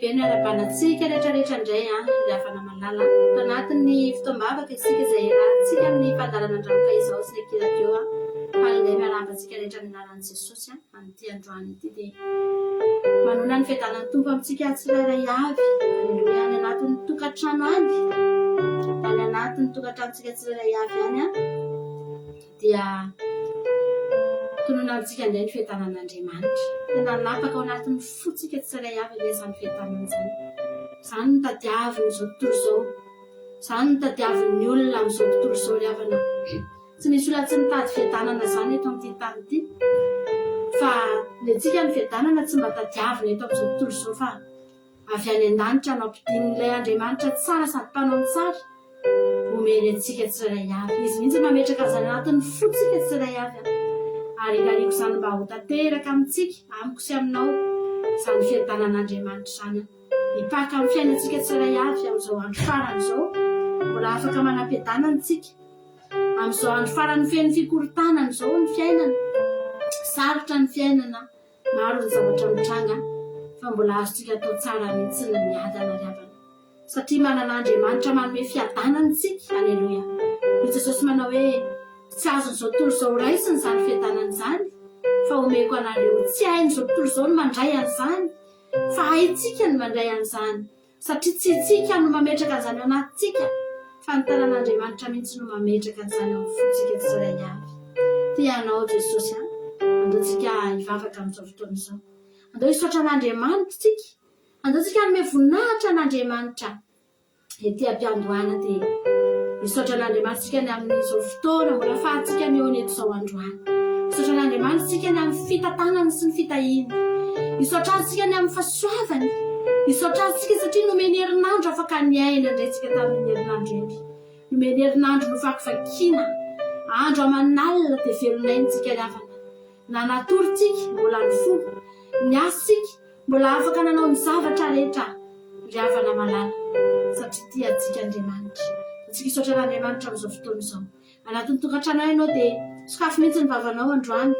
lehibe ny ara-panatsika rehetrarehetra indray rehefa malala tanatin'ny fotoam-bavaka isika izay rahantsika amin'ny fandalana andramoka izao sy lekiradio fa indray miarabantsika rehetra ny anaran'i Jesosy amin'ity androany ity dia manona ny fiadanan'ny tompo amintsika tsirairay avy aleluia any anatin'ny tokantrano any any anatin'ny tokantranontsika tsirairay avy any dia tonona amintsika indray ny fiadanan'Andriamanitra tena napaka ao anatin'ny fotsika tsirairay avy ilay izany fiadanana izany izany no tadiaviny izao tontolo izao izany no tadiavin'ny olona amin'izao tontolo izao ry havana tsy misy olona tsy mitady fiadanana izany eto amin'ity tany ity fa ny antsika ny fiadanana tsy mba tadiavina eto amin'izao tontolo izao fa avy any an-danitra no ampidinin'ilay Andriamanitra tsara sady mpanao tsara omeny antsika tsirairay avy izy mihitsy mametraka izany anatin'ny fotsika tsirairay avy ary ilariako izany mba ho tanteraka amintsika amiko sy aminao izany fiadanan'Andriamanitra izany hipaka amin'ny fiainantsika tsirairay avy amin'izao andro farany izao mbola afaka manam-piadanana isika amin'izao andro farany feno fikorontanana izao ny fiainana sarotra ny fiainana maro ny zavatra mitranga fa mbola azontsika atao tsara mihitsy ny miadana ry havana satria manana Andriamanitra manome fiadanana isika aleluia i Jesosy manao hoe tsy azon'izao tontolo izao raisiny izany fiadanana izany fa omeko anareo tsy hain'izao tontolo izao no mandray an'izany fa haitsika ny mandray an'izany satria tsy itsika no mametraka an'izany ao anatintsika fa ny tanan'Andriamanitra mihitsy no mametraka an'izany ao fotsika tsirairay avy tia anao Jesosy andao tsika hivavaka amin'izao fotoana izao andao hisaotra an'Andriamanitra tsika andao tsika hanome voninahitra an'Andriamanitra ety am-piandohana dia hisaotra an'Andriamanitra tsika ny amin'izao fotoana mbola fahatsika ny eo ny eto izao androany hisaotra an'Andriamanitra tsika ny amin'ny fitantanany sy ny fitahiny hisaotra atsika ny amin'ny fahasoavany hisaotra atsika satria nomeny herinandro afaka ny aina indray tsika tamin'ny herinandro eny nomeny herinandro no vakivakiana andro aman'alina dia velonay tsika ry havana na natory tsika mbola ny fo ny asitsika mbola afaka nanao ny zavatra rehetra ry havana malala satria tia atsika Andriamanitra atsika hisaotra an'Andriamanitra amin'izao fotoana izao anatin'ny tokantrano ianao dia sokafo mihitsy ny vavanao androany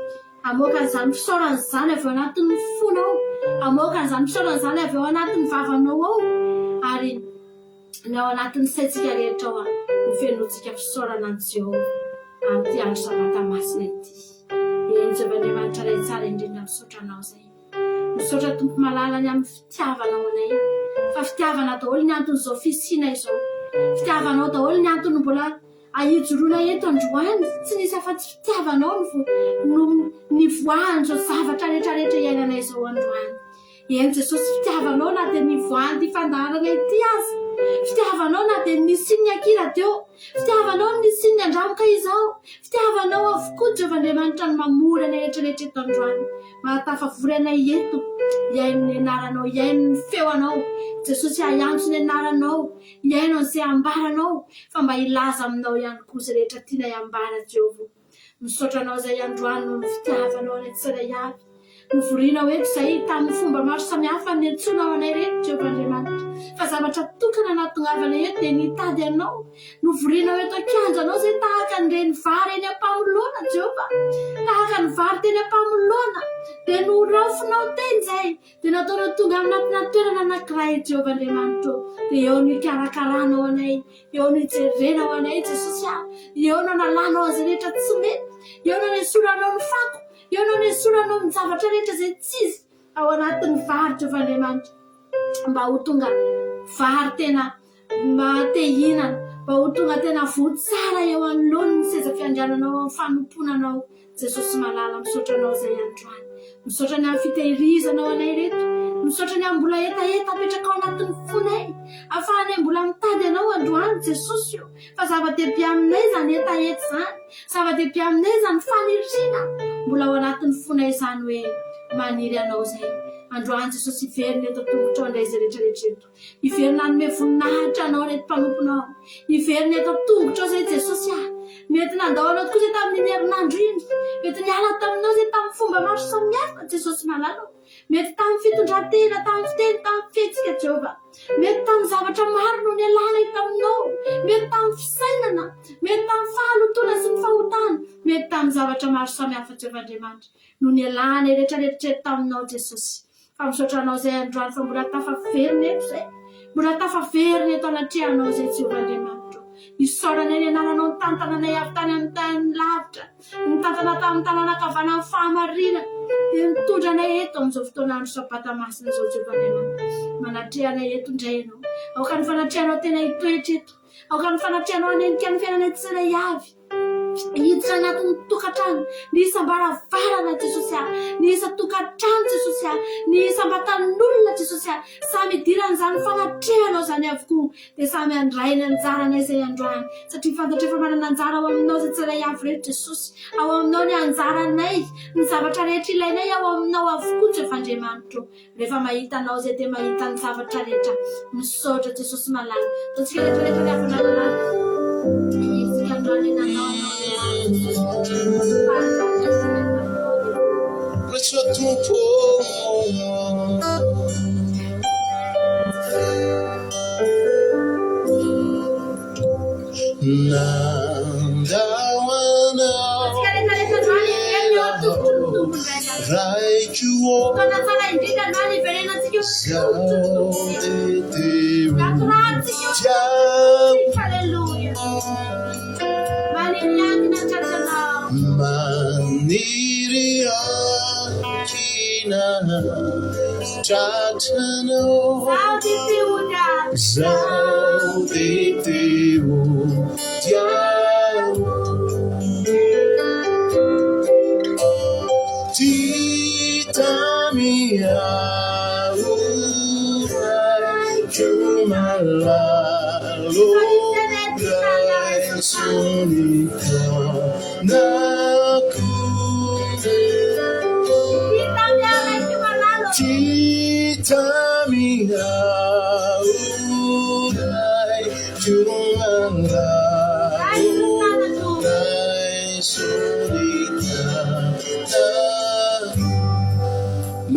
hamoaka an'izany fisaorana izany avy ao anatin'ny fonao hamoaka an'izany fisaorana izany avy ao anatin'ny vavanao ao ary ny ao anatin'ny saintsika rehetra ao ho fenoantsika fisaorana ny Jehovah amin'ity andro sabata masina ity eny Jehovah-Andriamanitra ray tsara indrindra misaotra anao izay misaotra tompo malala ny amin'ny fitiavanao anay fa fitiavana daholo ny anton'izao fisiana izao fitiavanao daholo ny antony mbola ahijoroana eto androany tsy nisy afa-tsy fitiavanao no nivoahan'izao zavatra rehetrarehetra iainana izao androany eny Jesosy fitiavanao na dia nivoahan' ity fandaharana ity azy fitiavanao na dia nisin'ny akira teo fitiavanao nisin'ny andramoka izao fitiavanao avokoa Jehovah-Andriamanitra ny mamora ny rehetrarehetra eto androany mahatafavory anay eto iaino ny anaranao iaino ny feonao Jesosy ahiantso ny anaranao iaino an'izay ambaranao fa mba ilaza aminao ihany koa izay rehetra tiana hiambara Jehovah misaotra anao izay androany no fitiavanao any tsirairay avy novorianao eto izay tamin'ny fomba maro samihafa ny antsonao anay reto Jehovah-Andriamanitra fa zavatra tokana anatonavana eto dia nitady anao novorianao eto akanjo anao izay tahaka nireny vary eny am-pamolona Jehovah tahaka ny vary teny am-pamolona dia noraofinao teny izay dia nataonao tonga anatina toerana anankiray Jehovah-Andriamanitra dia eo no hikarakaranao anay eo no hijerenao anay Jesosy eo no nalanao an'izay rehetra tsy mety eo no nesoranao ny fako eo no nesoranao ny zavatra rehetra izay tsisy ao anatin'ny vary Jehovah-Andriamanitra mba ho tonga vary tena matehinana mba ho tonga tena voatsara eo anoloany ny seza fiandriananao amin'ny fanomponanao Jesosy malala misaotra anao izay androany misaotra ny amin'ny fitehirizanao anay reto misaotra ny amin'ny mbola etaeta apetraka ao anatin'ny fonay ahafahanay mbola mitady anao androany Jesosy io fa zava-dehibe aminay izany etaeta izany zava-dehibe aminay izany fanirina mbola ao anatin'ny fonay izany hoe maniry anao izay androany Jesosy iverina eto tongotra ao indray izay rehetrarehetra eto iverina hanome voninahitra anao reto mpanomponao iverina eto tongotra ao izay Jesosy mety nandao anao tokoa izay tamin'ny herinandro iny mety niala taminao izay tamin'ny fomba maro samihafa Jesosy malala mety tamin'ny fitondratena tamin'ny fiteny tamin'ny fihetsika Jehovah mety tamin'ny zavatra maro no nialana hita aminao mety tamin'ny fisainana mety tamin'ny fahalotona sy ny fahotana mety tamin'ny zavatra maro samihafa Jehovah-Andriamanitra no nialana rehetrarehetra taminao Jesosy fa misotranao zay androany fa mbola tafaveriny eto zay mbola tafaveriny eto anatrehanao zay Jehovah-Andriamanitra isaorana eny anananao ny tantananay avy tany amin'ny tany lavitra ny tantana tamin'ny tanàna kavana amin'ny fahamarinana dia mitondranay eto amin'izao fotoanandro sabata masina zao Jehovah-Andriamanitra manatrehanay eto indray ianao aoka ny fanatrehanao tena hitoetra eto aoka ny fanatrehanao hanenika ny fiainana ety sanay avy hiditra anatin'ny tokantrano ny isam-baravarana Jesosy ny isa tokantrano Jesosy ny isam-batan'olona Jesosy samy idirana zany fanatrehanao zany avokoa dia samy andray ny anjarana izay androany satria fantatra efa manana anjara ao aminao zay tsanay avy rehetra Jesosy ao aminao ny anjaranay ny zavatra rehetra ilainay ao aminao avokoa Jehovah-Andriamanitra rehefa mahita anao zay dia mahita ny zavatra rehetra misaotra Jesosy malala taontsika rehetrarehetra ny avinanana isika androany nanao Reçois tout pour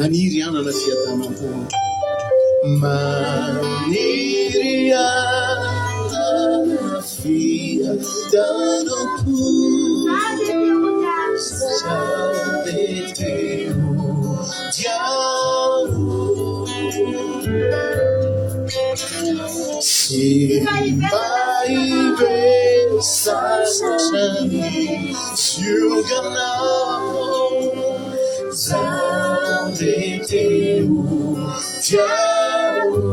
maniry anana fiadanam-po maniry anana fiadanam-po sadeteo diabo se vai sasani siuganao zadeteu diabo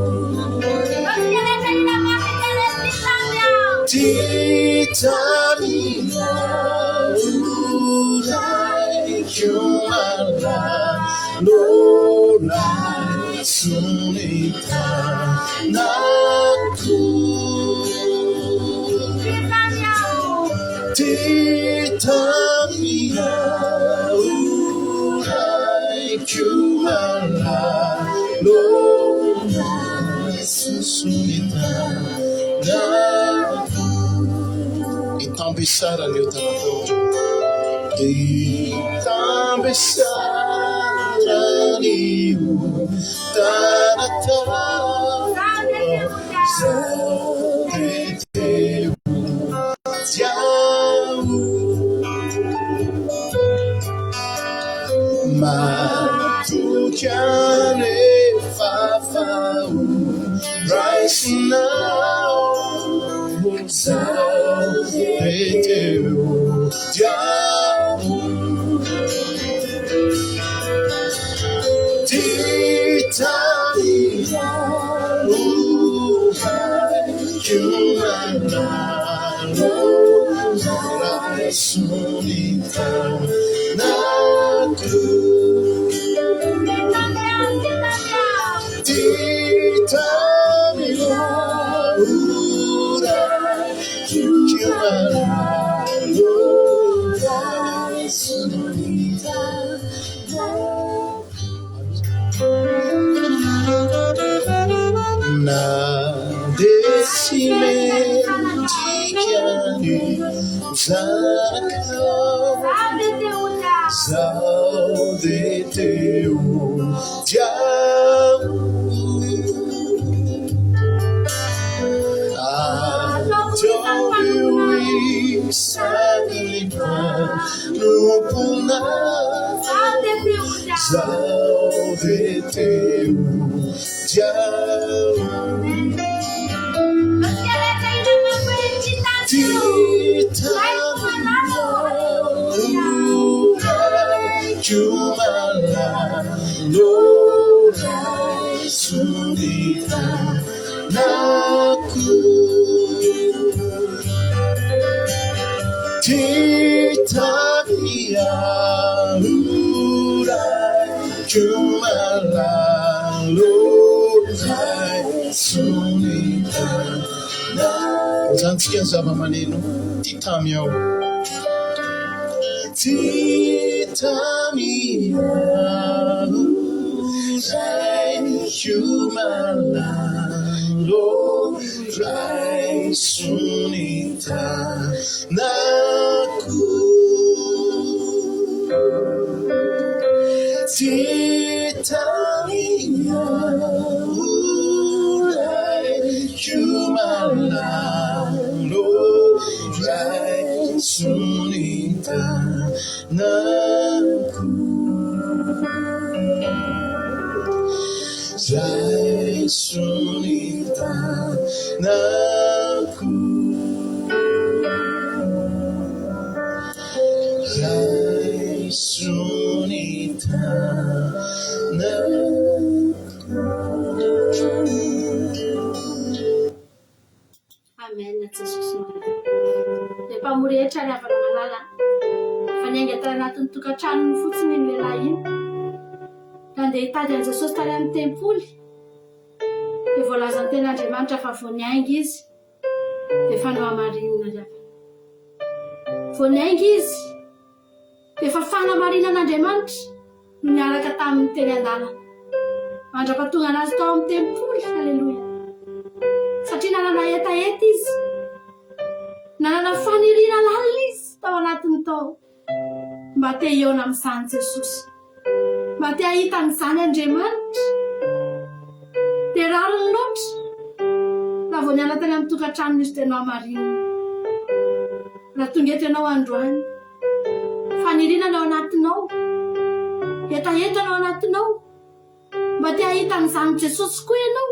titamina urai chiumala lorai sunita natu titamina urai chiumala lorai sunita natu itambisara leo tanatao itambisara leo tanatao zadeteu diabo matukiane fafau right now zadeteu diabo titamina humana lorai sunita natu titamina urai humana lorai sunita na desimentikiani zanakao zaudeteu diabo adobeui sadilipa lupuna zaudeteu teu Jumala Lora Sunita Naku Titavia Jumala Lora Sunita Zanzikia zava maneno Titamio Titamia Jumala Lora Sunita Naku Titamia Jumala Lora Sunita Naku Jai Sunita Naku Jai Sunita Amen. Jesus. Le pamorehetra ry havana malala fa niaingatana anatin'ny tokantranony fotsiny ny lehilahy iny nandeha hitady an' Jesosy tany amin'ny tempoly dia voalazan'ny ten'Andriamanitra fa vao niainga izy dia fanao amarinina ry havana. Vao niainga izy dia fa fanamarinan'Andriamanitra no niaraka tamin'ny teny an-dalana mandra-pahatonga anazy tao amin'ny tempoly. Halleloia. Satria nanana etaeta izy, nanana faniriana lalina izy tao anatiny tao mba te hiona amin'izany Jesosy, mba te hahita an'izany Andriamanitra. Dia rariny loatra raha vao niala tany amin'ny tokantranony izy tenao amarinina. Raha tonga eto ianao androany, faniriana ao anatinao, etaeta ao anatinao, mba te hahita an'izany Jesosy koa ianao.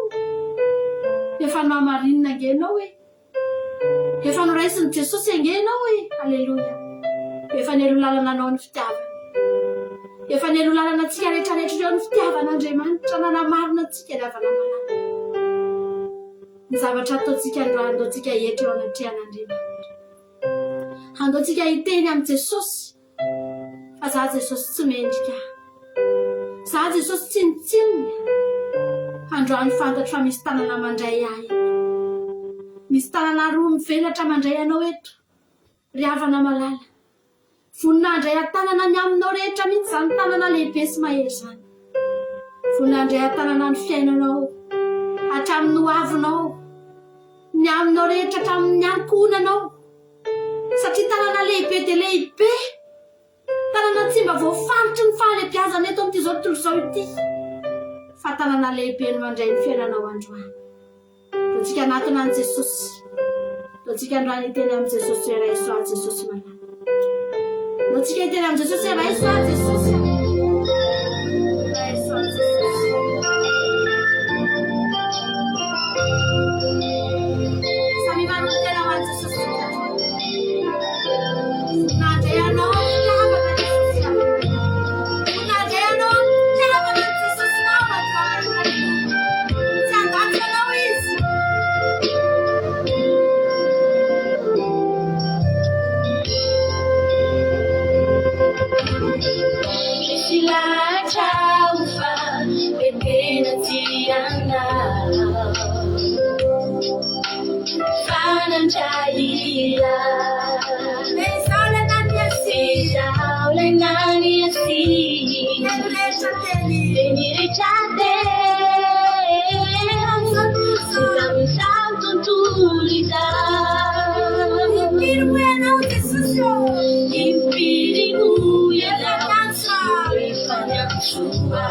Efa namarinina ange ianao hoe, efa noraisin'i Jesosy ange ianao hoe. Halleloia. Efa nelo lalana anao ny fitiavana, efa nelo lalana antsika rehetrarehetra ireo ny fitiavan'Andriamanitra, nanamarina antsika ry havana malala. Ny zavatra ataontsika androany andaontsika etra eo anatrehan'Andriamanitra, andaontsika hiteny amin'ny Jesosy fa za Jesosy tsy mendrika, za Jesosy tsy nitsinona. Androany fantatro fa misy tanana mandray ahy eto, misy tanana roa mivelatra mandray anao eto ry havana malala. Voninandray tanana ny aminao rehetra mihitsy izany tanana lehibe sy mahery izany. Voninandray tanana ny fiainanao hatramin'ny ho avinao, ny aminao rehetra hatramin'ny ankonanao, satria tanana lehibe dia lehibe, tanana tsy mba voafaritry ny fahalebiazana eto amin'ity zao tontolo izao ity, fa tanana lehibe no mandray ny fiainanao androany. Doantsika anatona an' Jesosy, doantsika androany hiteny amin'ny Jesosy hoe raha isoa Jesosy malala, doantsika hiteny amin'ny Jesosy hoe raha isoa Jesosy, raha isoa Jesosy. Samy manao tena ho an'i Jesosy nandray anao fitiavana Jesosy, nandray anao fitiavana Jesosy nao androany, tsy andatsy anao izy. Misy lahatra ho fa betena tsy anao, fanandrahira izao le nany asi teny rehetra tena sy tamizao tontolo izao. Impirimo ianao Jesosy, impirimo ianao rehefa niantsoa,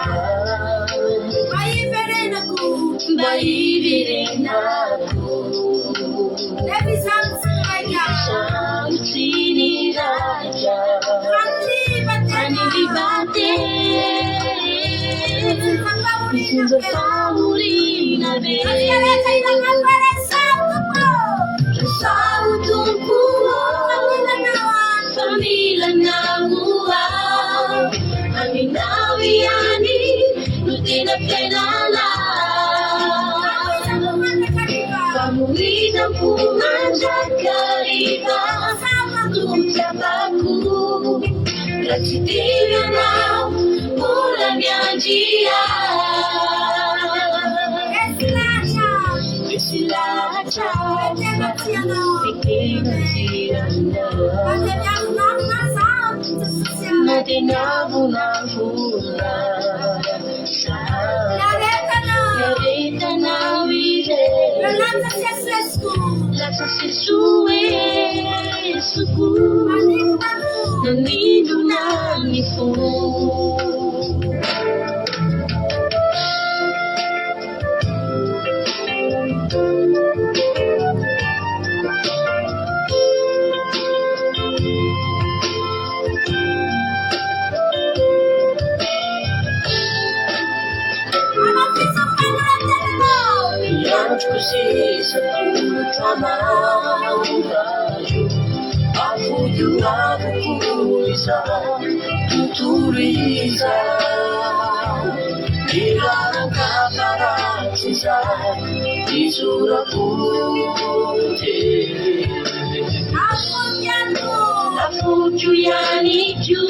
mba hiverenako, mba hiverenako. Anivibate Isinza famurina be Sautumku Famila naua Aminawiani Nutina penala Famurina pumanja kariba Tujabaku Rasitiria na Bulan yanjia Isilacha Bikin siranda Nadinabunabuna Yareta na wide Lasa sisue Suku Nanidu na nifu Così se tu t'amarai Aku juga kuisa Tuturiza Dilarang kataran sisa Disura putih Aku juyani ju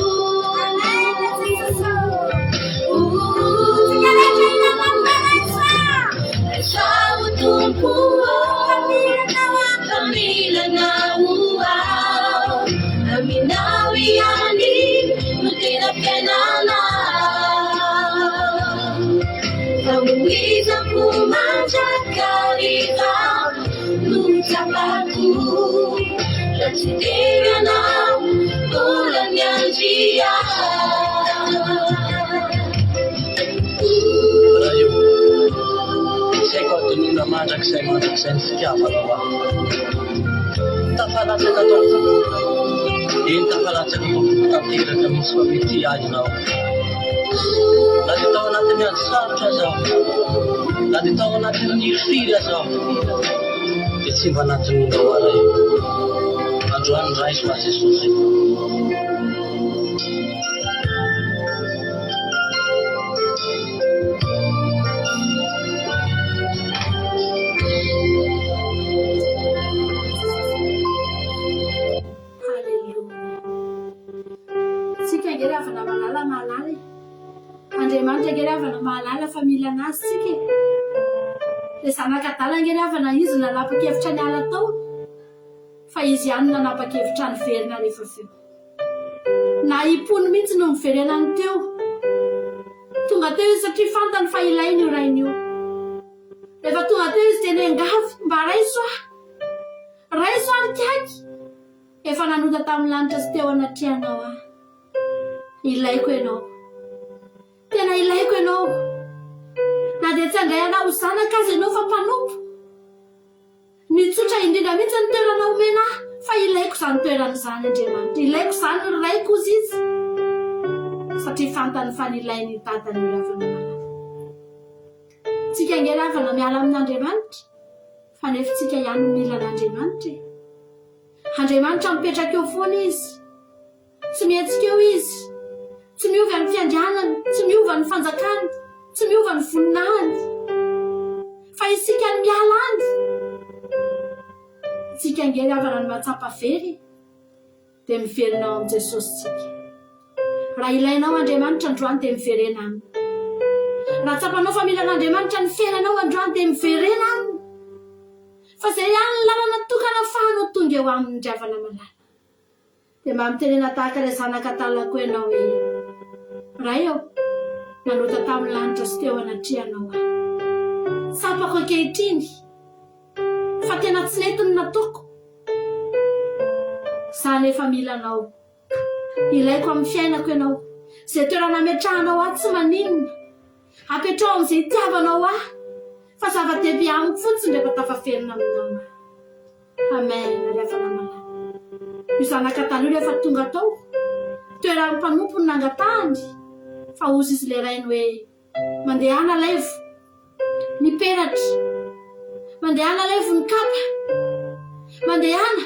Sautumku Kamila naua Aminawiani Nutina penala Kamuiza kumanja karita Nucapaku Rasitiria na Bulan yanjia Saya kau tununa majak saya siapa lawa. Tak pernah saya kata ini tak pernah saya kata tidak kami suami aja lawa. Nanti tahu nanti ni asal saja. Nanti tahu nanti ni free saja. Disimpan nanti ni lawa lagi. Ajuan rais masih susah. Geravana malala malala Andriamanitra geravana malala family anazy sika le zanakadala geravana izy nanapa-kevitra ny ala tao fa izy ihany nanapa-kevitra ny verina rehefa feo na ipony mihitsy no miverenany teo tonga teo izy satria fantany fa ilainy io rainy io rehefa tonga teo izy teny angavy mba raiso ary kaiky efa nanota tamin'ny lanitra sy teo anatrianao ilaiko ianao tena ilaiko ianao na dia tsy handray anao zanaka azy ianao fa mpanompo nitsotra indrindra mihitsy ny toerana omena fa ilaiko izany toerana izany Andriamanitra ilaiko izany ny raiko izy satria fantany fa nilainy tatany ravana malala tsika angeravana miala amin'Andriamanitra fa nefa tsika ihany mila an'Andriamanitra Andriamanitra mipetraka eo foana izy tsy mihetsika eo izy tsy miova ny fiandrianany tsy miova ny fanjakany tsy miova ny voninahiny fa isika ny miala any tsika angeravana ny mahatsapa very dia miverinao amin'i Jesosy tsika raha ilainao Andriamanitra androany dia miverena aminy raha tsapanao fa mila an'Andriamanitra ny fiainanao androany dia miverena aminy fa izay ihany ny lalana tokana ahafahanao tonga eo amin'ny ravana malala dia mba mitenena tahaka ilay zanakadalako ianao hoe ray ao nanota tamin'ny lanitra sy teo anatrianao sapako ankehitriny fa tena tsy netiny nataoko izany efa mila anao ilaiko amin'ny fiainako ianao izay toerana ametrahanao tsy maninona apetrao amin'izay itiavanao fa zava-dehibe amiko fotsiny rehefa tafaferina aminao amen ravana malala io zanakadala io rehefa tonga tao toerany mpanompo ny nangatahany fa ozy izy le rainy hoe mandehana levo ny peratra, mandehana levo ny kapa, mandehana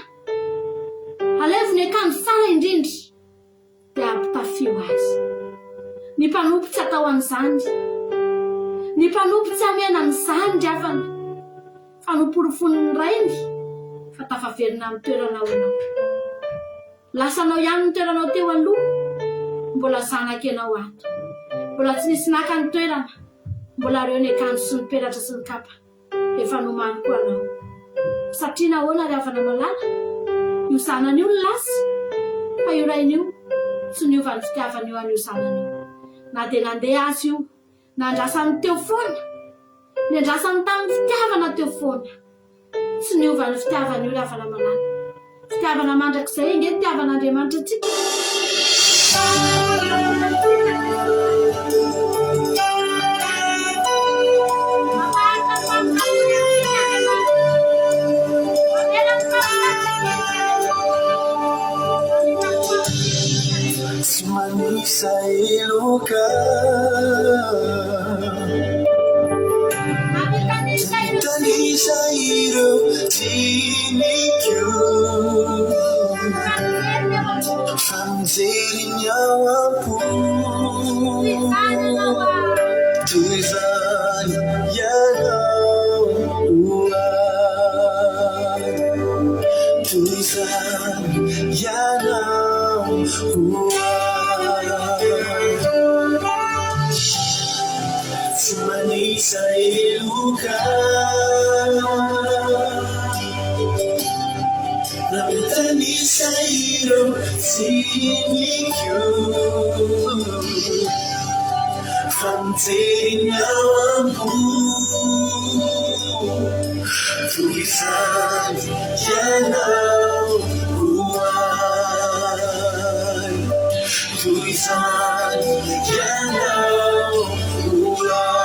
alevo ny akanjo tsara indrindra dia ampitafio azy. Ny mpanompo tsy atao an'izany, ny mpanompo tsy amena an'izany ry havana fa nomporofoniny rainy fa tafaverina amin'ny toerana honao. Lasanao ihany ny toeranao teo aloha, mbola zanaka ianao ato, mbola tsy nisy naka ny toerana, mbola reo ny akanjo sy ny peratra sy ny kapa efa nomany koa anao. Satria nahoana ry havana malala, io zanany io ny lasy fa io rainy io tsy niova ny fitiavany io an'io zanany io. Na dia nandeha azy io, nandrasany teo foana, nandrasany tamin'ny fitiavana teo foana, tsy niova ny fitiavany io ry havana malala. Fitiavana mandrakizay inge fitiavan'Andriamanitra antsika. Tsy manisa eloka tanisa ireo tinikyo fanjeriny ao ampo toy zany ianao oay, toy zany ianao oay. Tsy manisa eloka tanisa ireo tinikyo fanjeriny ao ampo toy zany ianao oay, toy zany ianao oay.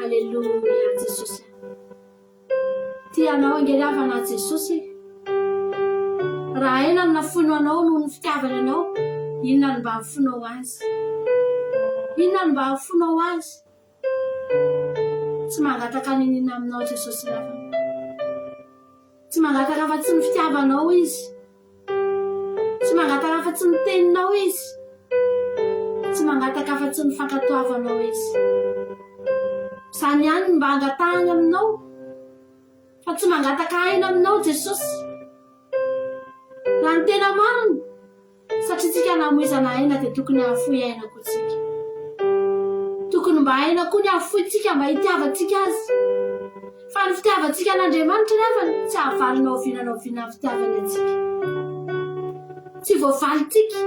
Alleluia Jesosy tianao angeliavana Jesosy raha ena no nafono anao noho ny fitiavana anao inona no mba hafonao azy inona no mba hafonao azy tsy mangataka ninina aminao Jesosy lafa tsy mangataka fa tsy ny fitiavanao izy tsy mangataka fa tsy ny teninao izy tsy mangataka fa tsy ny fankatoavanao izy sany ihany mba angatahany aminao fa tsy mangataka aina aminao Jesosy raha ny tena marina satria tsika namoizana aina dia tokony hafoy aina koa tsika tokony mba aina koa ny hafoy tsika mba hitiavatsika azy fa ny fitiavatsika an'Andriamanitra nefa tsy ahavalinao vinanao vina fitiavany atsika tsy voavalitsika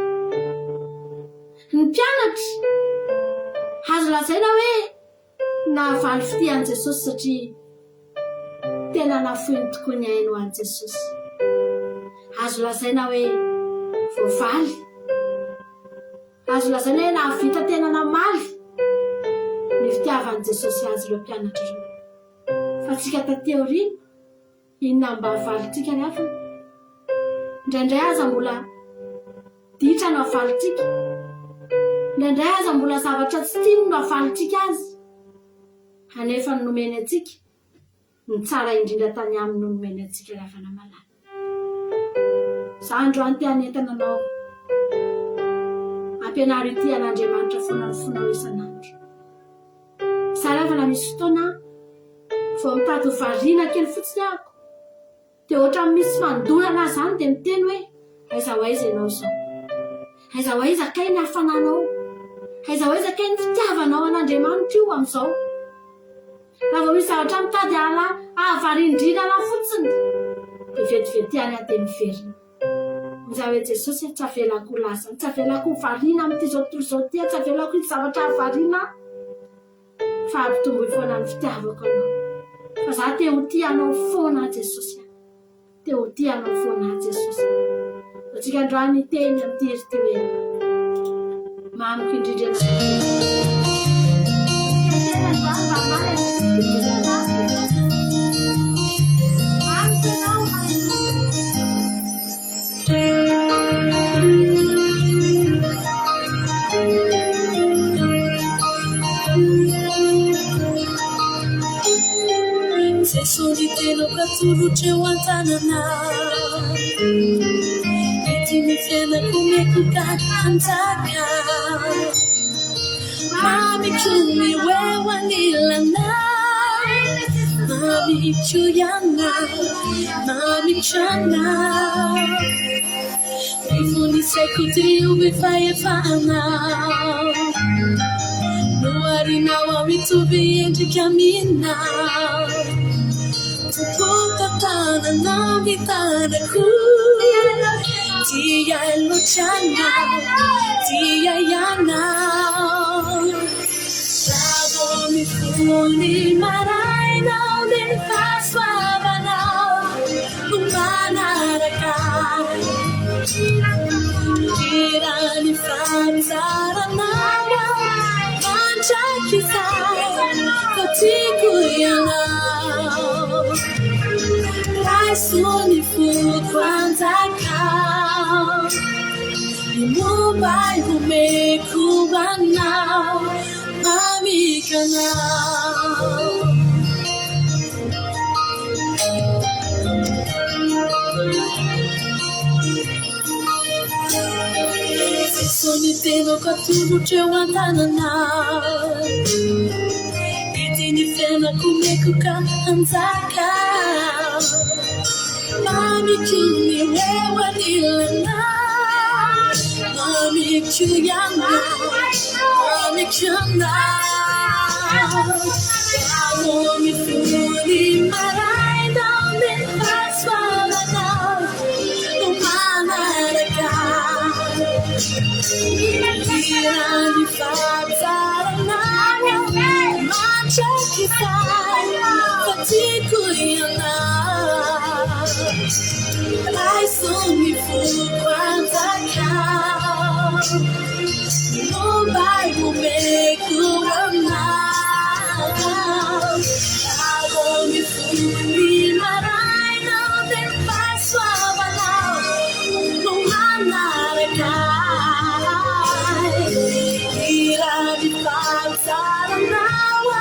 ny mpianatra azo lazaina hoe nahavaly fitian'i Jesosy satria tena nafoiny tokoa ny aino an'i Jesosy azo lazaina hoe voavaly azo lazaina hoe nahavita tena namaly ny fitiavan'i Jesosy azy ireo mpianatra ireo fa tsika tateorina inona mba havalitsika nefa indraindray aza mbola ditra no havalitsika indraindray aza mbola zavatra tsy tiany no havalitsika azy anefa ny nomeny atsika ny tsara indrindra tany aminy no nomeny atsika rehefa namalala za androany ty anentana anao ampianary ity an'Andriamanitra foana ny fonao isan'andro za rehefa na misy fotoana vao mitady ho variana kely fotsiny ahako dia ohatra misy mandolana zany dia miteny hoe aiza ho aiza ianao zao aiza ho aiza kay ny hafananao aiza ho aiza kay ny fitiavanao an'Andriamanitra io amin'izao raha vao misy zavatra mitady ahavarindrinana fotsiny dia vetivety any dia miverina miza hoe Jesosy tsy avelako lasany tsy avelako variana amin'ity zao tontolo zao ty tsy avelako ity zavatra havariana fa ampitomboy foana ny fitiavako anao fa za te ho tianao foana Jesosy te ho tianao foana Jesosy atsika androany teny amin'ity hery ty hoe mamiko indrindra Sesoni telo katuluche wantanana eti mifena kumekukatantaka mami chumi wewa nilana mami chuyana mami chana mifuni sekuti ubifaye fana nuarina wa mitubi enti kamina tukukatana na vitanaku tia luchana tia yana Lavo mifuni maraina min faswabana umanaraka Kirani fansara nama manjakizay fa tiako ianao raisony foko anjakao ny mombay homeko anao mamikanao Soni teno katulu chewantanana Itini fena kumeko ka anzaka Mami kuni wewa nilana Mami kuyana Mami kyana Mami funi marai down the fast one now No manaraka Irani fazaranayo manjakizay fatiako ianao raisony foko anjakao mombay homeko anao avony fony maray nao de faisoavanao no manaraka Irani fazaranayo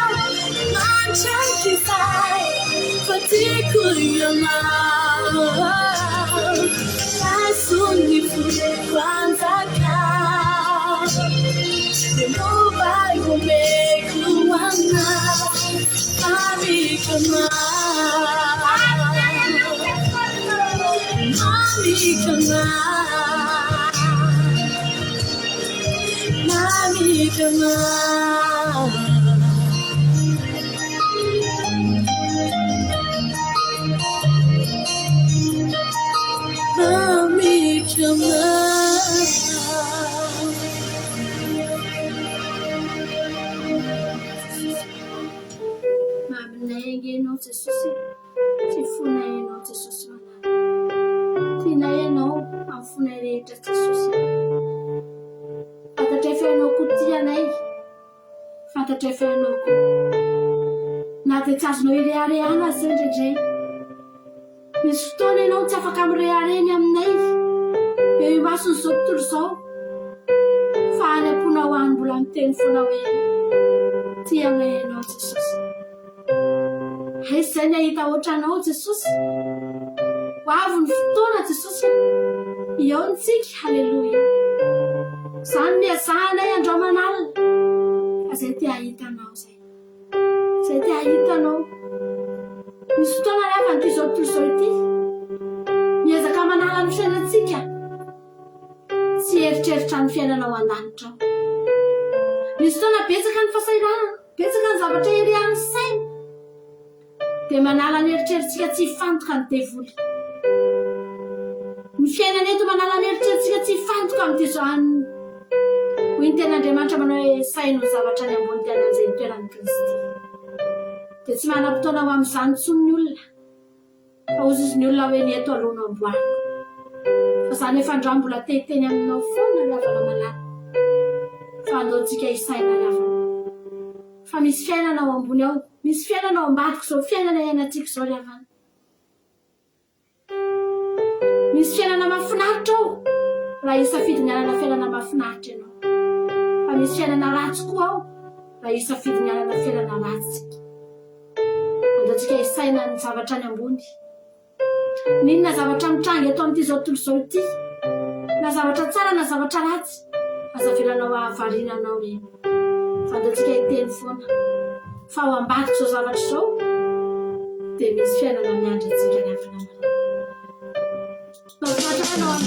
manjakizay fatiako ianao raisony foko anjakao de mombay homeko anao Maminaingenao Jesosy ty fonainao Jesosy manala tinainao amin'ny fonay rehetra Jesosy fantatra efanao ko tianay fantatra efanao ko na dia tsy azonao irehareana azy indraindray misy fotoana ianao tsy afaka mirehareny aminay eo imasony zao tontolo zao fa any amponao any mbola miteny foana hoe tianay ianao Jesosy Izay ny ahita ohatranao Jesosy ho avy ny fotoana Jesosy eo ntsika halleloia zany ny azahanay andro manalina fa zay ty ahitanao zay ty ahitanao misy fotoana rehefa nyty zao tontolo zao ity miezaka manala ny fiainantsika tsy eritreritra ny fiainanao an-danitra ao misy fotoana betsaka ny fahasairana betsaka ny zavatra erihan'ny saina dia manala ny eritreritsika tsy fantoka ny devoly ny fiainana eto manala ny eritreritsika tsy fantoka amin'ity zao any hoy ny ten'Andriamanitra manao hoe sainao zavatra ny ambony tena an'izay nitoerany Kristy dia tsy manam-potoana ho amin'izany tsony ny olona fa ozy ny olona hoe ny eto aloha no amboariko fa zany efa andra mbola teteny aminao foana ravana malala fa andaontsika isaina ravana fa misy fiainanao ambony ao misy fiainanao ambadiko zao fiainana iainantsika zao ravana misy fiainana mahafinaritra ao raha isafidy ny alana fiainana mahafinaritra ianao fa misy fiainana ratsy koa ao raha isafidy ny alana fiainana ratsy andaontsika isaina ny zavatra ny ambony ninona zavatra mitrangy eto amin'ity zao tontolo zao ity na zavatra tsara na zavatra ratsy azavelanao ahavarinanao reny fa andaontsika hiteny foana fa ao ambadiko zao zavatra zao dia misy fiainana miandry antsika ny avina manao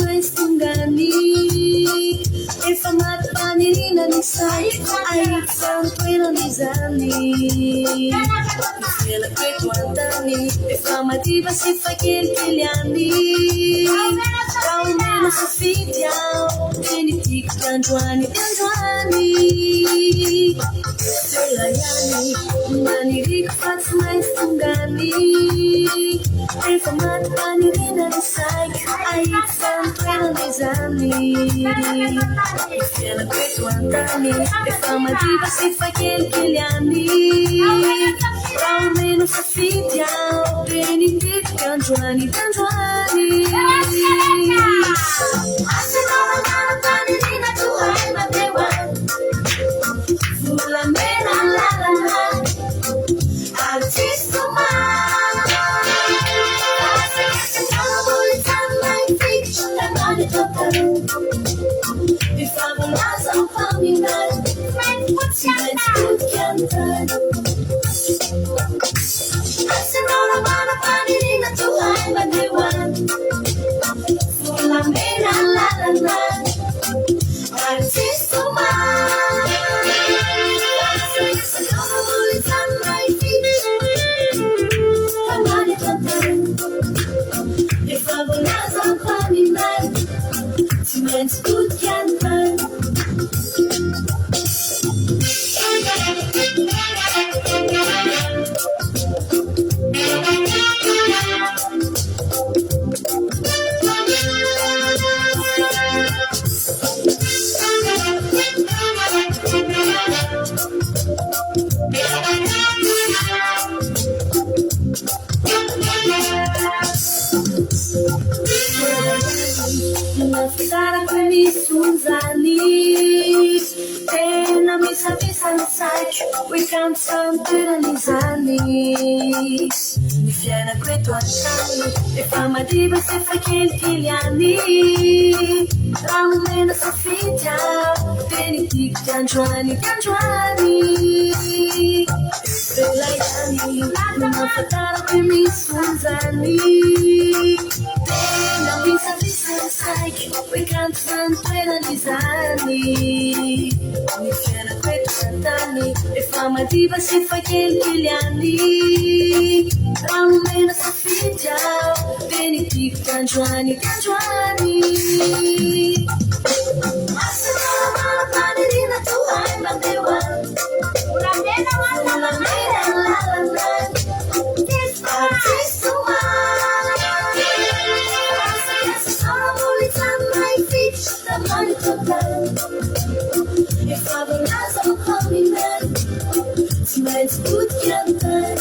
mais tungani efa matpanirina ni sai ai santuina ni zani ela kwetu efa madiva sy fakelikelyany raomena safidy ao teny dikitra androany androany sela ihany maniriko fa tsy maintsy tongany efa matipanirina ny saiko ahiko fa nitoerana izany fianako eto antany efa madiva sy fakelikelyany raomena safidy ao teny dikitra androany androany Ni fiana kwetu antani efa madiba sy fakelikelyany raomena safidy ao teny dikitra androany androany sela ihany mahafantarako misy onjany tena misavisa saiko hoe kanto sany toerana izany ni fiana kwetu antany efa madiba sy fakelikelyany raomena safidy ao teny dikitra androany androany manirina tohay mandewa ulamena lalana artistuma mulitsanay fitch tamani total efa volaza mukaminan tsy maintsy potikantan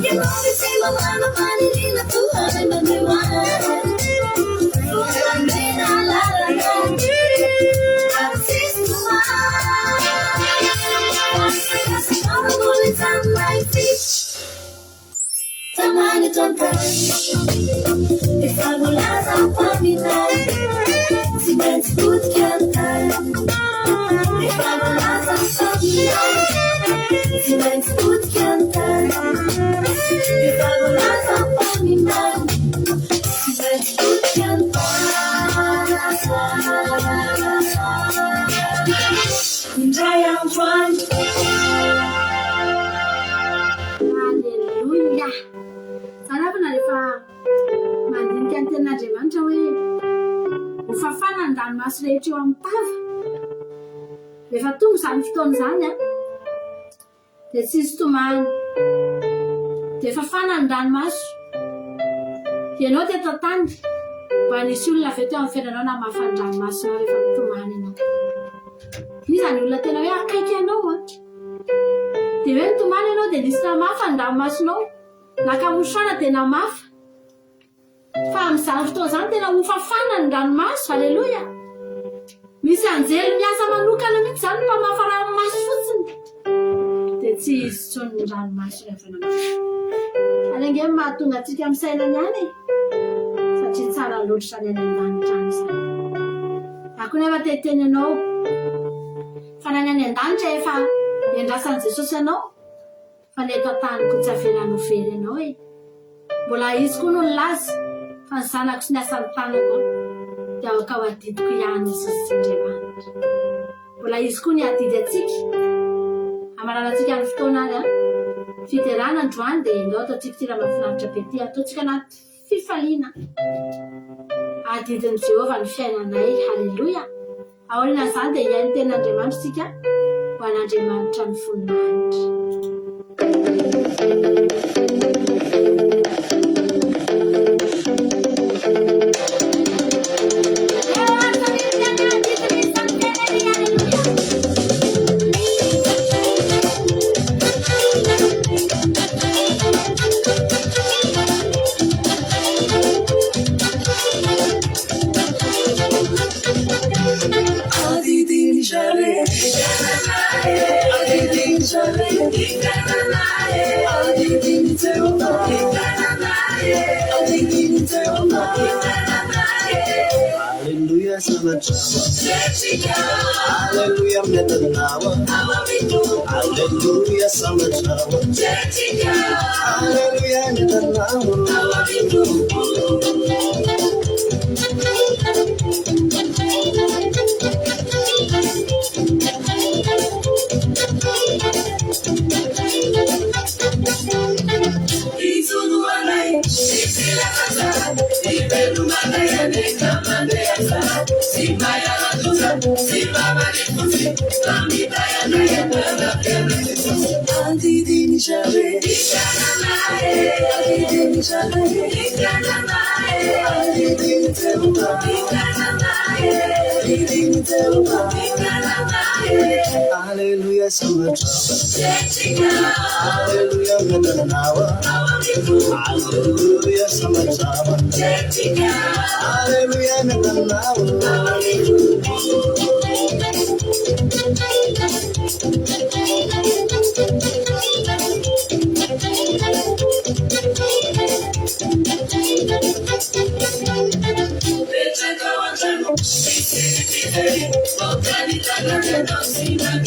Yenomi sima mana manirina tohay mandewa ulamena lalana artistuma mulitsanay fitch tamani total efa volaza mukaminan tsy maintsy potikantan efa volaza mukaminan tsy maintsy potikantan efa volaza mukaminan tsy maintsy potikantan indray androany Alleluia. Sanavana rehefa mandinika ny tenin'Andriamanitra hoe ho fafana ny ranomasy rehetra eo amin'ny tava. Rehefa tonga izany fotoana izany dia tsy izy tomany. Dia fafana ny ranomasy. Ianao teto tany mba nisy olona avy teo amin'ny fiainanao na mafana ny ranomasy rehefa tomany ianao. Misy any olona tena hoe akaiky ianao dia hoe nitomany ianao dia nisy namafa ny ranomasinao. Nakamosoana dia namafa. Fa amin'izany fotoana izany tena ho fafana ny ranomasy. Alleluia. Misy anjely miasa manokana mihitsy izany mpamafa ranomasy fotsiny. Dia tsy izy intsony ny ranomasy rehefa namafa. Anenge mahatonga antsika amin'ny sainany ihany satria tsara loatra izany any an-danitra any izany. Akonefa teteny ianao fa nany any an-danitra efa endrasan'i Jesosy ianao fa ny eto an-tany koa tsy avelanao very ianao mbola izy koa no nilaza fa ny zanako sy ny asan'ny tanako dia afaka ho adidiko ihany izy Andriamanitra. Mbola izy koa ny adidy atsika hamaranantsika amin'ny fotoana any fiterana androany dia indao ataontsika ty raha mahafinaritra be ty ataontsika anaty fifaliana adidin'i Jehovah ny fiainanay. Halleloia. Aorian'izany dia iain'ny ten'Andriamanitra tsika ho an'Andriamanitra ny voninahitra. Hallelujah, hallelujah, hallelujah, hallelujah, summer hallelujah, hallelujah, summer hallelujah, summer hallelujah, summer hallelujah,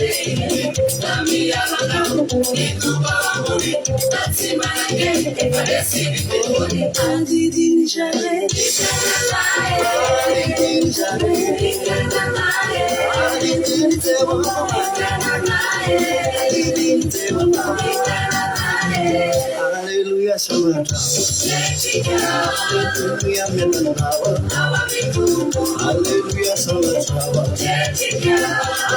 summer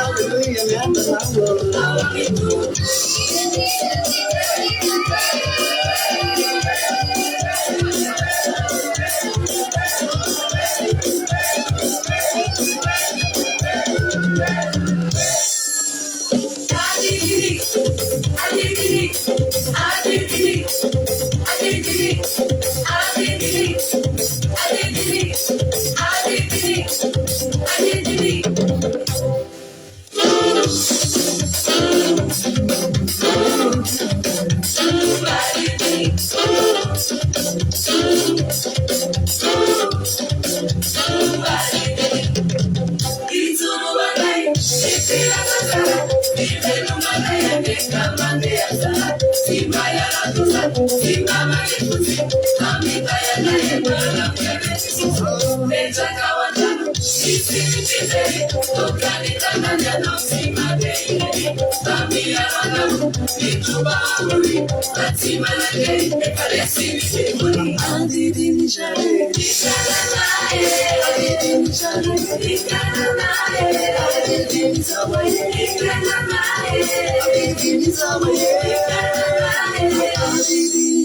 hallelujah,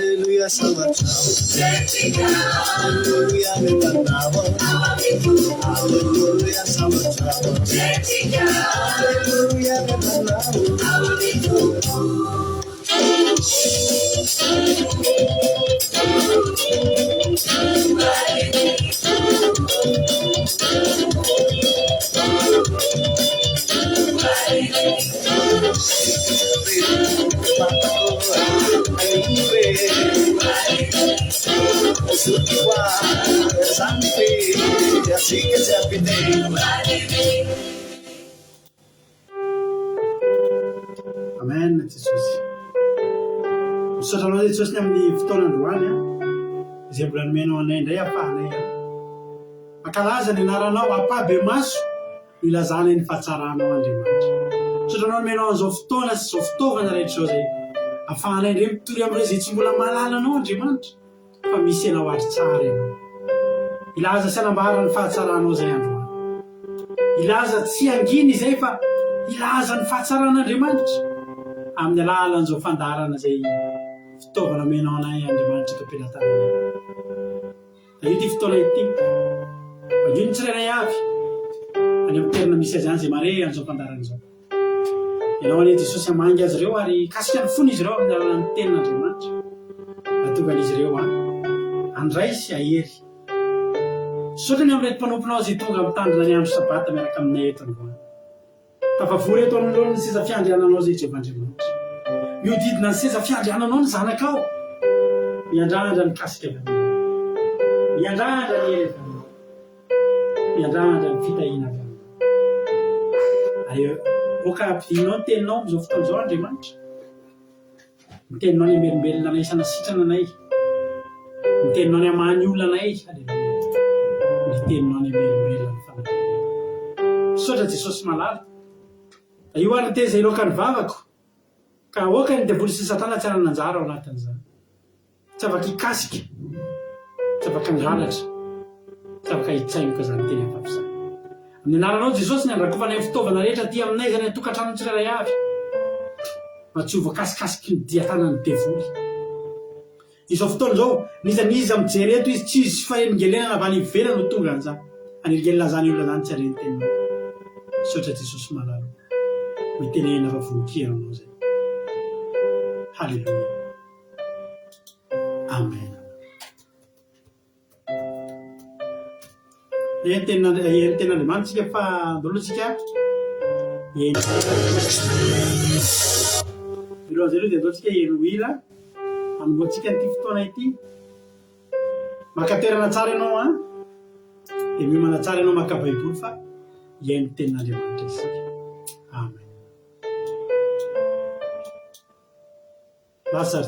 hallelujah, summer Amen, Jesosy. Misaotra anao Jesosy ny amin'ny fotoanandroany a. izay mbola nomenao anay indray afahanay akalaza ny anaranao apabe maso no ilazanay ny fahatsaranao Andriamanitra. Satria anao nomenao an'izao fotoana sy izao fitaovana rehetra zao zay afahanay indray mitory amin'ireo zay tsy mbola mahalala anao Andriamanitra fa misy ianao ary tsara ianao. Ilaza sy anambara ny fahatsaranao zay androany. Ilaza tsy anginy zay fa ilaza ny fahatsaran'Andriamanitra amin'ny alalan'izao fandarana zay fitaovana menao anay Andriamanitra kapelatananay. Da io ty fotoana ity madio ny tsirairay avy any amin'ny toerana misy azy any zay mare an'izao fandarana izao. Ianao anie Jesosy hamangy azy ireo ary kasika ny fony izy ireo amin'ny alalan'ny tenin'Andriamanitra. Atongan'izy ireo andray sy ahery. Sotra ny amin'irety mpanomponao zay tonga mitandrina ny andro sabata miaraka aminay eto androany. Tafavory eto amin'ireo ny seza fiandriananao zay Jehovandriamanitra. Miodidina ny seza fiandriananao ny zanakao. Miandrandra ny kasika avy aminao. Miandrandra ny hery avy aminao. Miandrandra ny fitahina avy aminao. Ary oka ampidininao ny teninao amin'izao fotoana izao Andriamanitra. Ny teninao ny melombelona anay sanasitrana anay. Ny teninao ny amany olona anay. Halleluia. Ny teninao ny melombelona ny fanahy. Sotra Jesosy malala. Da io ary teza iloka ny vavako. Ka oka ny diavoly sy Satana tsy arana anjara ao anatin'izany. Tsy afaka hikasika. Tsy afaka hangalatra. Tsy afaka hitsainoka zany teny ampafisany. Amin'ny anaranao Jesosy ny andrakovanay fitaovana rehetra ty aminay zany atokantrano tsirairay avy. Mba tsy ho voakasikasiky ny diatanan'ny diavoly. Izao fotoana izao, niza mijery eto izy tsy izy fa engelena avany ivelany no tonga an'izany. Anirgelina zany olona zany tsy areny teninao. Sotra Jesosy malala. Mitenena fa vonikera anao zay. Halleluia. Amen. Tenin'Andriamanitra fa andolotsika milohan'izay aloha dia andolotsika enoila anomboantsika n'ity fotoana ity. Maka toerana tsara ianao dia miomana tsara ianao maka baiboly fa hiaino tenin'Andriamanitra isika. Amen. Lasa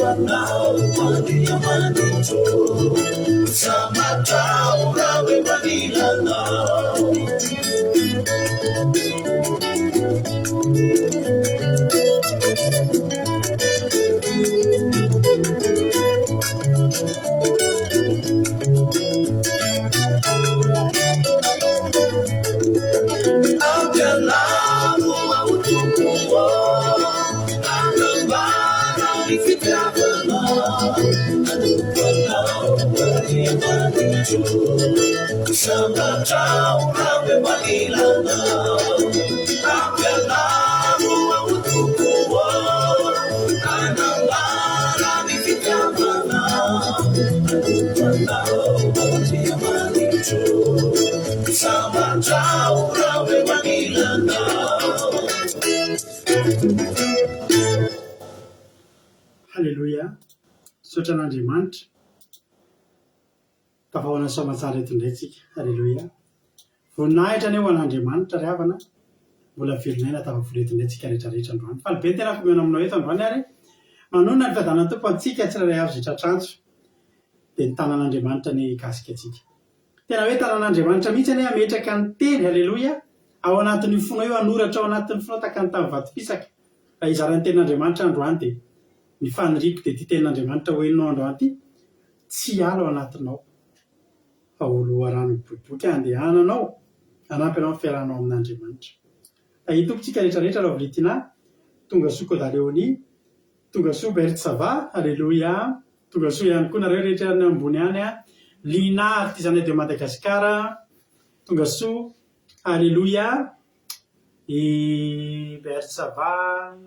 Tuanao mandiamanito Samatao rawe manilanao Abbiamo avuto Anambara di Fitiavano Samba ciao Rame Manilano Abbiamo avuto Anambara di Fitiavano Samba ciao Rame Manilano Halleluja. Sotran'Andriamanitra. Tafahoana soamatsara eto indray tsika. Halleluja. Voninahitra ny ho an'Andriamanitra ry havana. Mbola velonay tafavoreto indray tsika rehetrarehetra androany. Fa ny be tena komena aminao eto androany ary manonona ny fiadanan'ny tompo antsika tsirairay avy zay tratranjo dia ny tanan'Andriamanitra ny gasika antsika. Tena hoe tanan'Andriamanitra mihitsy any ametraka ny teny. Halleluja. Ao anatin'ny fonao io anoratra ao anatin'ny fonao taka ny tamin'ny vatom-pisaka. Raha izaran'ny tenin'Andriamanitra androany dia ny faniriko dia ty tenin'Andriamanitra hoeninao androany ty tsy ala ao anatinao fa oloarano boiboky andehananao anampy anao amin'ny fiarahanao amin'Andriamanitra. Hitompotsika rehetrarehetra raha volitina tonga soa Kodaleoni, tonga soa Bertsava, halleluja, tonga soa ihany koa nareo rehetra ny ambony any Lina artisanat de Madagasikara, tonga soa, halleluja, Bertsava,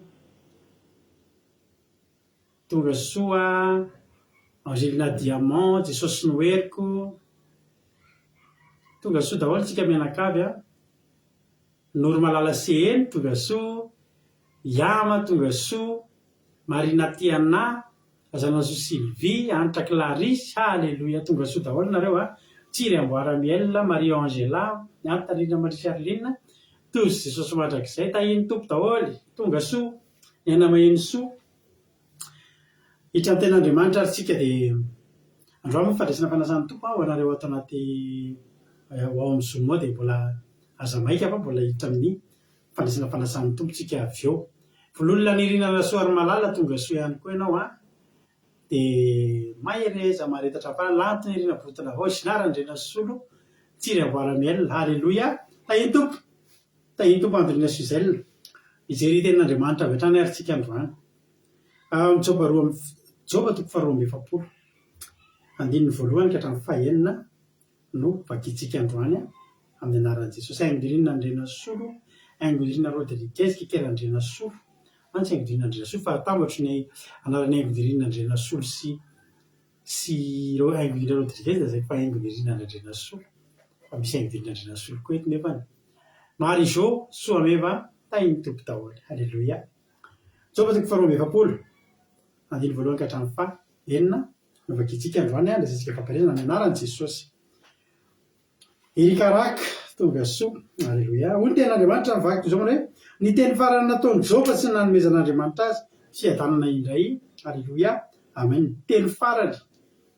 tonga soa Angelina Diamant, Jesosy Noeriko, tonga soa daholo tsika mianakavy Normalala CN, tonga soa Yama, tonga soa Marina Tiana, Azanazo Sylvie, Anitra Clarisse, halleluja, tonga soa daholo nareo Tsiry Amboara Miel, Maria Angela, Antarina Marie Charline, tous Jesosy mandrakizay tahiny tompo daholo, tonga soa Niana maheno soa. Hitra ny ten'Andriamanitra ary tsika dia androany moa fandraisana fanasana tompo ho anareo ato anaty ao amin'ny Zoom ao dia mbola aza maika fa mbola hiditra amin'ny fandraisana fanasana tompo tsika avy eo. Volohany nirina soa ary malala tonga soa ihany koa ianao dia mahereza maretatra fa lanto nirina botona avao sinara ndrena solo tsiry amboara miel, halleluja, tahiny tompo Andrina Suzel. Ijery tenin'Andriamanitra avy hatrany ary tsika androany. Joba toko faharoa amby efapolo andininy voalohany ka hatramin'ny fahaenina no vakitsika androany amin'ny anaran'i Jesosy. Aingodirina Andrena Solo, Aingodirina Rodriguez Kikerandrena Solo, antsy Aingodirina Andrena Solo fa atambatro ny anarany Aingodirina Andrena Solo sy Aingodirina Rodriguez dia zay fa Aingodirina Andrena Solo fa misy Aingodirina Andrena Solo koa eto nefa Marijo Soameva tahiny tompo daholo, halleluja. Joba toko faharoa amby efapolo andiny voalohany ka hatramin'ny fahaenina no vakitsika androany andrasantsika fampiarezana amin'ny anaran'i Jesosy. Erikaraka tonga soa, halleluja. Hoy ny ten'Andriamanitra mivaky toy izao hoe ny teny farany nataony Joba sy ny nanomezan'Andriamanitra azy sy adanana indray, halleluja, amen. Ny teny farany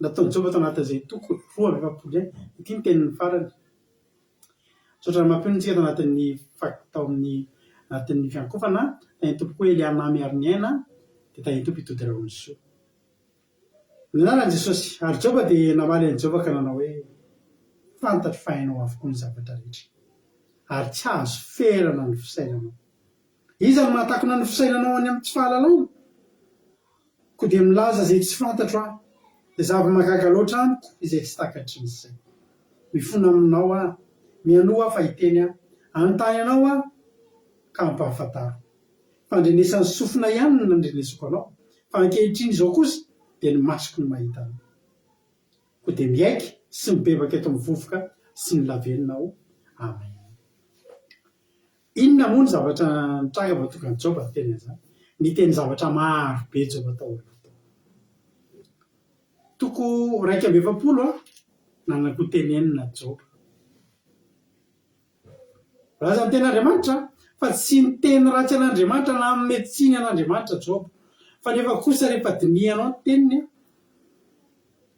nataony Joba tao anatin'izay toko roa amby efapolo izay, ity ny tenin'ny farany. Sotra mampino tsika tao anatin'ny fiankofana tahiny tompo koa Elianamy ary ny aina dia tahiny tompo itody rahony soa. Ny anaran'i Jesosy. Ary Joba dia namaly an'i Joba ka nanao hoe fantatro fahainao avokoa ny zavatra rehetra ary tsy azo ferana ny fisainanao. Iza no mahatakona ny fisainanao any amin'ny tsy fahalalana? Koa dia milaza izay tsy fantatro dia zava-mahagaga loatra amiko izay tsy takatry ny saina. Mifona aminao mianoa fa hiteny anontany anao ka ampahafantaro. Fandrenesan'ny sofina ihany no nandrenesako anao, fa ankehitriny izao kosa dia ny masoko ny mahita anao. Koa dia miaiky sy mibebaka eto amin'ny vovoka sy ny lavelinao, amen. Inona moa ny zavatra nitranga voatoka ny Joba teny an'izany? Niteny zavatra maro be Joba tao. Toko raika amby efapolo nanana koa teny enina Joba. Raha ny ten'Andriamanitra fa tsy ny teny ratsy an'Andriamanitra na amin'ny metsiny an'Andriamanitra Joba, fa nefa kosa rehefa dinianao ny teniny a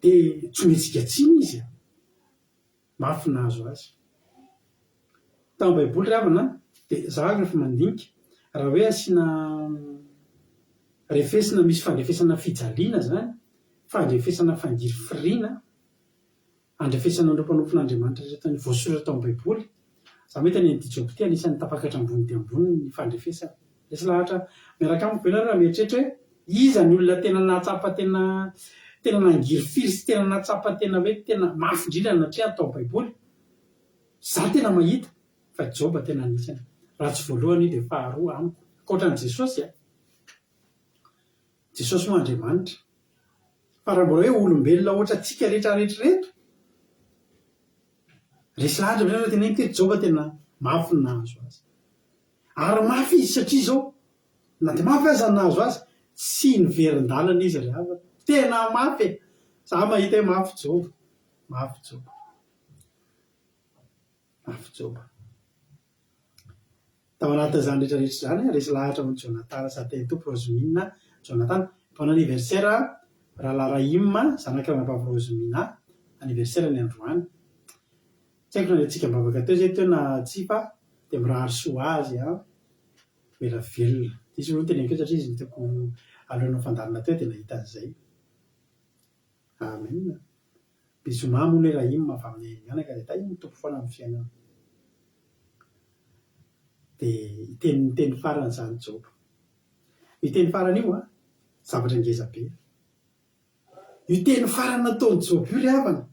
dia tsy metsika tsiny izy a mafy nahazo azy tamin'ny baiboly ravana dia zahako rehefa mandinika raha hoe asiana refesina misy fandrefesana fijaliana zany fandrefesana fangiry firiana andrefesana andreo mpanompon'Andriamanitra retany voasoratra tao amin'ny baiboly za mety any Job ty anisan'ny tapakatra ambony dia ambony ny fandrefesana lesy lahatra miaraka amiko velona raha mieritreritra hoe iza ny olona tena nahatsapa tena nangiry firy sy tena nahatsapa tena hoe tena mafy indrindra natria tao amin'ny baiboly za tena mahita fa Job tena anisany raha tsy voalohany dia faharoa amiko ankoatran'i Jesosy a Jesosy moa Andriamanitra fa raha mbola hoe olombelona ohatra tsika rehetrarehetra reto resy lahatra vera tena iny Job tena mafy ny nahazo azy ary mafy izy satria zao na dia mafy aza ny nahazo azy tsy niverin-dalana izy ry havana tena mafy za mahita hoe mafy Job mafy Job mafy Job tao anatin'izany rehetrarehetra zany resy lahatra mo Jonathan satay tompo Rosimina Jonathan mpana anniversaire Ralarahima zanak'Ranabavy Rosimina anniversaire ny androany tsy haiko na antsika bavaka teo zay teo na tsy fa dia mirahary soa azy a mela velona izy aloha tena keo satria izy nitako alohan'ny fandarina teo dia nahita an'izay amen bizoma moa ny Rahima avy amin'ny mianaka dia ta iny tompo foana amin'ny fiainana dia iteny farany zany Job iteny farany io a zavatra ngeza be io teny farany nataony Job io ry havana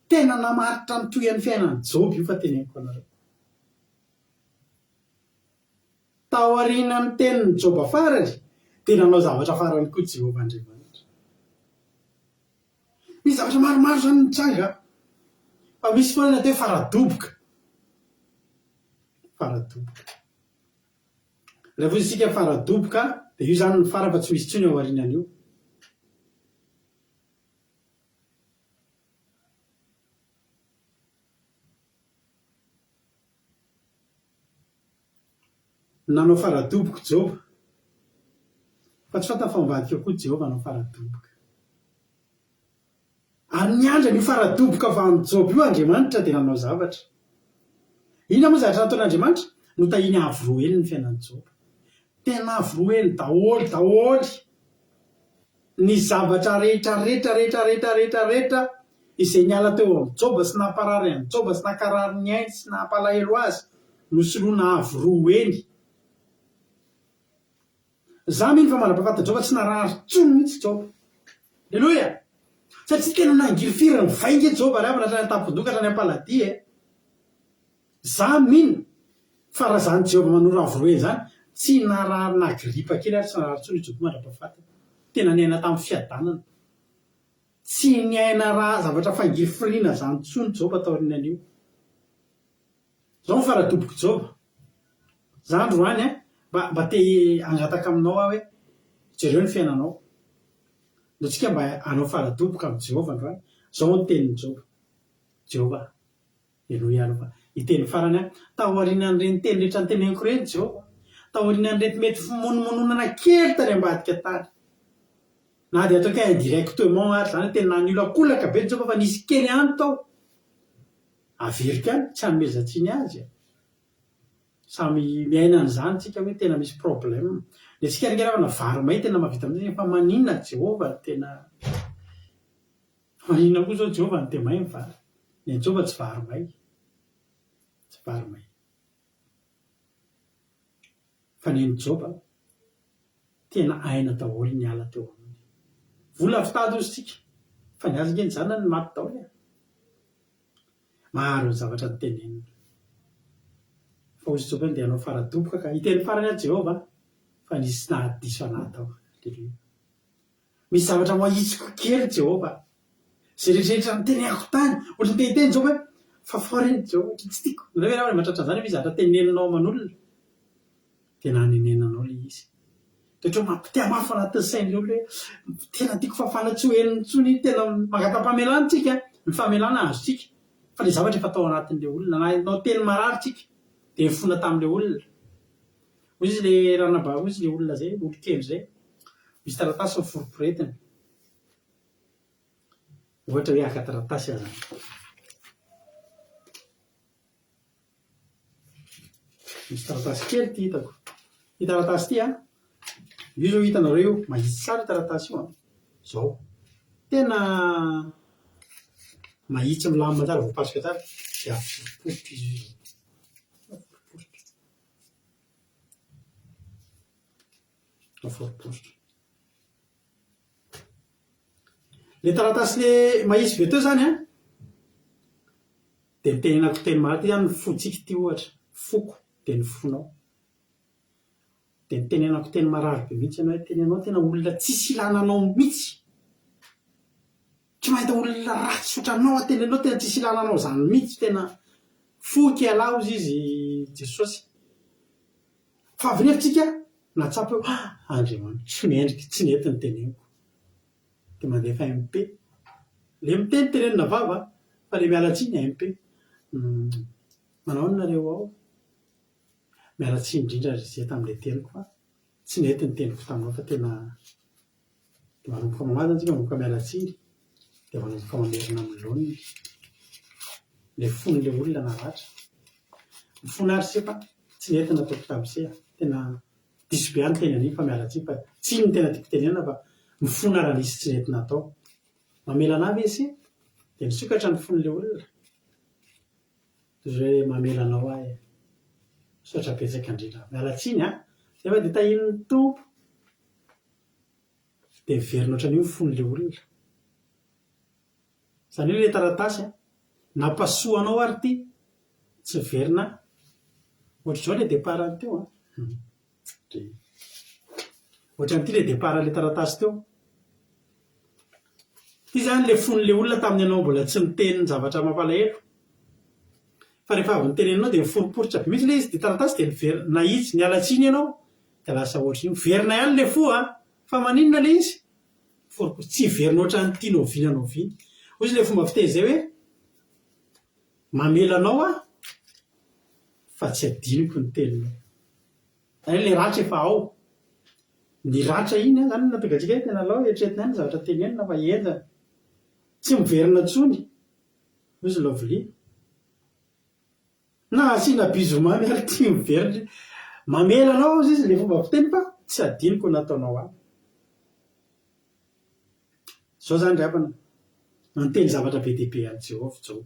tena namaritra ny toyan'ny fiainany Job io fa teneniko anareo tao aorianany tenin'ny Job farany dia nanao zavatra farany koa Jehova Andriamanitra misy zavatra maromaro zany nitranga fa misy foana nateo faradoboka rehefa isika faradoboka dia io zany ny fara fa tsy misy tsony ao aorianan'io nanao faradoboka Job fa tsy fantany fambadika koa Jehova nanao faradoboka ary niandra ny faradoboka fa amin'ny Job io Andriamanitra dia nanao zavatra ina moa zavatra nataon'Andriamanitra no tahiny avroely ny fiainan'ny Job tena avroely daholy ny zavatra rehetra izay niala teo amin'ny Job sy naparary amin'ny Job sy nakarary ny ainy sy nampalahelo azy no soloana avroely za mino fa manam-pahafatana Job tsy narary tsony mihitsy Job aleloia satria tena nangiry firy ny vainga Job ary avana hatrany tampon-doka hatrany ampaladi za mino fa raha zany Jehova manoro avroely zany tsy narary nagripa kely ary tsy narary tsony Job manam-pahafatana tena niaina tamin'ny fiadanana tsy niaina raha zavatra fangiry firiana zany tsony Job atao aorianan'io zao ny faradoboky Job za androany mba te angataka aminao hoe jereo ny fiainanao no tsika mba hanao faradoboka amin'ny Jehova androany zao ny tenin'ny Job Jehova aleloia fa iteny farany taorianan'ireny teny rehetra ny teneniko reny Jehova taorianan'irety mety fimonomononana kely tany ambadika tany na dia ataoko hoe indirectement ary zany tena naniolakolaka be Jehova fa nisy kely any tao averika any tsy hanomezantsiny azy samy miaina an'izany tsika hoe tena misy problème dia tsika ringeravana vary may tena mahavita amin'izay fa maninona Jehova tena maninona koa zao Jehova ny temay ny vary ny Jehova tsy vary may fa neny Job tena aina daholo ny ala teo aminy vola fitady ozy tsika fa ny azy ngeny zany ny maty daholo maro ny zavatra ny tenenina fa ozy Job dia hanao faradoboka ka iteny farany a Jehova fa nisy nahadiso anahy tao aleloia misy zavatra mahitsiko kely Jehova zay rehetrarehetra ny tenenako tany ohatra ny tehiteny Job hoe fa foreny Jehova tsy tiako nareo hoe raha mahatratra an'izany hoe zavatra teneninao aman'olona tena hanenenanao le izy toetra mampitia mafy anatin'ny sain'ireo hoe tena tiako fafana tsy ho henony tsony tena mangatam-pamelana tsika ny famelana azo tsika fa le zavatra efa atao anatin'le olona na nao teny marary tsika dia mifona tamin'le olona ozy izy le ranaba ozy le olona zay olokely zay misy taratasy ny foroporetiny ohatra hoe aka taratasy aza misy taratasy kely ty hitako i taratasy ty io zao hitanareo mahitsy tsara taratasy io zao tena mahitsy milamina tsara voapasoka tsara de aforiporitra izy io aforiporitra le taratasy le mahitsy be teo zany de mitenenako teny maro ty zany fotsika ty ohatra foko de ny fonao de nitenenako teny marary be mihitsy ianao tenenao tena olona tsisy ilananao mihitsy tsy mahita olona ratsy otranao atenenao tena tsisy ilananao zany mihitsy tena foky alaozy izy jesosy fa avy nefitsika natsapa eo andriamanitra tsy mendrika tsy nety ny teneniko de mandefa MP le miteny tenenina vava fa le mialatsiny MP manao nareo ao mialatsiny indrindra zay tamin'le teniko fa tsy nety ny teniko taminao fa tena de manomboka mamazy antsika manomboka mialatsiny de manomboka mamerina am'loniny le fon'le olona naratra mifona ary se fa tsy nety nataoko tam'se tena diso be any teny aniny fa mialatsiny fa tsy ny tena tiako tenenana fa mifona raha nisy tsy nety natao mamelana avy ese de misokatra ny fon'le olona zay mamelanao ahy sotra betsaka indrindra mialatsiny nefa de tahin'ny tompo de miverina ohatran'io ny fon'le olona zany hoe le taratasy nampasoanao ary ty tsy verina ohatr'izao le départany teo ohatran'ity le départale taratasy teo ty zany le fon'le olona tamin'ny anao mbola tsy niteny ny zavatra mampalahelo fa rehefa avy niteneninao de miforiporitra be mihitsy le izy de taratasy de miverina nahitsy nialatsiny ianao de lasa ohatr'io verina ihany le fo fa maninona le izy tsy verina ohatran'ny tia novina noviny hoy izy le fomba fiteny zay hoe mamelanao fa tsy adiniko ny teninao zany le ratra efa ao ny ratra iny zany napegatsika hoe tena lao eritreretina any zavatra tenenina fa enjana tsy miverina tsony hoy izy lovely na asiana bizoma miary tia miverina mamelanao izy le fomba fiteny fa tsy adiniko nataonao any zao zany ry hapana manteny zavatra be dehibe any Jehovah zao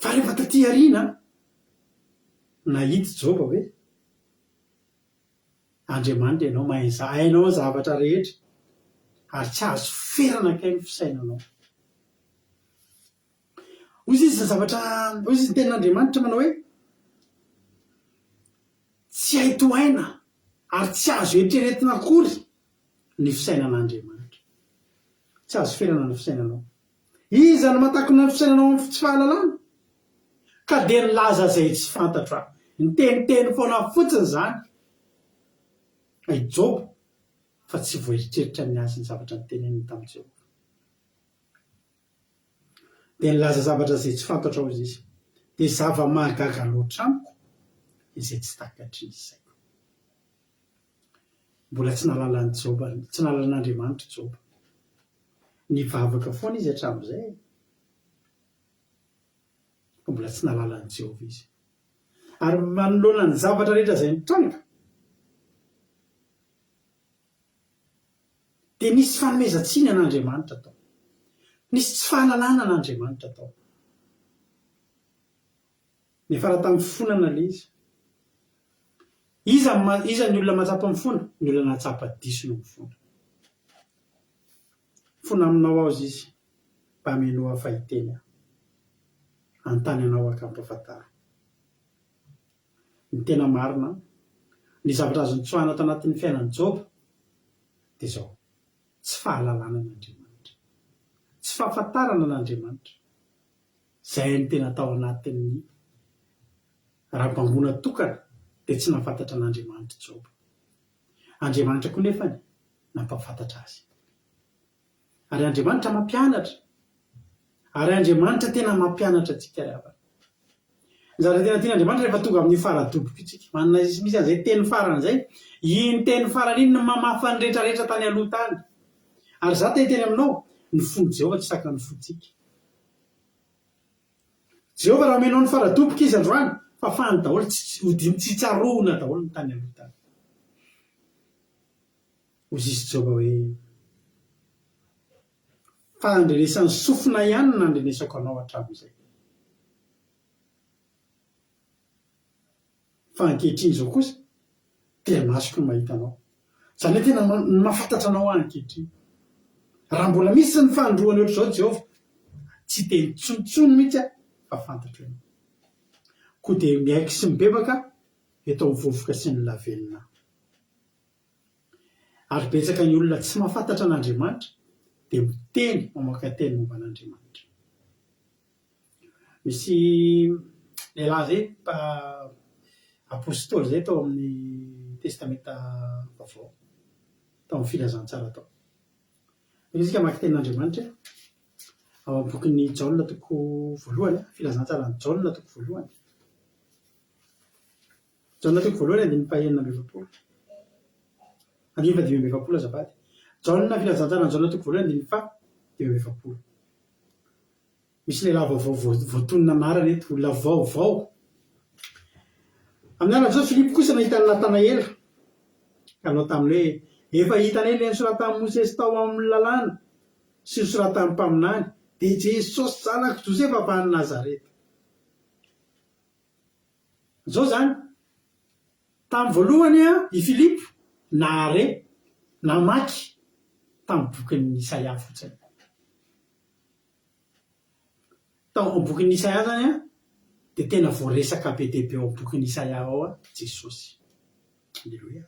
fa rehefa taty arina nahity Jehovah hoe Andriamanitra ianao mahay hainao zavatra rehetra ary tsy azo ferana kay ny fisainanao hoy izy zavatra hoy izy tenin'Andriamanitra manao hoe tsy hay tohaina ary tsy azo eritreretina akory ny fisainan'Andriamanitra tsy azo ferana ny fisainanao iza ny matakona ny fisainanao amin'ny tsy fahalalana ka de nilaza zay tsy fantatro ny teniteny foana fotsiny zany ay Job fa tsy voaeritreritra ny azy ny zavatra ny teneniny tamin'ny Jehovah de nilaza zavatra zay tsy fantatro ao izy de zava-mahagaga loatra amiko izay tsy takatry ny saiko mbola tsy nahalalany Job tsy nahalalан'Andriamanitra Job nivavaka foana izy hatramin'izay fa mbola tsy nahalalany Jehovah izy ary manoloana ny zavatra rehetra zay nitranga de nisy fanomezantsiny an'Andriamanitra tao nisy tsy fahalalana an'Andriamanitra tao nefa raha tamin'ny fonana le iza ny olona matsapa mifona ny olona natsapa diso no mifona fona aminao ao izy mba menoa fahiteny antany anao akampafantara ny tena marina ny zavatra azo nitsoahana tao anatin'ny fiainan'ny Job de zao tsy fahalalana an'Andriamanitra tsy fahafantarana an'Andriamanitra zay ny tena tao anatin'ny raha-mbangona tokana de tsy nafantatra an'Andriamanitra Job Andriamanitra koa nefany nampafantatra azy ary Andriamanitra mampianatra ary Andriamanitra tena mampianatra antsika rehefa Zaratena tian'Andriamanitra rehefa tonga amin'ny faradoboka itsika manana misy an'izay teny farany zay iny teny farany iny no mamafa ny rehetrarehetra tany aloha tany ary za teny aminao ny fony Jehova tsy sakana ny fontsika. Jehova raha omenao ny faradoboka izy androany fa fahany daholo tsy tsaroana daholo ny tany aloha tany. Ozizy Jehova hoe fandrenesan'ny sofina ihany no nandrenesako anao hatramin'izay. Fa ankehitriny izao kosa dia masoko ny mahita anao. Izany hoe tena mahafantatra anao ankehitriny. Raha mbola misy ny fandroany ohatr'izao Jehova, tsy teny tsontsony mihitsy fa fantatro eny. Koa dia miaiky sy mibebaka eto amin'ny vovoka sy ny lavelona. Ary betsaka ny olona tsy mahafantatra an'Andriamanitra dia miteny mamoaka teny momba an'Andriamanitra. Misy lehilahy zay apôstôly zay tao amin'ny testamenta vaovao, tao amin'ny filazantsara tao. Isika maka tenin'Andriamanitra ao amin'ny bokin'ny Jaona toko voalohany, filazantsara ny Jaona toko voalohany. Jaona toko voalohany andiny fahaenina amby efapolo. Andiny fa dimy amby efapolo azafady. Jaona filazantsara ny Jaona toko voalohany andiny fa dimy amby efapolo. Misy lehilahy vaovao voatonona anarany eto, olona vaovao. Amin'ny alan'izao Filipo kosa nahita ny Natanaela ka nanao taminy hoe efa hitanay ilay nisoratan'i Mosesy tao amin'ny lalàna sy nisoratan'ny mpaminany dia Jesosy zanak'i Josefa avy any Nazareta. Izao zany tamin'ny voalohany i Filipo nahare namaky tamin'ny bokin'ny Isaia fotsiny. Tao amin'ny bokin'ny Isaia zany dia tena voaresaka be dia be ao amin'ny bokin'ny Isaia ao Jesosy. Alleluia.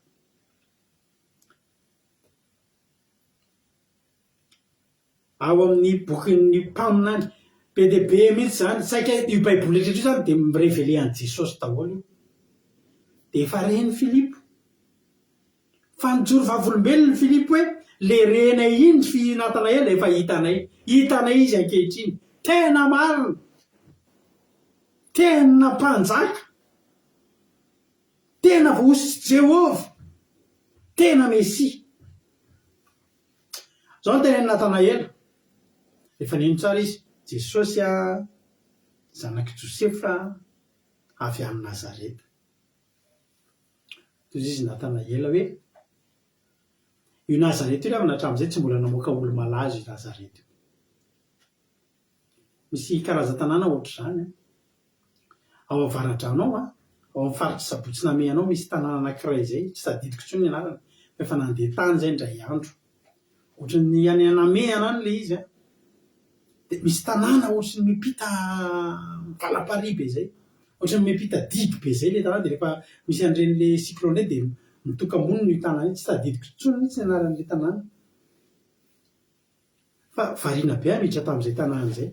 Ao amin'ny bokin'ny mpaminany be dia be mihitsy zany, saika io baiboly rehetra io zany dia mirevele an'i Jesosy daholo io. Dia efa reny Filipo. Fa nijoro vavolombelona Filipo hoe le renay iny fi Natanaela efa hitanay izy ankehitriny. Tena marina, tena mpanjaka, tena voasy Jehova, tena Mesia. Zao ny tenen'i Natanaela. Efa nino tsara izy, Jesosy zanak'i Josefa avy any Nazareta. Toy izy Natanaela hoe io Nazareta io rehefa hatramin'izay tsy mbola namoaka olo malaza io Nazareta io. Misy karazan-tanàna ohatr'izany ao Avaradrano ao amin'ny faritra Sabotsy Namehanao misy tanàna anankiray zay, tsy tadidiko intsony ny anarany, efa nandeha tany zay indray andro. Ohatran'ny any Namehana any le izy dia misy tanàna ohatrany mipita valaparibe zay, ohatrany mipita didy be zay le tanàna, dia rehefa misy an'ireny le cyclone dia mitoka monina io tanàna io, tsy tadidiko intsony mihitsy ny anaran'ilay tanàna. Fa variana be miditra tamin'izay tanàna izay.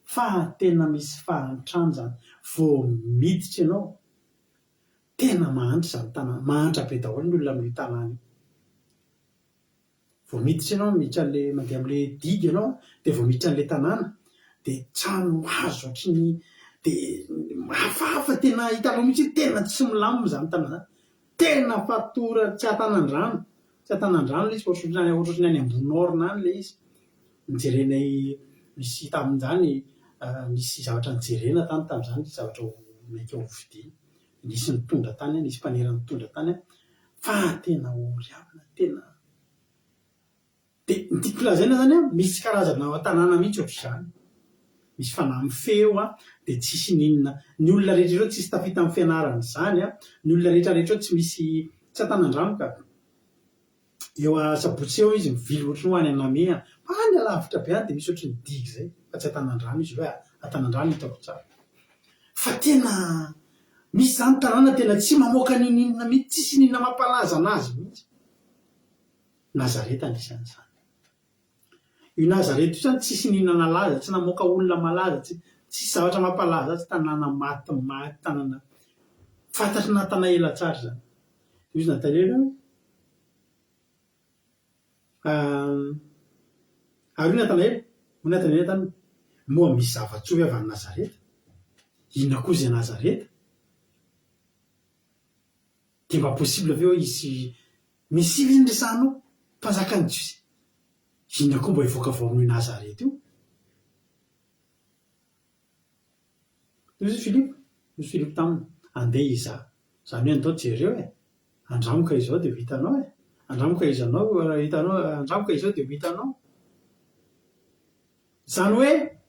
Fa tena misy fahantrano zany, vao miditra ianao tena mahantra zany tanàna, mahantra be daholo ny olona amin'io tanàna io. Vao miditra ianao mandeha amin'ilay didy ianao dia vao miditra an'ilay tanàna dia trano hazo ohatrany dia hafahafa, tena hitanao mihitsy tena tsy milamina zany tanàna, tena fatora tsy hatanandrano, tsy hatanandrano ilay izy, ohatrany any ambony orina any ilay izy. Nijerenay misy tamin'izany misy zavatra nijerena tany tamin'izany, zavatra maika ho vidiana, nisy nitondra tany, nisy mpanera nitondra tany, fa tena oriavana, tena dia ny tiako lazaina zany misy karazana tanàna mihitsy ohatr'izany. Misy fanahy mifeo dia tsisy ninona, ny olona rehetra tsisy tafita amin'ny fianarana izany ny olona rehetrarehetra tsy misy tsy hatanandrano ka eo Sabotsy eo izy mivily ohatry ny ho any Namehana, any alavitra be any dia misy ohatry ny digy zay, fa tsy hatanandrano izy hoe hatanandrano hitako tsara. Fa tena misy zany tanàna tena tsy mamoaka ninona mihitsy, tsisy ninona mampalaza anazy mihitsy. Nazareta anisan'izany. Io Nazareta io zany tsisy ninona nalaza, tsy namoaka olona malaza, tsisy zavatra mampalaza, tsy tanàna maty, tanàna fantatry Natanaela tsara zany. Io izy Natanaela ary io Natanaela tany moa misy zava-tsovy avy any Nazareta. inona koa zay Nazareta de mba possible aveo izy misy indresanao mpanjakany Jesosy. Inona koa mba hivoaka avao amin'io Nazareta io? Izy Filipo taminy andeha iza zany hoe andao jereo andramoka izao de vitanao andramoka izao de vitanao zany hoe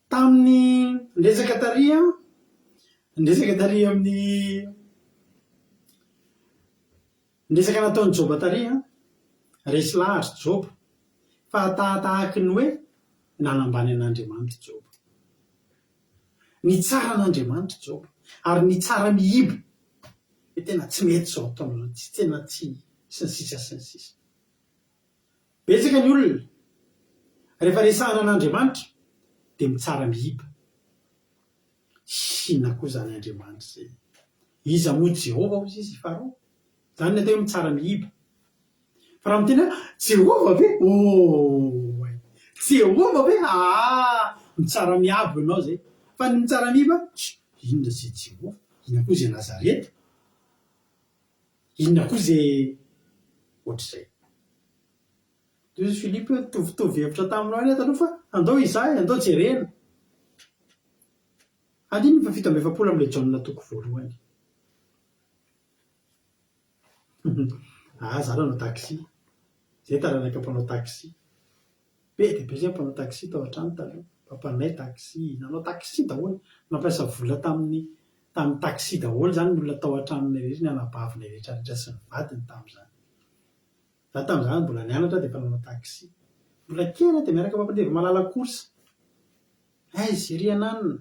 tamin'ny ndresaka tary amin'ny ndresaka nataony Joba tary resy lahatra Joba fa tahatahaky ny hoe nanambany an'Andriamanitra Joba, ny tsara an'Andriamanitra Joba ary ny tsara mihiba hoe tena tsy mety zao taona tsy tena tsy sy ny sisa betsaka ny olona rehefa resahana an'Andriamanitra de mitsara mihiba. Inona koa zany Andriamanitra zay? Iza moa Jehova hozy izy farao zany ny atao hoe mitsara mihiba. Fa raha miteny Jehova ve Jehova ve mitsara miabo ianao zay, fa ny mitsara mihiba inona zay Jehova, inona koa zay Nazareta, inona koa zay ohatr'izay. Izy Filipo tovy hevitra taminao any taloha fa andao izahay andao jerena andiny fa 7 am'le Jaona toko voalohany. Zany anao taxi zay taranaka mpanao taxi be de be zay mpanao taxi tao an-trano taloha, pampanay taxi nanao taxi daholo, nampiasa vola tamin'ny taxi daholo zany ny olona tao an-tranonay rehetra, ny anabavinay rehetrarehetra sy ny vadiny tamin'izany. Za tamin'izany mbola nianatra de efa nanao taxi, mbola kely de miaraka mampandevy malala korsa Zery ananina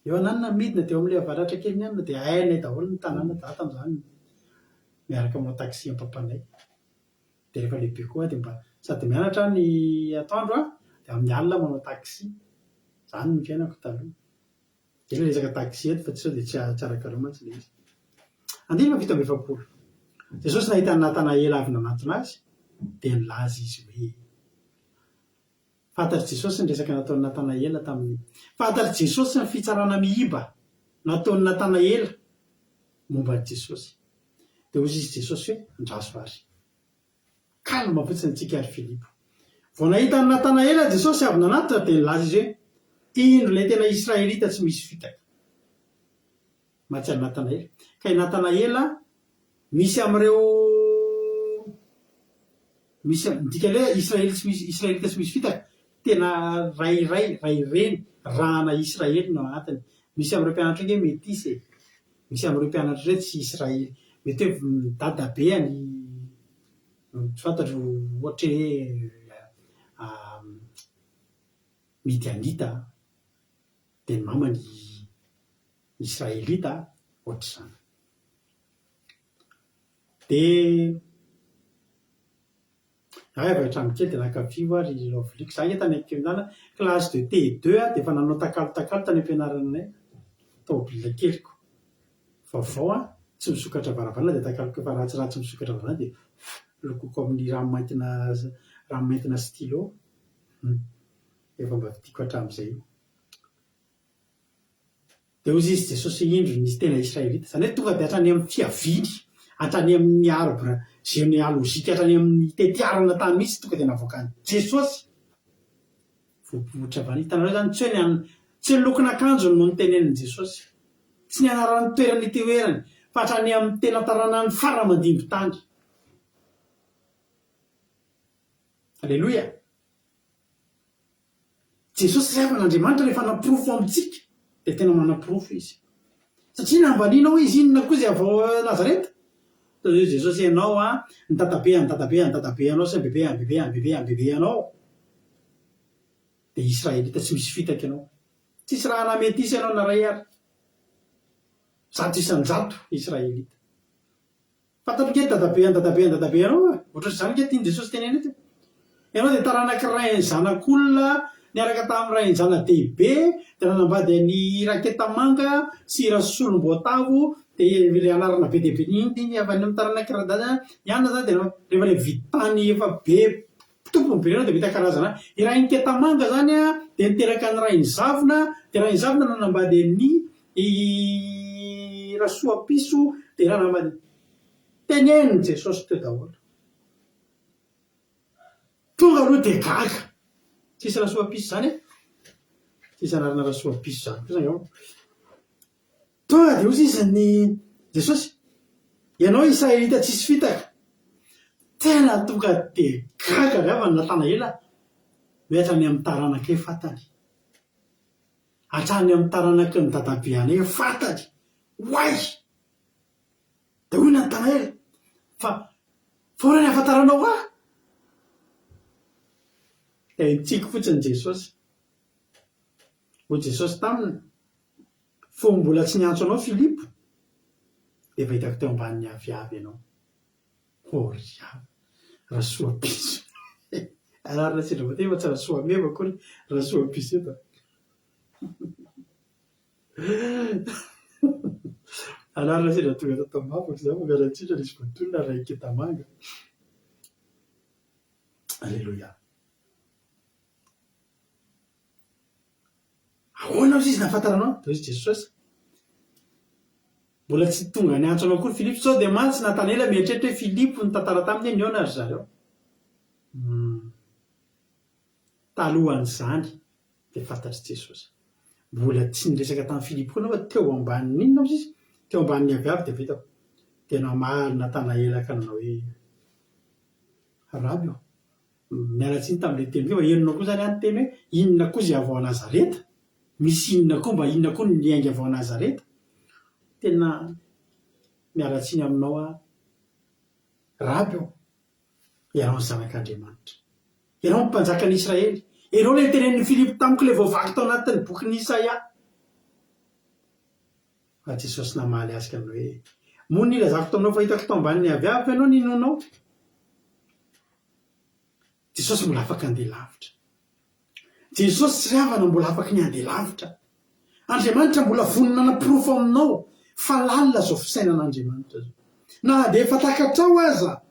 eo ananina midina teo amin'le avaratra kely ny anina de hainay daholo ny tanàna za tamin'izany miaraka manao taxi am-pampanay. De rehefa lehibe koa de mba sady mianatra ny atoandro de amin'ny alina manao taxi, zany ny fiainako taloha. De le resaka taxi eto fa tsy sao de tsy arakareo mantsy le izy. 7 Jesosy nahita ny Natanaela avy nanantona azy de nilaza izy hoe fantatry Jesosy ny resaka nataon'ny Natanaela tamin'ny fantatry Jesosy ny fitsarana mihiba nataon'ny Natanaela momba ny Jesosy. De hozy izy Jesosy hoe andraso vary kalma fotsiny antsika ary Filipo. Vao nahita ny Natanaela Jesosy avy nanantona de nilaza izy hoe indro ilay tena Israelita tsy misy fitaka. Mahatsiary Natanaela ka i Natanaela misy am'ireo midika le Israelita tsy misy fitaka tena reny rahana Israely no anatiny. Misy am'ireo mpianatra hoe métisse, misy am'ireo mpianatra hoe tsy Israely, mety hoe dadabeany tsy fantatro ohatra hoe Midianita de ny mamany Israelita ohatr'izany. De efa hatramin'kely de nakavio ary laoviliko za tany am-pianarana classe de T2 de efa nanao takalo tany am-pianaranay tômôbila keliko vaovao tsy misokatra varavarana de takaloko efa ratsiratsy misokatra varavarana de lokoko amin'ny ranomaintina stylo efa mba vidiko hatramin'izay. De hozy izy Jesosy indro nisy tena Israelita zany hoe tonga de hatrany amin'ny fiaviny, hatrany amin'ny arbre généalogique, hatrany amin'ny tetiarana tany mihitsy tonga de navoakany Jesosy voapotra avany. Hitanareo zany tsy ny lokon'akanjony no niteneniny Jesosy, tsy ny anarany toerany itoerany fa hatrany amin'ny tena taranany faramandimby tany. Alleloia. Jesosy rehefan'Andriamanitra rehefa naprofo amintsika de tena manaprofo izy satria nambaninao izy inona koa zay avao Nazareta. Jesosy ianao ny tatabe anao sy bebe anao de Israelita tsy misy fitaka ianao, tsisy raha namety isy ianao na ray ary 100 Israelita. Fantatro ke tatabe anao ohatr'izany ke tiany Jesosy teneny eto ianao de taranak'iray ny zanak'olona niaraka tamin'ny ray ny zana-dehibe de nanambady ny raketamanga sy rasolom-boatavo de le anarana be dehibe iny avy any amin'ny taranak'iradazana nianona zany de rehefa le vitany efa be tompony berenao de vita karazana iraha inketamanga zany a de niteraka ny raha inzavona de raha inzavona nanambady ny rasoapiso de raha nambady teneniny jesosy teo daholo tonga aloha de gaga tsisy rasoapiso zany e tsisy anarana rasoapiso zany ko zany ao tonga de ozy izany jesosy ianao israelita tsisy fitaka tena tonga de gaga avy ny natana ela miatrany amin'ny taranaka e fatany hatrany amin'ny taranaka ny dadabeana e fatany hoay de hoy natana ela fa forany afantaranao ah de nitsiko fotsiny jesosy ho jesosy taminy fo mbola tsy niantso anao Filipo de fa hitako teo ambaniny aviavy ianao hory avy rasoapiso anarina sindra vatey fa tsy rasoameva kory rasoapiso eto anarina sindra tonga tatao mafako za miaratsitra nisy voatolona raha inketamanga alleloia ahoana ozy izy nafantaranao de izy jesosy mbola tsy tonga ny antso anao kory Filipo sao de mantsy Natanela mietrehitra hoe Filipo ny tantara taminy niona ry zareo talohan'izany de fantatry jesosy mbola tsy niresaka tamin'ny Filipo koa fa teo ambanin'ny inona ozy izy teo ambanin'ny aviavy de vitako tena maly Natanaela ka nanao hoe raby io mialatsiny tamin'le teny fa enonao koa zany any teny hoe inona koa zay avy ao Nazareta misy inona koa mba inona koa niainga avy ao Nazareta tena mialatsiny aminao a raby io ianao ny zanak'Andriamanitra ianao ny mpanjaka ny Israely ianao le tenen'ny Filipo tamiko le voavaky tao anatin'ny boky Isaia fa Jesosy namaly asika aminao hoe moa ny ilazako taminao fa hitako tao ambanin'ny aviavy ianao ninonao Jesosy mbola afaka andeha lavitra Jesosy tsy ravana mbola afaka ny andeha lavitra Andriamanitra mbola vonona napirofo aminao fa lalina zao fisainan'Andriamanitra zao na de efa takatrao aza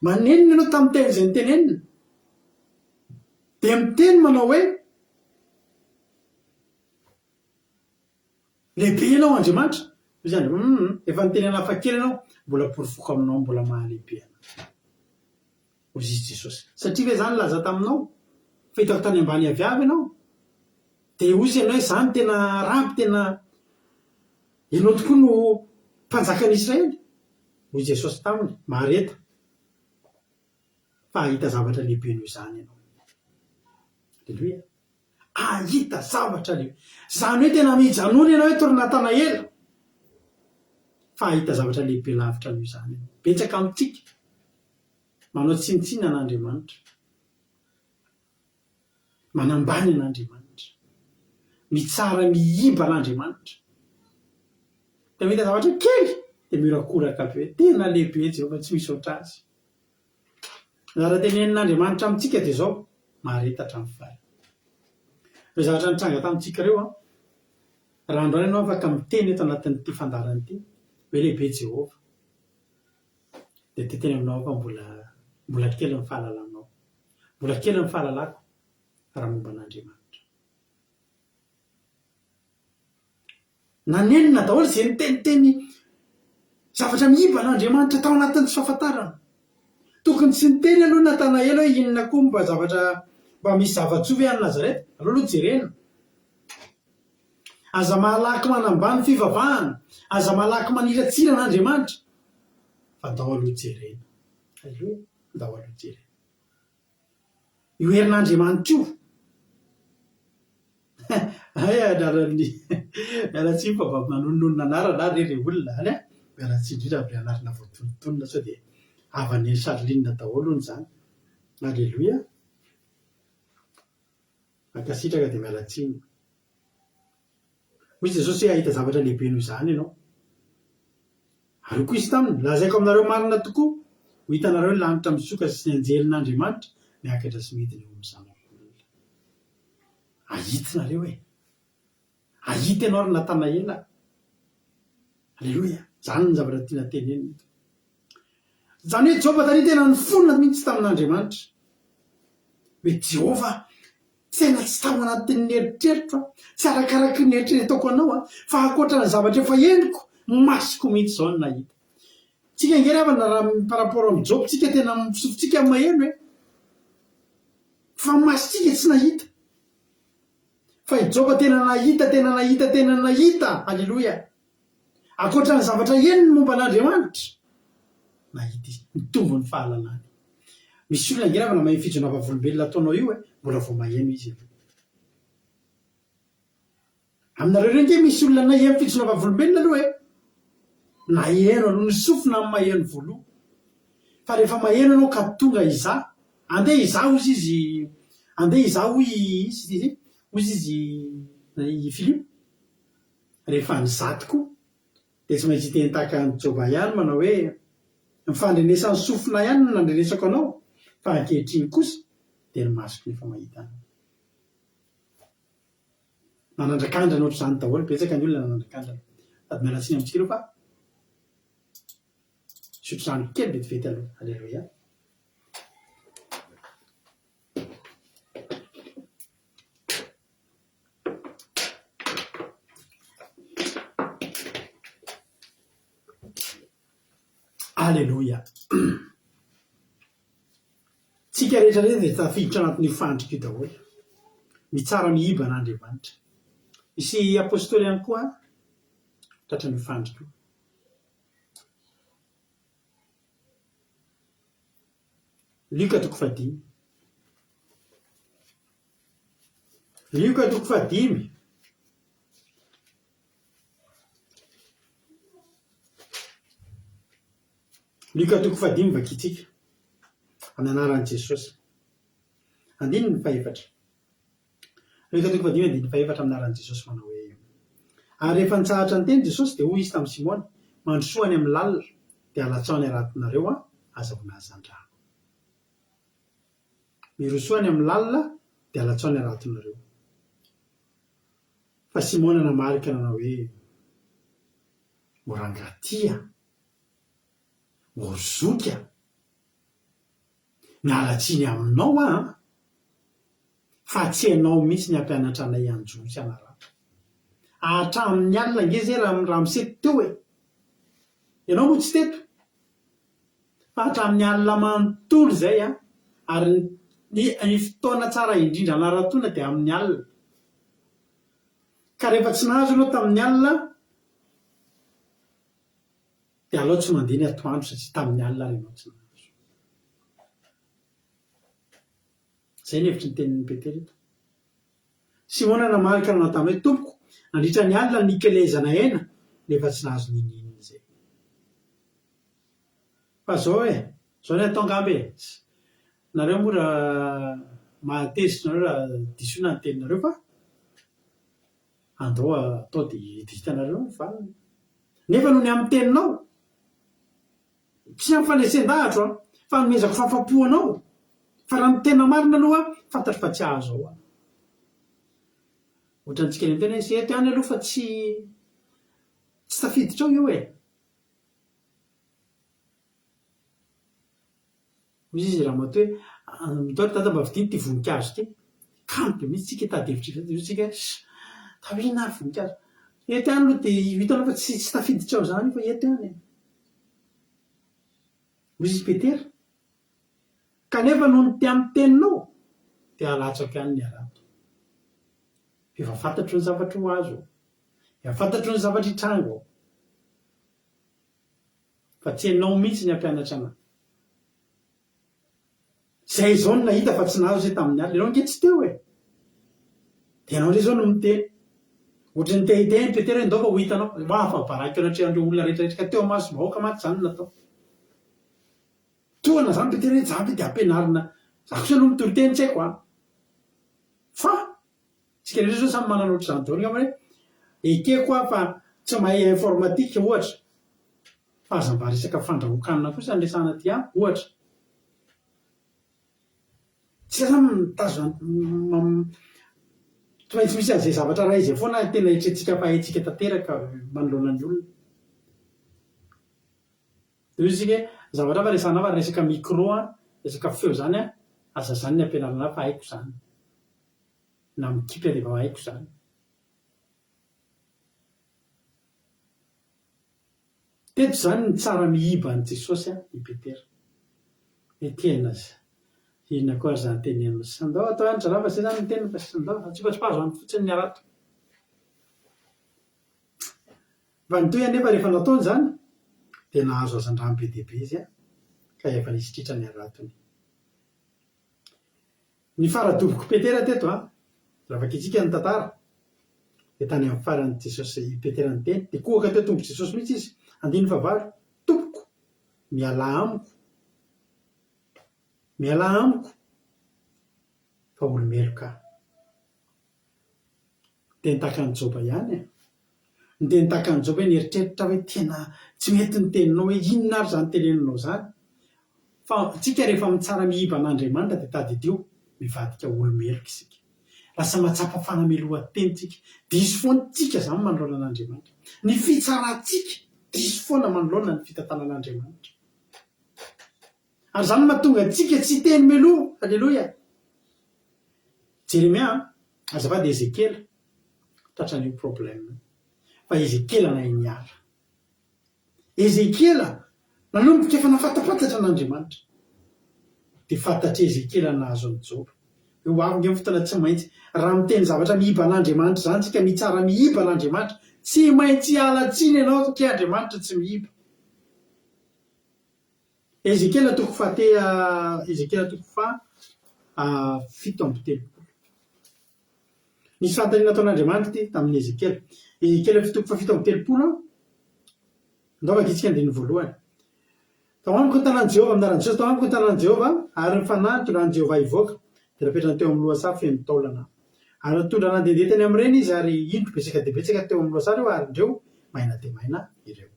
manenina ianao tamin'ny teny izay nitenenina de miteny manao hoe lehibe ianao Andriamanitra zany efa nitenena hafa kely ianao mbola porofoko aminao mbola mahalehibe anao ozy izy Jesosy satria hoe zany laza taminao fa hitako tany ambany aviavy ianao de ozy ianao hoe zany tena raby tena ianao tokoa no mpanjakan'ny Israely hoy Jesosy taminy mareta fa ahita zavatra lehibe noho izany ianao alleloia ahita zavatra lehibe zany hoe tena mijanona ianao hoe tory Natanaela fa ahita zavatra lehibe lavitra noho izany betsaka amintsika manao tsinitsina an'Andriamanitra manambany an'Andriamanitra mitsara miiba an'Andriamanitra de mahita zavatra kely de mirakoraka be tena lehibe Jehovah tsy misy oatra azy raha tenenin'Andriamanitra amintsika de zao maharetatra amin'ny faly re zavatra nitranga tamintsika reo a raha androany ianao afaka miteny eto anatin'ity fandarana ity hoe lehibe Jehovah de teteny aminao fa mbola kely ny fahalalanao mbola kely ny fahalalako raha momba an'Andriamanitra nanenina daholo zay niteniteny zavatra miiba an'Andriamanitra tao anatin'ny tsy fahafantarana tokony tsy niteny aloha Natanaela hoe inona koa mba zavatra mba misy zava-tsovy any Nazareta aloha jerena aza mahalaky manambany fivavahana aza mahalaky maniratsira an'Andriamanitra fa dao aloha jerena alleloia dao aloha jerena io herin'Andriamanitra io ay anarany mialatsiny fa manononona anarana re olona any a mialatsiny indrindra amin'ny anarana voatonontonona sao de avany Charline daholo ny zany alleloia ankasitraka de mialatsiny hoy Jesosy hoe ahita zavatra lehibe noho izany ianao ary koa izy taminy lazaiko aminareo marina tokoa ho hitanareo lanitra misoka sy ny anjelin'Andriamanitra miakatra sy midina eo amin'ny zanak'olona ahitinareo e ahita ianao ry Natanaela alleloia zany ny zavatra tiana tenenina zany hoe Jehovah tany tena ny fonina mihitsy tamin'Andriamanitra hoe Jehova tena tsy tao anatin'ny eritreritra tsy arakaraky ny eritreretako anao fa akoatra ny zavatra efa endriko masiko mihitsy zao ny nahita. Tsika ngery avana raha par rapport amin'ny Job tsika tena misofotsika amin'ny maheno hoe fa masitsika tsy nahita fa i Job tena nahita alleloia. Akoatra ny zavatra eniny momba an'Andriamanitra nahita izy mitombo ny fahalalany. Misy olona ngery avana mahay fijona vavolombelona ataonao io mbola vao maheno izy. Aminareo renge misy olona nahay amin'ny fijona vavolombelona aloha naheno aloha ny sofina amin'ny maheno voaloha fa rehefa maheno anao ka tonga iza andeha iza ozy izy andeha iza hoy izy Filipo rehefa nizaty koa dia tsy maintsy teny tahaka ny Joba ihany manao hoe ny fandrenesany sofina ihany no nandrenesako anao fa ankehitriny kosa dia ny masoko nefa mahita anao. Nanandrakandra ohatr' izany daholo betsaka ny olona nanandrakandra sady mialatsiny amintsika aloha fa sotro izany kely vetivety aloha. Alleluia. Alleluia. Tsika rehetra rehetra dia tafiditra anatin'ny fandrika io daholo ny tsara miiba an'Andriamanitra. Misy apôstôly ihany koa tratra ny fandrika io. Lioka 5. Lioka 5. Lioka 5 vakitsika amin'ny anaran'i Jesosy. Andininy 4. Lioka 5 andininy 4 amin'ny anaran'i Jesosy manao hoe ary rehefa nitsahatra ny teny Jesosy dia hoy izy tamin'ny Simona mandrosoa any amin'ny lalina dia halatsaony aratinareo aza vonazan-draha. Mirosoa any amin'ny lalina dia halatsaony aratinareo. Fa Simona namarika nanao hoe morangatia mozoka mialatsiny aminao fa tsy ianao mihitsy ny ampianatra anay anjo sy anarana. Hatramin'ny alina nge zay raha misety teo ianao moa tsy teto fa hatramin'ny alina manontolo zay ary ny fotoana tsara indrindra naratona dia amin'ny alina. Ka rehefa tsy nahazo anao tamin'ny alina dia aleo tsy mandeha ny atoandro satria tamin'ny alina renao tsy nahazo. Zay ny hevitry ny tenin'ny Petera eto. Simona namarika nanao tamin'ny hoe tompoko nandritra ny alina nikelezana aina nefa tsy nahazo ninina izay. Fa zao zao ny atao ngambe nareo moa raha mahatezitra nareo raha disoina ny teninareo fa andao atao dia hitanareo ny valiny. Nefa noho ny amin'ny teninao tsy amin'ny fanesen-dahatra fa nomezako fahafapo anao fa raha ny tena marina aloha fantatro fa tsy azo ao. Ohatrantsika ny tena sy eto ihany aloha fa tsy tafiditra ao io misy izy raha mato hoe mitaotra tata mba vidiny ty voninkazo ty kanto mihitsy tsika tadevitra tsika tavina ary voninkazo eto ihany aloha dia hitanao fa tsy tafiditra ao zany fa eto ihany misy izy Petera kanefa noho ny ty amin'ny teninao dia halatsaka ihany ny arato. Efa fantatro ny zavatra ho azo efa fantatro ny zavatra hitrango fa tsy ianao mihitsy ny ampianatra anazy. Zay zao no nahita fa tsy nahazo zay tamin'ny alina ianao nge tsy teo dia ianao ndray zao no miteny ohatra ny tehiteny Petera hoe ndao fa ho hitanao fa baraky anatrehan'ireo olona rehetrarehetra ka teo amaso vahoaka maty zany natao. Toana zany Petera hoe jaby dia ampianarina za kosa aloha mitoriteny tsy haiko fa tsika rehetra zao samy manana ohatr' izany daholo ngamba hoe ekeko fa tsy mahay informatika ohatra fa aza mba resaka fandrahokanina kosa ny resahana ty ohatra. Tsika zany mitazona tsy maintsy misy an'izay zavatra raha izay foana tena hitrentsika fa haitsika tanteraka manoloana ny olona. Dia isika zavatra fa resahana fa resaka micro resaka feo zany aza zany ny ampianarana fa haiko zany na mikipy rehefa haiko zany. Teto zany ny tsara miiba an' Jesosy i Petera tena azy inona koa zany tenenina sandao atao any zalafa zay zany ny tenina fa sandao atsikotsipazo any fotsiny ny arato fa nitoy anefa rehefa nataony zany dia nahazo azan-drano be dia be izy ka efa nisy tritra ny aratony. Ny faradoboko Petera teto zavakitsika ny tantara dia tany amin'ny farany Jesosy i Petera ny teny dia kohaka teo tombo Jesosy mihitsy izy 9 tompoko miala amiko fa olomeloka dia nitaka ny Joba ihany dia nitaka ny Joba nieritreritra hoe tena tsy mety ny teninao hoe inona ary zany teneninao zany fa tsika rehefa mitsara miiba an'Andriamanitra dia tadidio mivadika olomeloka isika lasa matsapa fanamelohan-teny tsika diso foana tsika zany manoloana an'Andriamanitra ny fitsarantsika diso foana manoloana ny fitantanan'Andriamanitra ary zany mahatonga antsika tsy teny meloa. Alleloia. Jeremia azafady Ezekela tratran'io problème fa Ezekela na niara Ezekela nanomboka efa nafatapatatra an'Andriamanitra dia fantatry Ezekela nahazo ny Joba eo avy ny fotoana tsy maintsy raha miteny zavatra miiba an'Andriamanitra zany tsika mitsara miiba an'Andriamanitra tsy maintsy alatsiny ianao satria Andriamanitra tsy miiba. Ezekela toko fahatea Ezekela toko faha 7 nisy fantaniana ataon'Andriamanitra ty tamin'ny Ezekela. Ezekela toko faha 7 ndaovaka itsika andiny voalohany. Tao amiko ny tanàn'i Jehova amin'ny anaran'i Jesosy tao amiko ny tanàn'i Jehova ary ny fanahitro rahan'i Jehova ivoaka dia napetrana teo amin'ny lohasaha feno taolana ary nitondra nandehandeha teny amin'ireny izy ary indro betsaka dia betsaka teo amin'ny lohasaha ireo ary indreo maina dia maina ireo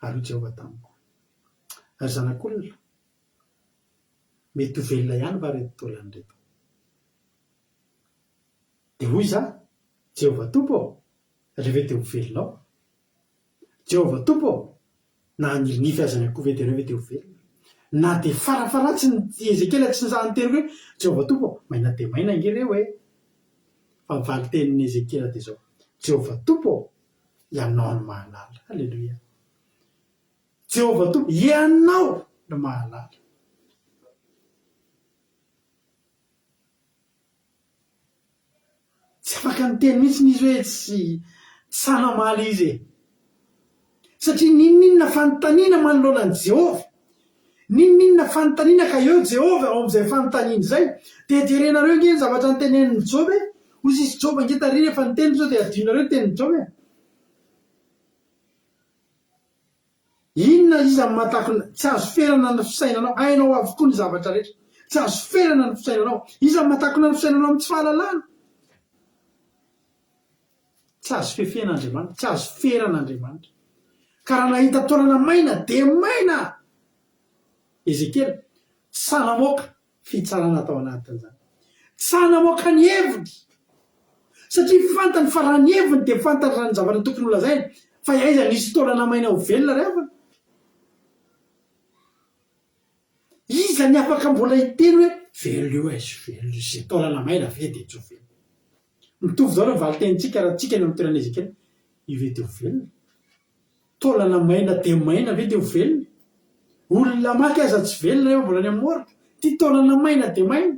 ary Jehova tamiko ary zanak'olona mety ho velona ihany va reto taolana reto dia hoy za Jehova tompo rehefa teo ho velonao Jehova tompo na nirnify azany akoho ve tena ve teo ho velona na dia farafaratsy ny Ezekela tsy nizahany teny hoe Jehova tompo maina dia maina ireo fa mivaly tenin'ny Ezekela dia zao Jehova tompo ianao no mahalala. Alleluia. Jehova tompo ianao no mahalala. Tsy afaka ny teny mihitsy n'izy hoe tsy sanamaly izy satria ninninona fanontaniana manoloana an' Jehova ninninona fanontaniana ka eo Jehova ao amin'izay fanontaniana izay dia jerenareo nge ny zavatra nytenenin'ny Joba hozy izy Joba nge tary rehefa niteny zao dia adinareo ny tenin'ny Joba inona izy amin'ny mahatakona tsy azo ferana ny fisainanao hainao avokoa ny zavatra rehetra tsy azo ferana ny fisainanao izy amin'ny mahatakona ny fisainanao amin'ny tsy fahalalana tsy azo fefen'Andriamanitra tsy azo feran'Andriamanitra ka raha nahita taolana maina dia maina. Ezekela sanamoaka fitsarana atao anatin'izany sanamoaka ny heviny satria fantany fa raha ny heviny dia fantany raha ny zavatra tokony holazainy fa aiza nisy taolana maina ho velona rehefa iza ny afaka mbola hiteny hoe velona io aizy velona izay taolana maina ve dia tsy ho velona mitovy zao reho valitentsika raha tsika ny amin'ny toerana Ezekela ive dia ho velona taolana maina dia maina ve dia ho velona olona maky aza tsy velona rehefa mbola ny amin'ny morika ty taolana maina dia maina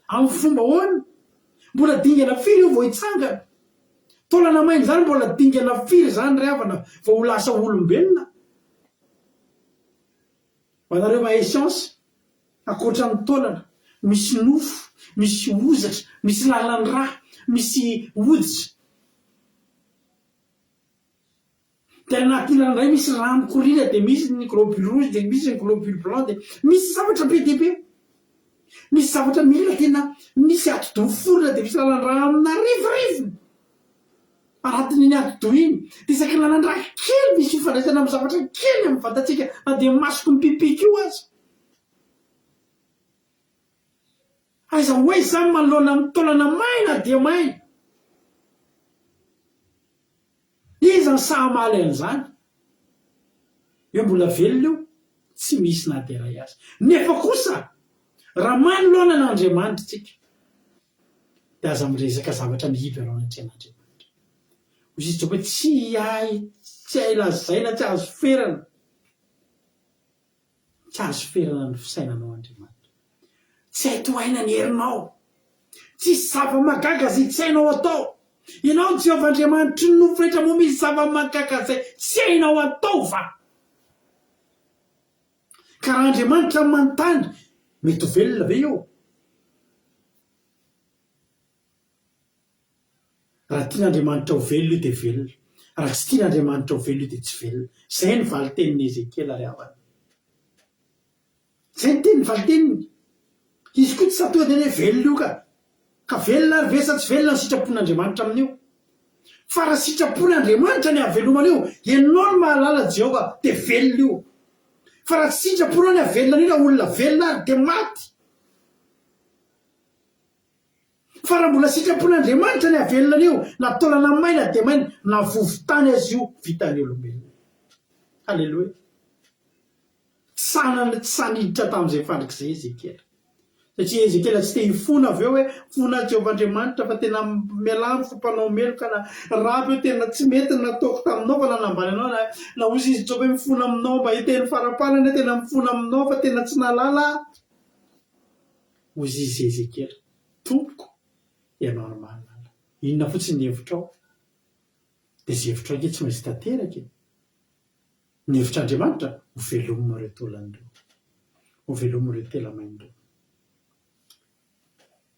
amin'ny fomba hoana mbola dingana firy io vao hitsangana taolana maina zany mbola dingana firy zany rehavana vao ho lasa olombelona manareo mahay siansy akoatra ny taolana misy nofo misy ozatra misy lalany rà misy hoditra dia anatin'ilany ray misy rano mikorina dia misy ny globule rouge dia misy ny globule blanc dia misy zavatra be dia be misy zavatra mila tena misy atodo forona dia misy lalany rà amina rivorivony anatin'iny atodo iny dia isaky lalany rà kely misy fifandraisana amin'ny zavatra kely amin'ny vatantsika na dia masoko mipipika io azy aiza hoe izany manoloana amin'ny taolana maina dia maina iza ny sahamaly an'izany eo mbola velona io tsy misy na dia ray azy nefa kosa raha manoloana n'Andriamanitra tsika dia aza miresaka zavatra mihiby arao anatrehan'Andriamanitra. Hozy izy hoe tsy hay lazaina, tsy azo ferana, tsy azo ferana ny fisainanao Andriamanitra, tsy hay tohaina ny herinao, tsisy zava-mahagaga zay tsy hainao atao. Ianao ny Jehovah-Andriamanitra ny nofo rehetra, moa misy zava-mahagaga zay tsy hainao atao va? Ka raha Andriamanitra manontany, mety ho velona ve eo? Raha tian'Andriamanitra ho velona io dia velona, raha tsy tian'Andriamanitra ho velona io dia tsy velona. Zay ny valiteniny Ezekiela ry havana. Zay ny teny valiteniny. Izy koa tsy satoa dia velona io ka velona ary ve sa tsy velona ny sitrapon'Andriamanitra amin'io? Fa raha sitrapon'Andriamanitra ny havelomana io, ianao no mahalala Jehovah dia velona io. Fa raha tsy sitraponao ny havelona io, na olona velona ary dia maty. Fa raha mbola sitrapon'Andriamanitra ny havelona io, na taolana maina dia maina, na vovotany azy io vitan'ny olombelona. Halleloia. Tsy saniditra tamin'izay fandrik'izay Ezekiela. Satria Ezekiela tsy te hifona avy eo hoe fona Jehovah-Andriamanitra fa tena mialamy fompanao meloka na raha eo tena tsy mety nataoko taminao fa nanambany anao na ozy izy tsoa hoe mifona aminao mba hiteny faraparana tena mifona aminao fa tena tsy nalala. Ozy izy Ezekiela, tompoko, ianao no mahalala. Inona fotsiny ny hevitrao? Dia izay hevitrao ake tsy maintsy tanteraka. Ny hevitr'Andriamanitra ho velomina ireo taolan'ireo, ho velomina ireo telamain'ireo.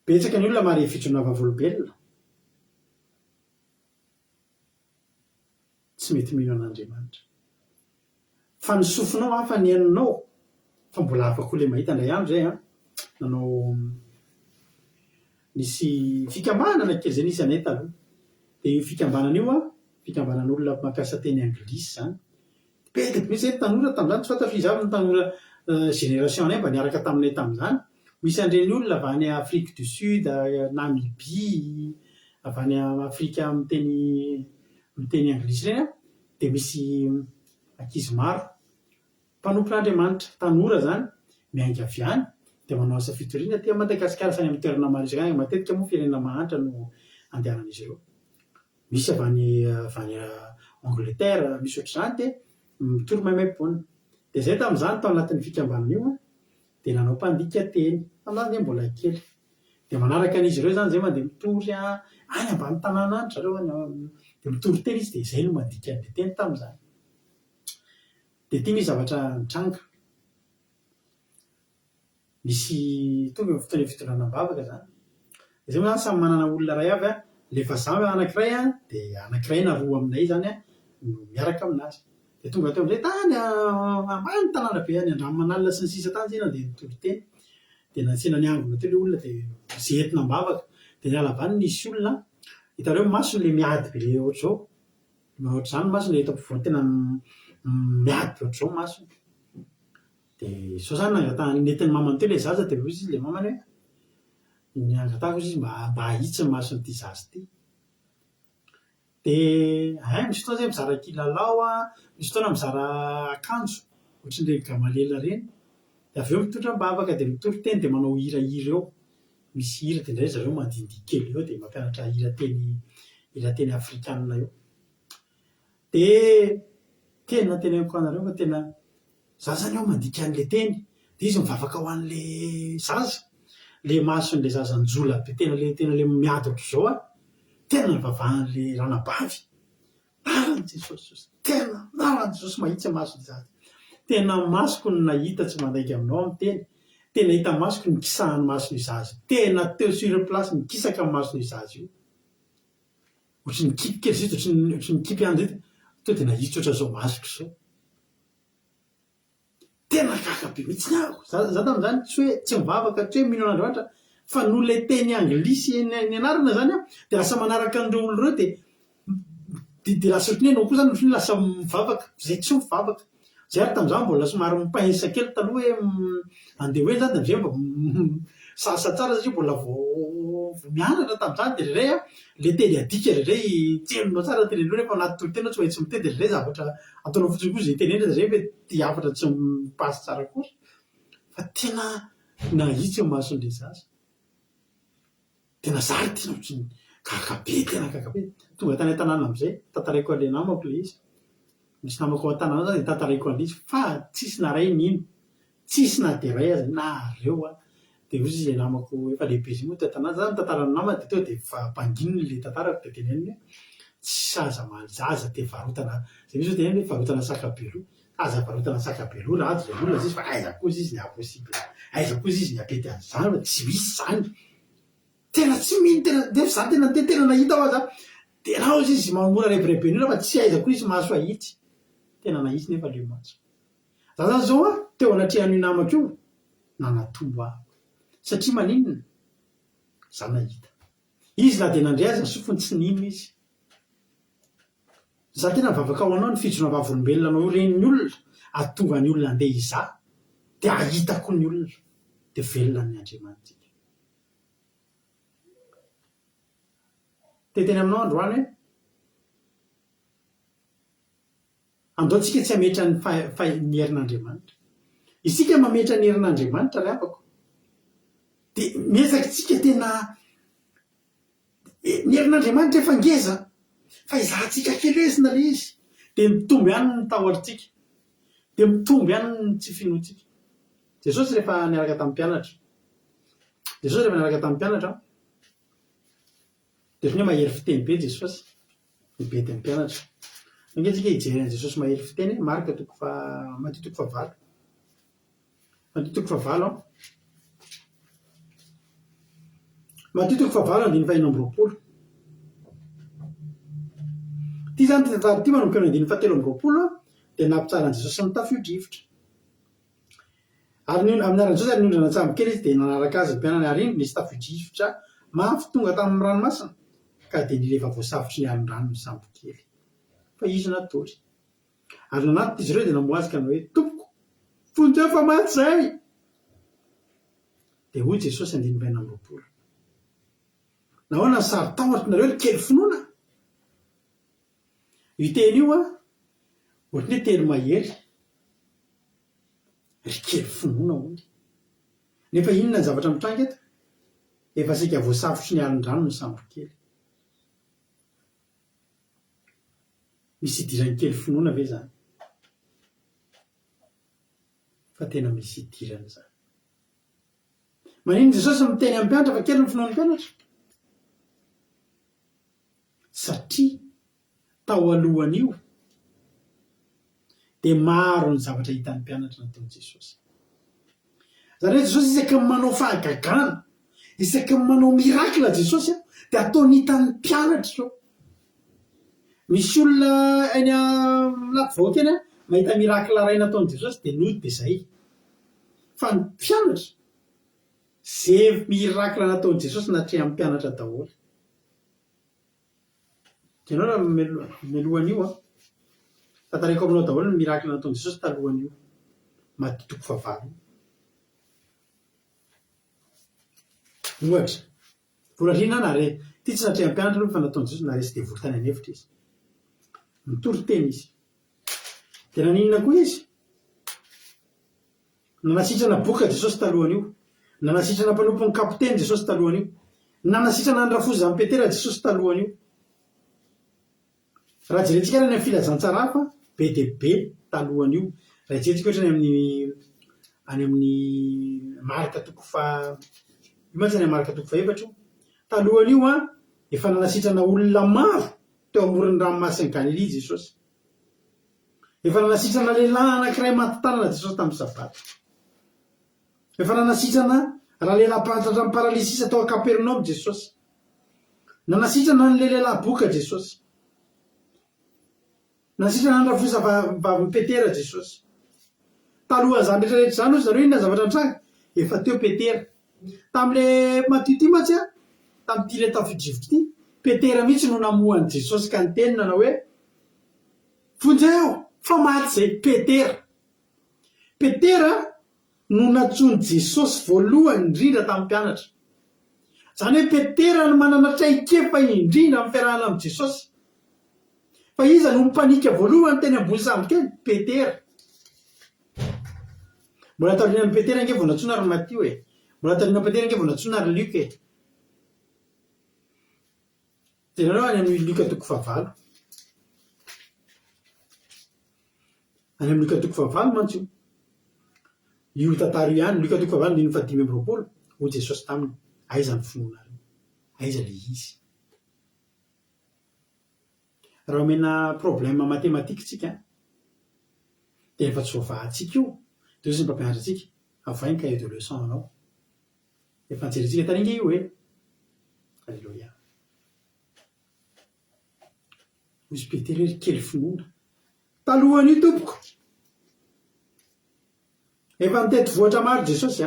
Betsaka ny olona marihafitro na vavolombelona, tsy mety mino an'Andriamanitra. Fa ny sofinao hafa ny henonao, fa mbola afaka koa ilay mahita indray andro zay nanao nisy fikambanana kely izay nisy anay taloha. Dia io fikambanana io fikambanan'olona mampiasa teny anglisy zany. Betaka mihitsy zay tanora tamin'izany, tsy fantatra izy avy ny tanora génération anay mba niaraka taminay tamin'izany. Misy an'ireny olona avy any Afrique du Sud, Namibie, avy any Afrika miteny anglisy ireny dia misy ankizy maro mpanompon'Andriamanitra, tanora zany, miainga avy any dia manao asa fitoriana aty Madagasikara sy any amin'ny toerana maro isakany. Matetika moa firenena mahantra no andehanan'izy ireo. Misy avy any Angleterre, misy ohatr'izany dia mitory maimaimpona. Dia izay tamin'izany tao anatin'ny fikambanana io dia nanao mpandika teny tamin'izany dia mbola kely. Dia manaraka an'izy ireo zany zay mandeha mitory any ambany tanàna any zareo dia mitory teny izy dia izay no mandika an'ilay teny tamin'izany. Dia ity misy zavatra nitranga. Misy tonga ny fotoana fitoranam-bavaka zany. Izay moa zany samy manana olona ray avy ilay vazaha anankiray dia anankiray na roa aminay zany miaraka aminazy. Dia tonga teo amin'izay tany ambany tanàna be any Andranomanalina sy ny sisa tany zay nandeha nitory teny. Dia nansena niangona teo ilay olona dia izay entina-bavaka. Dia niala avany nisy olona hitareo masony ilay miady be ilay ohatr'izao. Ohatr'izany masony ilay eto ampovoany tena miady be ohatr'izao masony. Dia izao zany nangatahany nentin'ny mamany teo ilay zaza dia hoy izy ilay mamany hoe niangatahako izy mba hahitsy ny mason'ity zaza ity. Dia misy fotoana zay mizara kilalao, misy fotoana mizara akanjo ohatran'ireny gamalela ireny. Dia avy eo mitondram-bavaka dia mitory teny dia manao hirahira eo. Misy hira dia indray zareo mandindihy kely eo dia mampianatra hira teny afrikanina eo. Dia tena teneniko anareo fa tena za zany eo mandika an'ilay teny dia izy mivavaka ho an'ilay zaza. Ilay mason'ilay zaza njola be tena ilay miady ohatr'izao tena nivavahan'ilay ranabavy. Naran'i Jesosy, tena naran'i Jesosy mahitsy mason'ilay zaza. Tena masoko no nahita tsy mandainga aminao amin'ny teny. Tena hita masoko ny kisahan'ny mason'io zaza. Tena teo sur place nikisaka amin'ny mason'io zaza io. Ohatry ny kipy kely zay, ohatry ny kipy ihany zay to dia nahitsy ohatr'izao masoko izao. Tena gaga be mihitsy niako. Za tamin'izany tsy hoe tsy mivavaka, tsy hoe mino an'Andriamanitra, fa noho ilay teny anglisy nianarana zany dia lasa manaraka an'ireo olona ireo dia lasa ohatran'ny hoe koa zany lasa mivavaka, izay tsy mivavaka. Zay ary tamin'izany mbola somary mipainsa kely taloha hoe andeha hoe zany dia mba sasa tsara satria mbola vao mianatra tamin'izany dia iray ilay teny adika iray tsenonao tsara tenenao rehefa anaty toriteny tsy maintsy miteny dia iray zavatra ataonao fotsiny koa izay tenenina dia iray hoe ty hafatra tsy mipasy tsara kosa. Fa tena na itsy mason'le zaza tena zary tena kakabe tena kakabe tonga tany an-tanàna am'izay tantaraiko an'le namako le izy misy namako ao an-tanàna zany tantaraiko an'le izy fa tsisy na ray nino tsisy na de ray azy na reo a de ozy zay namako efa lehibe izy moa tanàna zany tantarany nama de tonga de fa mpanginony le tantarako de teny hoe tsy saza zaza de varotana zay misy teny hoe varotana sakabelo aza varotana sakabelo raha zay olona izy fa aiza kozy izy ny aposibla aiza kozy izy ny apety azy tsy misy zany tena tsy mino tena de za tena nahita ao aza tena ao izy mamora rebireben'io fa tsy aiza koa izy mahaso ahitsy tena nahitsy nefa le maso za zany zao a teo anatrehan'io namako io nanatombo aho satria maninona za nahita izy na de nandray azy sofony tsy nino izy za tena mivavaka ao anao ny fijona vavolombelona anao reniny olona atonga ny olona andeha iza de ahitako ny olona de velona ny Andriamanitra teteny aminao androany hoe andaotsika tsy hametra ny herin'Andriamanitra isika mametra ny herin'Andriamanitra ry avako de miezaka tsika tena ny herin'Andriamanitra efa ngeza fa izahantsika kelezina le izy de mitombo ihany ny tahorintsika de mitombo ihany ny tsy finoantsika Jesosy rehefa niaraka tamin'ny mpianatra de otrany hoe mahery fiteny be Jesosy nibe de mpianatra angesika hijery an' Jesosy mahery fiteny Marka Matthieu toko fahavalo Matthieu toko fahavalo andiny fahino amby roapolo ty zany ty tantara ty manomboka eo andiny fahatelo amby roapolo de nampitsaran' Jesosy ny tafio-drivotra ary amin'ny Jesosy ary niondrana tsambo kely izy de nanaraka azy mpianany ary iny nisy tafio-drivotra mafy tonga tamin'ny ranomasina ka de nilefa voasavotry ny alin-drano ny sambo kely fa izy natory ary nanaty izy ireo de namoazika na hoe tompoko fonjeo fa maty zay de hoy Jesosy andiny faina amby roapolo nahoana ny sary tahotra nareo ry kely finoana io teny io a ohatrany hoe teny mahery ry kely finoana hoy nefa inona ny zavatra mitranga eto efa sika voasavotry ny alin-drano ny sambo kely misy idirany kely finoana ve zany fa tena misy idirany zany manino Jesosy miteny amin'ny mpianatra fa kely ny finoan'ny mpianatra satria tao alohan'io de maro ny zavatra hitan'ny mpianatra nataon'i Jesosy zany hoe Jesosy isaky ny manao fahagagana isaky ny manao mirakla Jesosy de ataony hitan'ny mpianatra zao misy olona any anaty vahoaka eny mahita mirakla ray nataon'i Jesosy de nody de zay fa ny mpianatra zay mirakla nataon'i Jesosy natrehan'ny mpianatra daholo tenao raha mialohan'io tantaraiko aminao daholo ny mirakla nataon'i Jesosy talohan'io Matthieu toko fahavalo ohatra volarina na re ty tsy natrehan'ny mpianatra aloha fa nataon'i Jesosy na resy de vory tany anefitra izy mitory teny izy de naninona koa izy nanasitrana boka Jesosy talohan'io nanasitrana mpanompon'ny kapiteny Jesosy talohan'io nanasitrana ny rafozy amin'ny Petera Jesosy talohan'io raha jerentsika any amin'ny filazantsara fa be de be talohan'io raha jerentsika ohatra any amin'ny Marka toko imatsy any Marka toko faefatra io talohan'io efa nanasitrana olona maro teo amoron'ny ranomasiny Galily Jesosy efa nanasitrana lehilahy anankiray maty-tanana Jesosy tamin'ny sabata efa nanasitrana raha lehilahy mpahantatra amin'ny paralysisy atao a Kapernaum Jesosy nanasitrana ny lehilahy boka Jesosy nanasitrana ny rafoza vavin'ny Petera Jesosy taloha zany rehetrarehetra zany ozy zareo inona zavatra nitranga efa teo Petera tam'le Matthieu ty matsy tamin'ity le tafio-drivotra ty Petera mihitsy no namohan'i Jesosy ka ny teny nanao hoe fonjeo fa maty zay Petera no natsony Jesosy voalohany indrindra tamin'ny mpianatra zany hoe Petera no manana traikefa indrindra amin'ny fiarahana amin'ny Jesosy fa iza no mipanika voalohany teny ambony sambo kely Petera mbola taorian'ny Petera nge vao natsoina ary Matthieu hoe mbola tarina petera nge mbola tsona ary lioka e tenareo any amin'ny lioka toko favalo any amin'ny lioka toko favalo mantsy io tantara io ihany lioka toko favalo niny fa 5 ho jesosy taminy aiza ny finoana reo aiza le izy raha omena problème matematika tsika de efa tsy voavahatsika io de ozy ny mpampianatra tsika avainy cahier de leçon anao efa anjerentsika taringa io e alleloia ozy petery ry kely finoana talohany io tompoko efa nitety voatra maro jesosy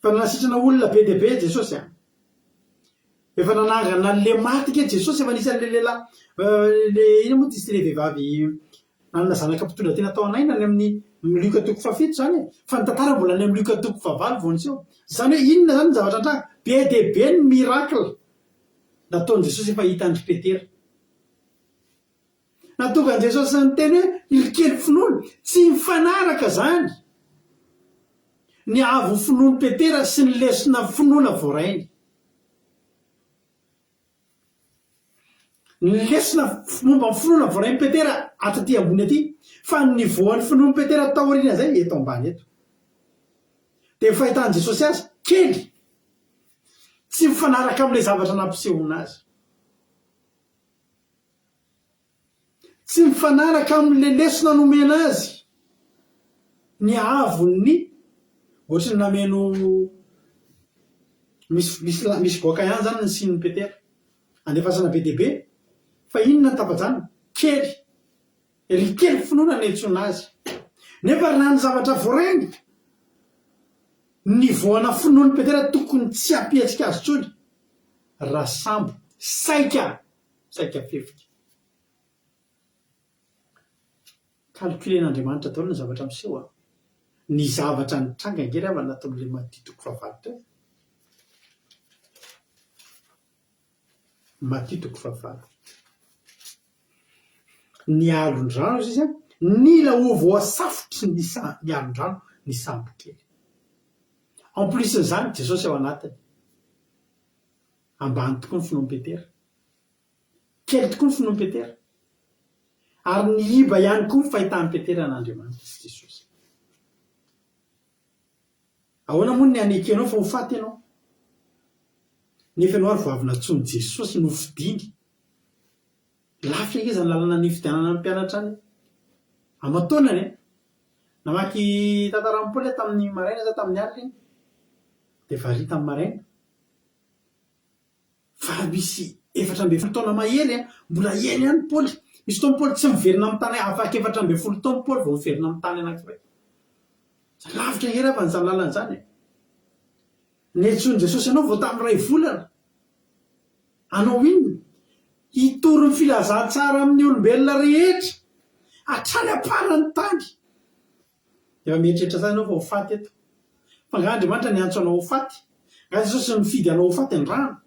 fa nanasitrana olona be de be jesosy efa nanangana le matika jesosy efa nisan'le lehilahy le ina moa tisy le vehivavy nanana zanaka mpitondra tena tao anaina any amin'ny lioka toko fafito zany fa ny tantara mbola any amin'ny lioka toko favalo voantseo zany hoe inona zany ny zavatra antranga be de be ny miracle nataony jesosy efa hita andry petera natonga an jesosy ny teny hoe irikely finoana tsy mifanaraka zany ny avo finoany petera sy ny lesona finoana voarainy ny lesona momba ny finoana voarainy petera ataty ambony aty fa ny voan'ny finoany petera taorina zay eto ambany eto de fahitany jesosy azy kely tsy mifanaraka amin'ilay zavatra nampisehoana azy tsy mifanaraka amin'le lesona nomena azy ny avony ohatry ny nameno misy goaka ihany zany ny sininy petera andefasana be debe fa inona ny tapajanona kely ry kely finoana ny entsona azy nefa raha ny zavatra voarainy ny voana finoany petera tokony tsy ampiatsika azy tsony raha sambo saika fefika calculen'Andriamanitra daholo ny zavatra miseho ny zavatra nitranga ngery avy anatin'le matitoko fahavalo matitoko fahavalo ny alon-drano izy nila ovoasafotry ny alon-drano ny sambo kely en plus n'izany jesosy ao anatiny ambany tokoa ny finoany petera kely tokoa ny finoany petera ary ny iba ihany koa ny fahitany petera n'Andriamanitra sy jesosy ahoana moa ny anekenao fa ho faty ianao nefa ianao ary voavina tsony jesosy no fidiny lafika iza ny lalana ny fidianana ny mpianatra any amataonany namaky tantaran'ny Paoly tamin'ny maraina za tamin'ny alina de vari tamin'ny maraina fa misy 14 taona mahely mbola eny ihany Paoly misy taon'ny Paoly tsy miverina amin'ny tany afaka 14 taona Paoly vao miverina amin'ny tany anankiray lavitra ngery fa nyzany lalana zany netsony jesosy ianao vao tamin'ny ray volana anao inona hitory ny filazantsara amin'ny olombelona rehetra hatrany aparany tany efa mieritreritra zany anao fa ho faty eto fa nga Andriamanitra ny antso anao ho faty nga jesosy mifidy anao ho faty ny rano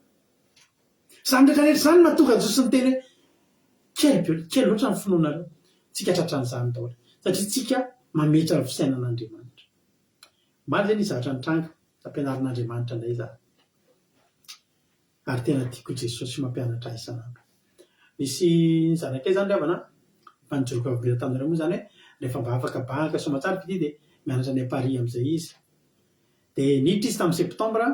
zany rehetrarehetra zany mahatonga jesosy ny teny kely loatra ny finoanareo tsika tratran'izany daholo satria tsika mametra ny fisainan'Andriamanitra maly zany zavatra nitranga ampianarin'Andriamanitra indray za ary tena tiako jesosy mampianatra isanandro misy ny zanakay zany ravana fa nijoroka vavela taminareo moa zany hoe rehefa mba afaka bavaka somatsara fity de mianatra ny Paris am'izay izy de niditra izy tamin'ny septambra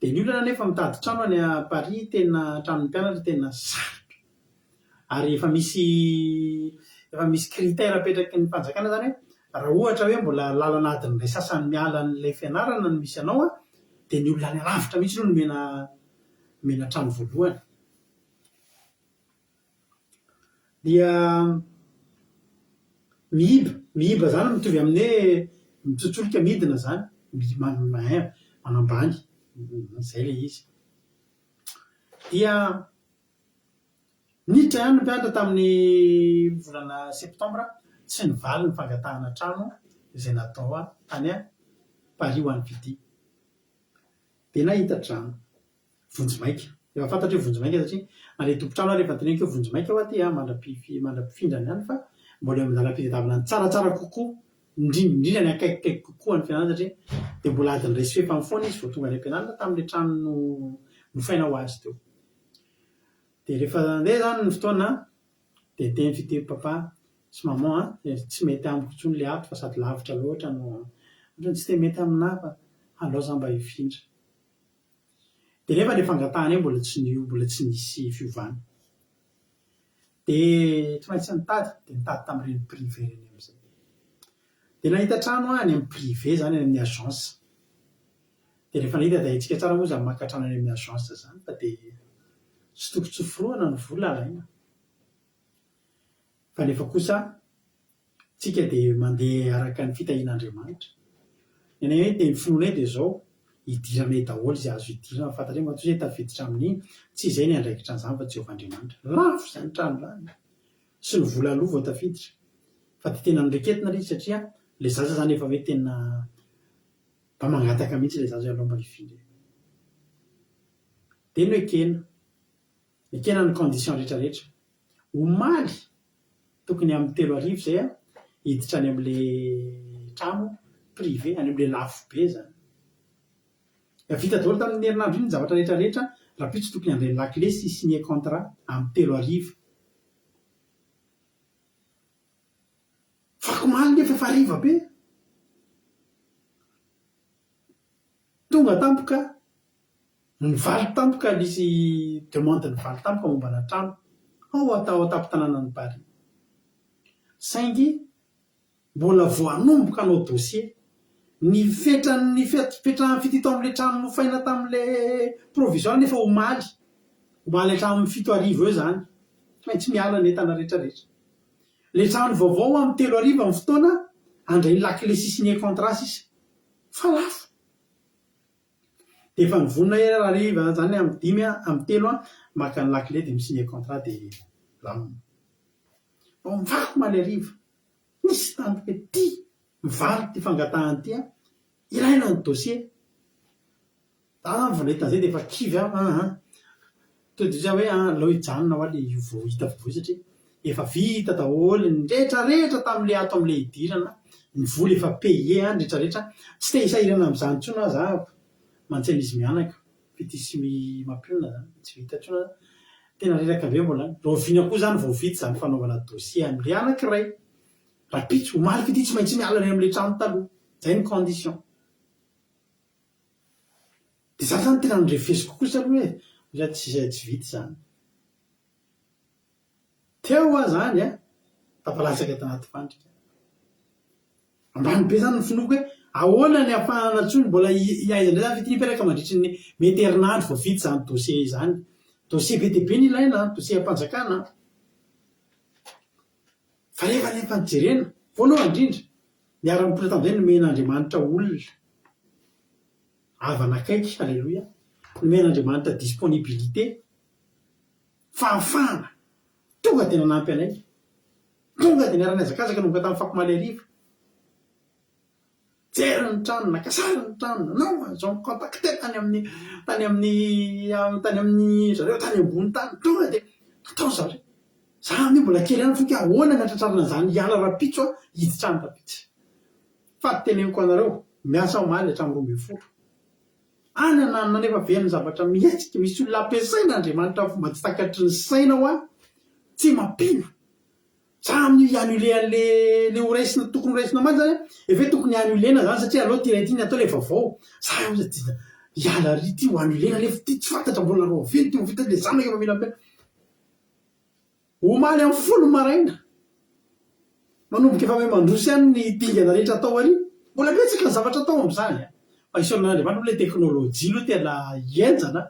de ny olana nefa mitady trano any a Paris tena tranon'ny mpianatra tena sarotra ary efa misy critère apetraky ny fanjakana zany hoe raha ohatra hoe mbola lalana adin'ilay sasany miala n'ilay fianarana no misy anao de ny olona any alavitra mihitsy no mena trano voalohany dia miiba zany mitovy amin'ny hoe mitsotsoloka midina zany manambany zay le izy dia niditra ihany ny mpianatra tamin'ny volana septambra tsy nivaly ny fangatahana trano izay natao tany Paris ho an'ny fidi de nahita trano vonjimaika efa fantatra hoe vonjimaika satria nale tompotrano rehefa teneniko hoe vonjimaika ao aty mandra-pifindrany ihany fa mbola eo amin'ny dalam-pitadiavana ny tsaratsara kokoa indrindra ny akaikikaiky kokoa ny fianarana satria dia mbola adiny resy fefany foana izy vao tonga any am-pianarana tamin'ilay trano nofaina ho azy teo. Dia rehefa andeha zany ny fotoana dia teny fiteny papa sy maman tsy mety amiko intsony le ato fa sady lavitra loatra no ohatrany tsy te mety aminah fa alao za mba hifindra. Dia nefa le fangatahana eo mbola tsy nisy fiovana. Dia tsy maintsy nitady dia nitady tamin'ireny privé reny amin'izay. Dia nahita trano any amin'ny privé zany any amin'ny agence. Dia rehefa nahita dia haintsika tsara moa zany maka trano any amin'ny agence zany fa dia tsy tokony tsoforoana ny vola alaina. Fa nefa kosa tsika dia mandeha araka ny fitahian'Andriamanitra. Ny anay hoe teny fononay dia izao hidiranay daholo izay azo hidirana fantatra hoe matoa izay tafiditra amin'iny tsy izay ny andraikitra an'izany fa Jehovahandriamanitra. Lafo izany trano izany sy ny vola aloha vao tafiditra. Fa dia tena noraiketina ilay izy satria ilay zaza zany efa hoe tena mba mangataka mihitsy ilay zaza hoe alao mba hifindra. Dia no ekena ny condition rehetrarehetra. Omaly tokony amin'ny 3:00 izay hiditra any amin'ilay trano privé any amin'ilay lafo be zany. Vita daholo tamin'ny herinandro iny ny zavatra rehetrarehetra raha pitsy tokony handray lakile sy signé contrat amin'ny 3:00. Fakomaly nefa efa hariva be. Tonga tampoka nivaly tampoka nisy demande nivaly tampoka mombana trano ao atapo-tanàna ny Paris. Saingy mbola voanomboka anao dossier ny fetrany fitito amin'ilay trano nofaina tamin'ilay provisoire nefa omaly hatramin'ny 7:00 eo zany. Tsy maintsy miala ny entana rehetrarehetra. Le trano vaovao amin'ny 3:00 amin'ny fotoana handray ny lakile sy signé contrat sisa fa lafo. Dia efa nivonona hariva zany amin'ny 5 amin'ny 3 maka ny lakile dia misigné contrat dia lamina. Vao mivako maly hariva nisy tampoka ty mivaly ty fangatahany ty ilaina ny dossier. Vao nahitan'izay dia efa kivy to dia zay hoe alao hijanona ho aly vao hita vao satria efa vita daholo ny rehetrarehetra tamin'ilay ato amin'ilay hidirana, ny vola efa payé any rehetrarehetra. Tsy te hisahirana amin'izany intsony aho zahako mantsena izy mianaka fitisy mampiona zany tsy vita intsony tena reraka be mbola any. Roviana koa zany vao vita zany fanaovana dossier amin'ilay anankiray. Raha pitso omaly fity tsy maintsy miala any amin'ilay trano taloha. Zay ny condition. Dia za zany tena nirefesiko kosa aloha hoe tsy vita zany. Teo aho zany tapalatsaka tanaty fandrika. Ambany be zany ny finoko hoe ahoana ny ahafahana ntsony mbola hiaiza indray zany fitiny mperaka mandritry ny mety herinandro vao vita zany dossier zany. Dossier be dia be ny ilaina, dossier am-panjakana. Fa rehefa nijerena voalohany indrindra miara-mipona tamin'izay nomen'Andriamanitra olona havana akaiky, halleloia, nomen'Andriamanitra disponibilité fahafahana tonga tena nampy anay, tonga dia niara niazakazaka nomboka tamin'ny fakomaly hariva. Jery ny trano, nakasary ny trano, nanao zao contacté tany amin'ny zareo tany ambony tany, tonga dia natao zareo. Za amin'io mbola kely ihany foka ahoana ny atratrarina izany hiala rapitso hiditra any rapitsy. Fa teneniko anareo miasa omaly hatramin'ny 12. Any ananina nefa very ny zavatra mihetsika, misy olona ampiasain'Andriamanitra fomba tsy takatry ny sainao tsy mampino. Za amin'io annulé an'ilay ho raisina tokony raisina maty zany efa hoe tokony annulena zany satria aleo tiretiny atao ilay vaovao. Za hiala ry ty ho annulena lefa ty tsy fantatra mbola roviny ty ho vita ilay zanaka efa mila ampela. Omaly amin'ny 10 maraina manomboka efa hoe mandroso ihany ny dingana rehetra atao ary mbola betsaka ny zavatra atao amin'izany. Fa isorana ilay teknôlôjia aloha tena hienjana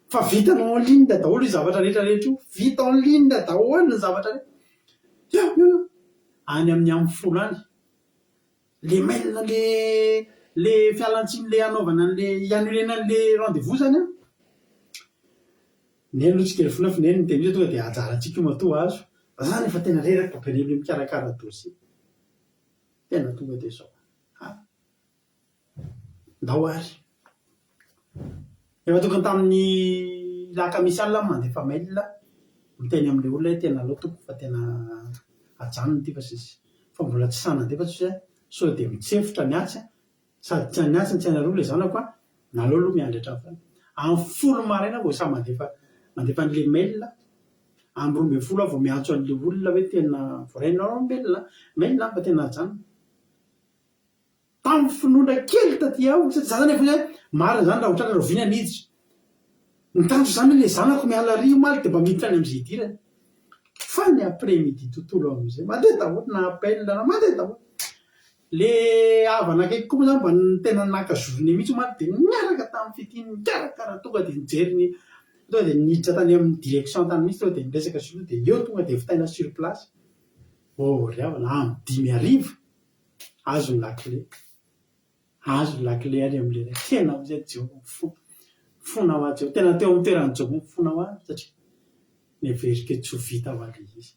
fa vita en ligne daholo ny zavatra rehetrarehetra io, vita en ligne daholo ny zavatra rehetra. Any amin'ny 10 any le mailina le fialantsiny le anaovana an'ilay annulena an'ilay rendez-vous zany neny aloha tsy kely fona neny ny teny tonga dia ajarantsika io matoa azo. Zany efa tena reraka be le mikarakara dossier. Tena tonga dia zao. Ndao ary. Efa tokony tamin'ny lakamisy alina mandefa mail miteny amin'ilay olona hoe tena alao tompoko fa tena ajanona ty fa sisy. Fa mbola tsy sanandefa tsy so dia mitsefotra ny asa sady tsy ny asa ny tsaina roa le zanako a naleo aloha miandry hatrany amin'ny folo maraina vao sa mandefa an'le mail amin'ny 12 vao miantso an'le olona hoe tena vorainao mail fa tena jana tamin'ny finoana kely taty aho zany efa marina zany raha ohatrany roviana niditra nitanjo zany le zanako miala rio maly dia mba miditra any amin'izay idirany fa ny après midi tontolo amin'izay mandeha daholo na appel na mandeha daholo le havana akaiky koa zany mba tena nakazorony mihitsy maly dia miaraka tamin'ny fitiny mikarakara tonga dia nijeriny tonga dia niditra tany amin'ny direction tany mihitsy tonga dia niresaka solo dia eo tonga dia vitaina sur place ry havana amin'ny 5 azo ny lakle ary amin'le tena amizay jehova fona ho azy eo tena teo amin'ny toerany jehova fona ho azy satria neverika tsy ho vita ho ale izy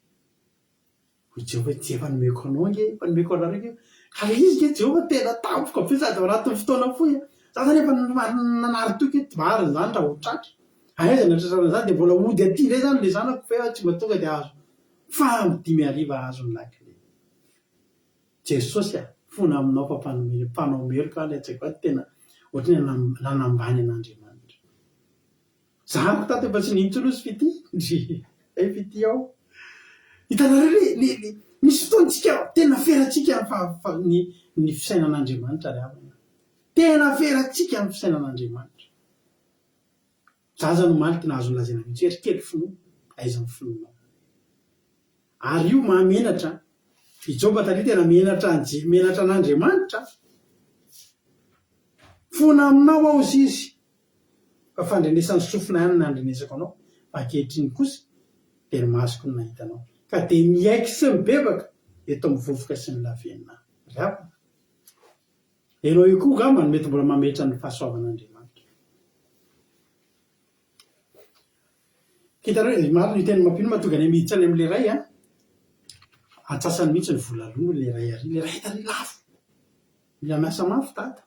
ho jehova tsy efa nomeko anao nge efa nomeko anareo ka le izy ke jehova tena tampoka be sady ao anatin'ny fotoana foy za zany efa nanary toky mariny zany raha ho tratra aiza natratrana zany dia mbola ody aty ndray zany le zanako fa tsy mba tonga dia azo fa amin'ny 5 azo ny lakle jesosy fona aminao mpanao ka le atsaiko aty tena ohatrany nanambany an'Andriamanitra zahako tato efa tsy nintsolozy fity ao hitanareo le misy fotoantsika tena feratsika ny fisainan'Andriamanitra ry havana tena feratsika ny fisainan'Andriamanitra zaza no maly tena azo nylazana mihitsy erikely finoana aiza ny finoana ary io mahamenatra ijoba tary tena menatra an'Andriamanitra fona aminao ao izy fa fandrenesan'ny sofina ihany nandrenesako anao ankehitriny kosa dia ny masoko ny nahitanao ka dia miaiky sy mibebaka eto amin'ny vovoka sy ny lavenina ry havana ianao io koa gamba no mety mbola mametra ny fahasoavan'Andriamanitra hitanareo maro ny teny mampino mahatonga ny miditra any amin'le ray atsasany mihitsy ny vola aloha le ray ary le ray tany lafo mila miasa mafy tata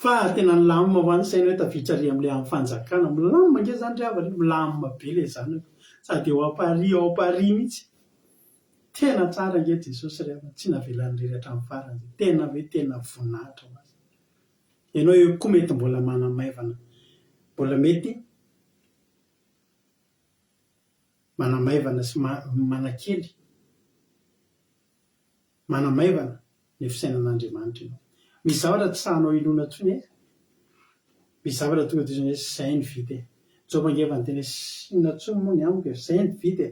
fa tena nilamina ho any saina hoe tafitsary amin'le amin'ny fanjakana milamina nge zany ry havana milamina be le zanako sady ao apari mihitsy tena tsara nge jesosy ry havana tsy navelan'rery hatramin'ny farany tena hoe tena voninahitra ho azy ianao eo koa mety mbola manamaivana mbola mety manamaivana sy manamaivana ny fisainan'Andriamanitra ianao misy zavatra tsy sahanao ilona ntsony misy zavatra tonga dia hoe zay ny vita jobangeva ny tena sinona ntsony moa ny amiko zay ny vita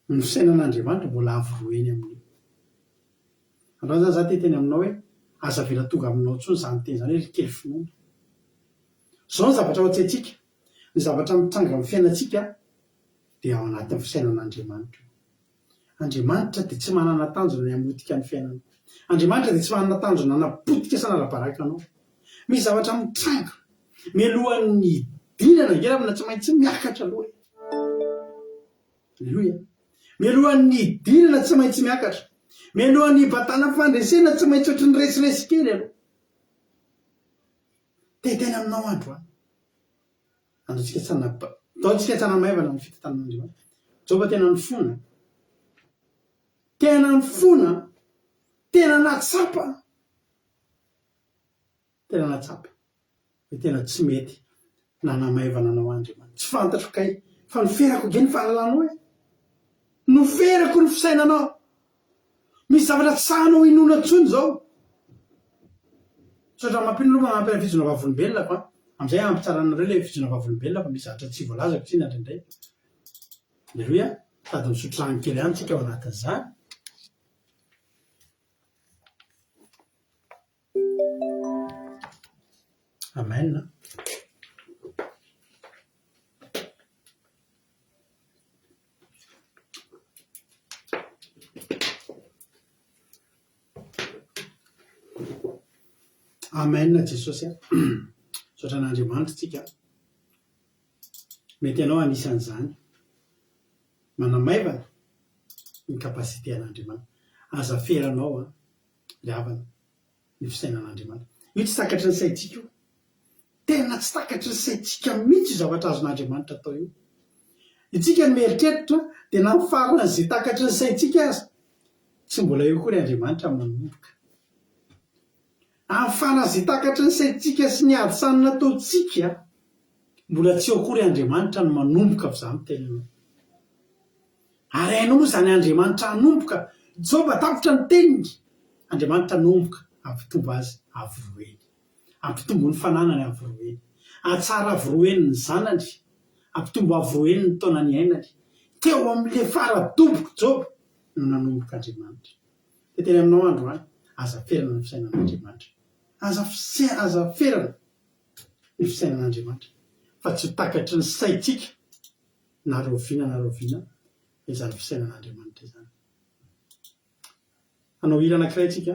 ny fisainan'Andriamanitra mbola avoroeny amin'io andao zany za teny aminao hoe aza vela tonga aminao ntsony zany teny zany hoe rikely finoana zao ny zavatra ao antsaitsika ny zavatra mitranga amin'ny fiainantsika dia ao anatin'ny fisainan'Andriamanitra Andriamanitra dia tsy manana tanjona ny hamotika ny fiainana Andriamanitra dia tsy manana tanjona hanapotika sanarabaraka anao misy zavatra mitranga mialohan'ny dinana ngeravana tsy maintsy miakatra aloha alleloia mialohan'ny dinana tsy maintsy miakatra mialohan'ny batana fandresena tsy maintsy ohatry ny resiresy kely aloha tena aminao andro ataontsika tsanamaivana ny fitantan'Andriamanitra joba tena ny fona tena natsapa hoe tena tsy mety nanamaivana anao Andriamanitra tsy fantatro kay fa noferako ge ny fahalalànao noferako ny fisainanao misy zavatra tsy sahanao inona ntsony zao sotra mampino aloha manampy fijona vavolombelona fa amin'izay ampitsaranareo le fijona vavolombelona fa misy zavatra tsy voalazako tsy indraindray alleloia sady misotrahany kely ihany tsika ao anatin'izany amen amen jesosy sotran'Andriamanitra tsika mety ianao anisan'izany manamaivana ny kapasité an'Andriamanitra aza feranao ry havana ny fisainan'Andriamanitra io tsy takatry ny saitsika io tena tsy takatry ny saitsika mihitsy zavatra azon'Andriamanitra atao io itsika ny mieritreritra dia na mifarana zay takatry ny saitsika aza tsy mbola eo koa ry Andriamanitra manomboka amin'ny fanazitakatra ny saintsika sy ny ady sany nataontsika mbola tsy eo koa ry Andriamanitra no manomboka avy izany tenanao ary hainao moa izany Andriamanitra hanomboka Jehova tapitra ny teniny Andriamanitra nomboka ampitombo azy avoroeny ampitombo ny fananany avoroeny atsara avoroeny ny zanany ampitombo avoroeny ny taonany ainany teo amin'le faradoboka Jehova no nanomboka Andriamanitra teteny aminao androany aza ferana ny fisainan'Andriamanitra aza ferana ny fisainan'Andriamanitra fa tsy ho takatry ny saitsika na roviana izany fisainan'Andriamanitra izany anao hira anankiray tsika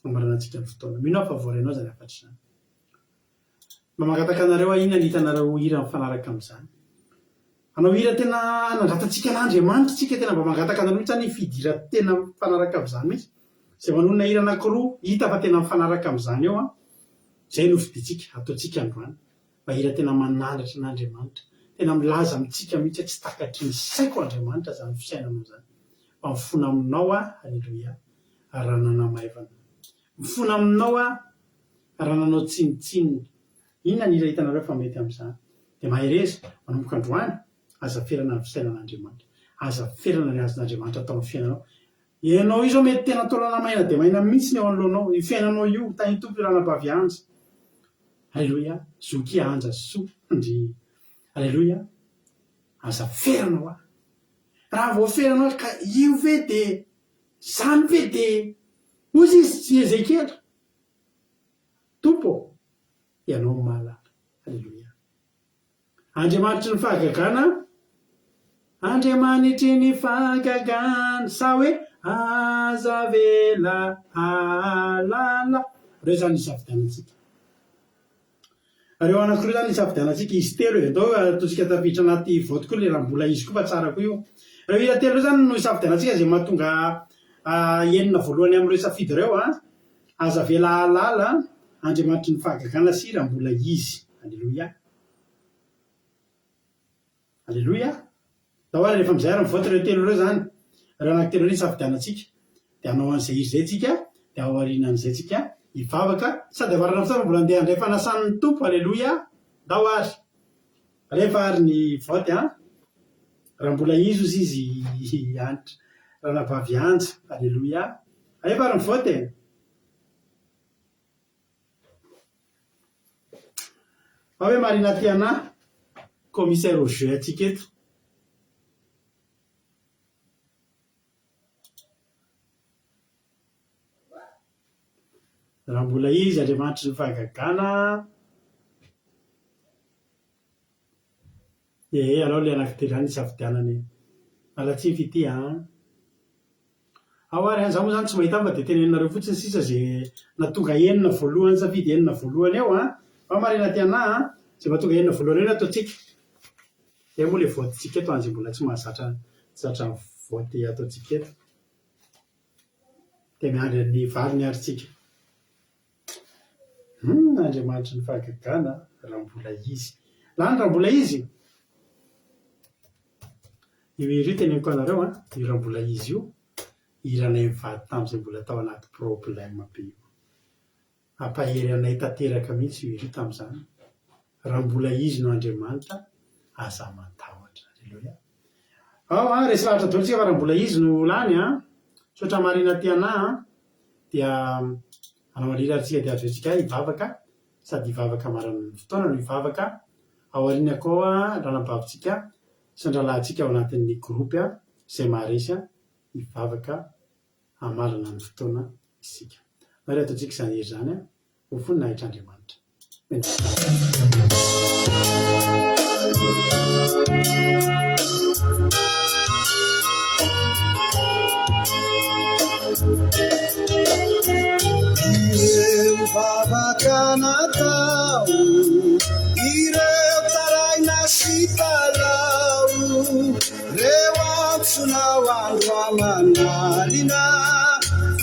amaranantsika ny fotoana mino aho fa voarenao zany afatra izany mba mangataka anareo inona ny hitanareo hira mifanaraka amin'izany anao hira tena nandratantsika n'Andriamanitra tsika tena mba mangataka anareo mihitsy ny fidira tena mifanaraka amin'izany mihitsy izay manonona hira anankiroa hita fa tena mifanaraka amin'izany eo izay no fiditsika ataontsika androany mba hira tena manandratra n'Andriamanitra tena milaza amintsika mihitsy tsy takatry ny saiko Andriamanitra zany fisainanao zany fa mifona aminao aleloia raha nanamaivana mifona aminao raha nanao tsinitsininy inona ny hira hitanareo fa mety amin'izany dia mahereza manomboka androany aza ferana ny fisainan'Andriamanitra aza ferana ny azon'Andriamanitra atao amin'ny fiainanao ianao io zao mety tena taolana maina dia maina mihitsy ny eo anoloanao io fiainanao io tany tompo irana-bavianja aleloia zoky anja soa ndry aleloia aza feranao raha voaferanao ka io ve dia zany ve dia ozy izy tsy Ezekela tompo ianao mahalala aleloia Andriamanitry ny fahagagana Andriamanitry ny fahagagana sa hoe aza vela alala reo zany isafidianantsika reo anankiroa zany isafidianantsika izy telo endao ataontsika tafiditra anaty voto koa le raha mbola izy koa fa tsara koa io reo hira telo zany no isafidianantsika zay mahatonga enina voalohany amin'ireo safidy ireo aza vela alala Andriamanitry ny fahagagana sy raha mbola izy aleloia aleloia da hoe rehefa mizay ary mivoatra ireo telo ireo zany reo anankitelo ireo isafidianantsika dia hanao an'izay izy zay tsika dia ao aorianan'izay tsika hivavaka sady avarana amin'izay mbola andeha andray fanasan'ny tompo aleloia dao ary rehefa ary ny voty raha mbola izy ozy izy anitra raha navavy anja aleloia rehefa ary ny voty fa hoe marina tiana commissaire au jeu atsika eto raha mbola izy Andriamanitry ny fahagagana alao le anankitelo any isafidianany malatsiny fity ao ary za moa zany tsy mahita fa dia tenenareo fotsiny sisa zay natonga enina voalohany safidy enina voalohany eo fa marina tiana zay mahatonga enina voalohany eo ataontsika dia moa le votintsika eto anzay mbola tsy mahazatra voty ataontsika eto dia miandry ny vary ny aritsika Andriamanitry ny fahagagana raha mbola izy lany raha mbola izy io iry teneniko anareo io raha mbola izy io iranay mivady tamin'izay mbola tao anaty problème be io ampahery anay tanteraka mihitsy io iry tamin'izany raha mbola izy no Andriamanitra aza matahotra aleloia ao resy lahatra daolitsika fa raha mbola izy no lany sotra marina tiana dia anao alira atsika dia azotsika hivavaka sady hivavaka maran'ny fotoana no hivavaka ao arina koa raha nabavitsika sandralahintsika ao anatin'ny groupe izay maharesy hivavaka amarana ny fotoana isika ary ataontsika izany hery zany ho voninahitry'Andriamanitra ireo vavaka natao ireo taraina sy palao reo ampsonao andro amanarina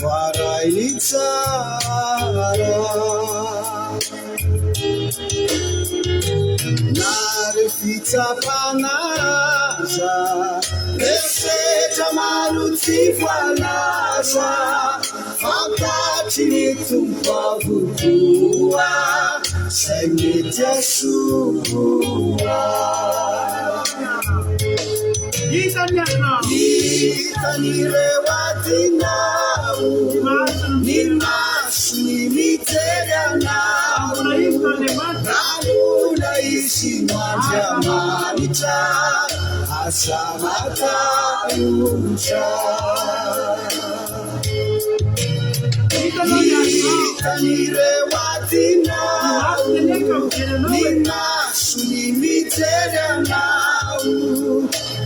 voarainy tsara nare fitsapana aza resetra maro tsy voalaza asa fantatry ny tompo avokoa zay mety asoa hitan'ireo adinao ny masony mitery anao ramona izy mandriamanitra asa matahotra hitan'ireo adinao ny masony mitery anao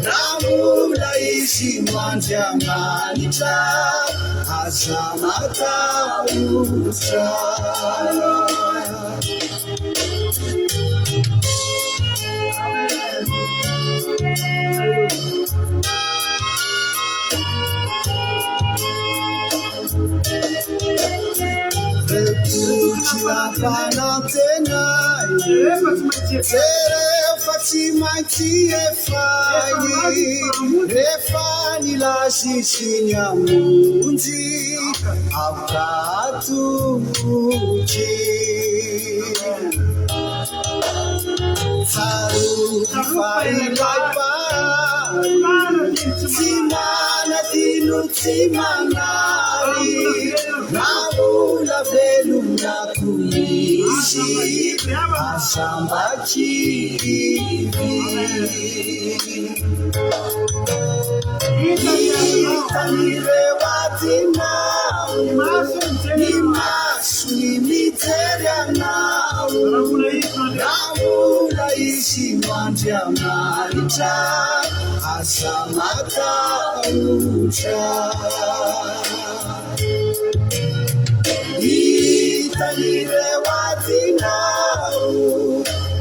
ramona izy mandriamanitra asa matahotra Panantenai rehefa tsy maintsy efay rehefa nilasitsiny amonjy avokatokotry tsaroky fa ilay pary tsy manadino tsy manary ramona velonako izy asambakivy hitan'ireo adinao ny masony mitery anao ramona izy mandriamanitra asa matahotra hitan'ireo adinao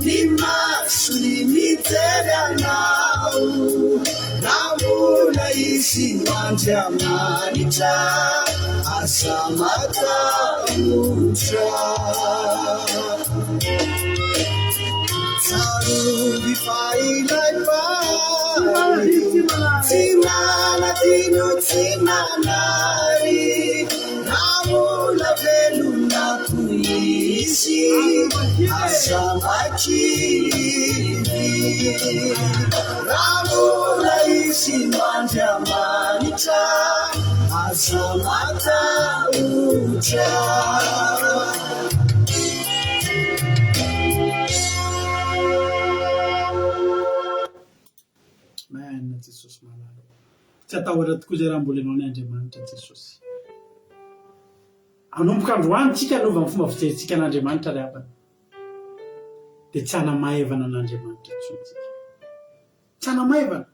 ny masony mitery anao ramona izy mandriamanitra asa matahotra tsaroby fa ilay pary tsy manadino tsy manary ramona velonako izy asambakivy ramona izy mandriamanitra asa matahotra Maina Jesosy malala tsy atahotra tokoa zay raha mbola ianao ny Andriamanitra Jesosy anomboka androany tsika anova ny fomba fijerintsika an'Andriamanitra ry abana dia tsy hanamaivana an'Andriamanitra tsontsika tsy hanamaivana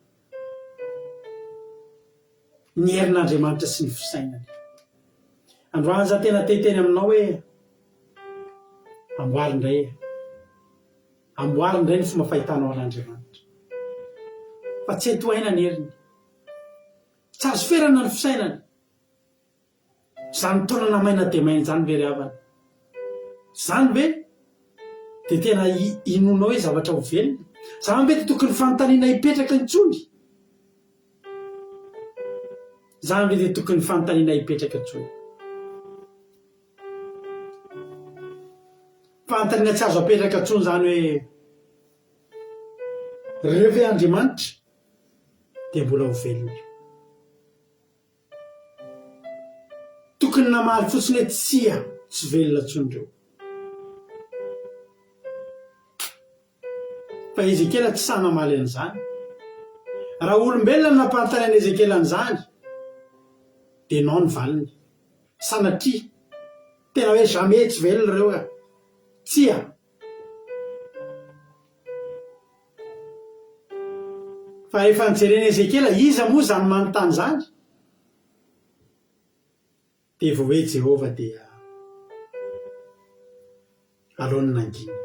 ny herin'Andriamanitra sy ny fisainany androany za tena teteny aminao hoe amboary indray ny fomba fahitanao an'Andriamanitra fa tsy eto aina ny heriny tsy azo ferana ny fisainany zany taona namaina dia maina zany ve ry havana zany ve dia tena inonao hoe zavatra ho velona zany ve dia tokony fanontaniana hipetraka intsony zany ve dia tokony fanontaniana hipetraka intsony fanontaniana tsy azo apetraka intsony zany hoe reo ve Andriamanitra dia mbola ho velona tokony namaly fotsiny hoe tsia tsy velona intsony reo fa Ezekela tsy sa namaly an'izany raha olombelona nampanontany an'i Ezekela an'izany dia nao ny valiny sanatria tena hoe jamais tsy velona reo tsia fa rehefa nijereny Ezekela iza moa zany manontany zany dia vao hoe Jehova dia alohan'ny nangina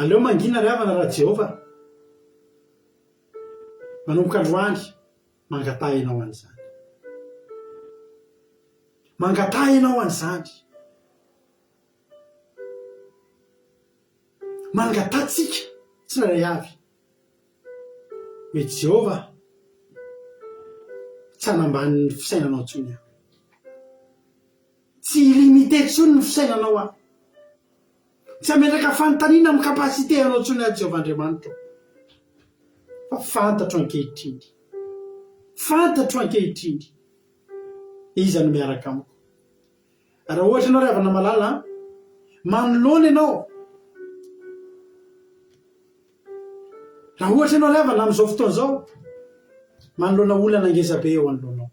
aleo mangina ry havana raha Jehova manomboka androany mangatah ianao an'izany mangatah ianao an'izany mangatatsika tsy rahay avy hoe Jehova tsy hanamban'ny fisainanao tsony aho, tsy limité tsony ny fisainanao aho, tsy ametraka fanontaniana amin'ny kapasité anao tsony aho Jehova Andriamanitra, fa fantatro ankehitriny, fantatro ankehitriny iza no miaraka amiko. Raha ohatra ianao ravana malala manoloana ianao, raha ohatra ianao ravana amin'izao fotoana izao manoloana olana ngeza be eo anoloanao,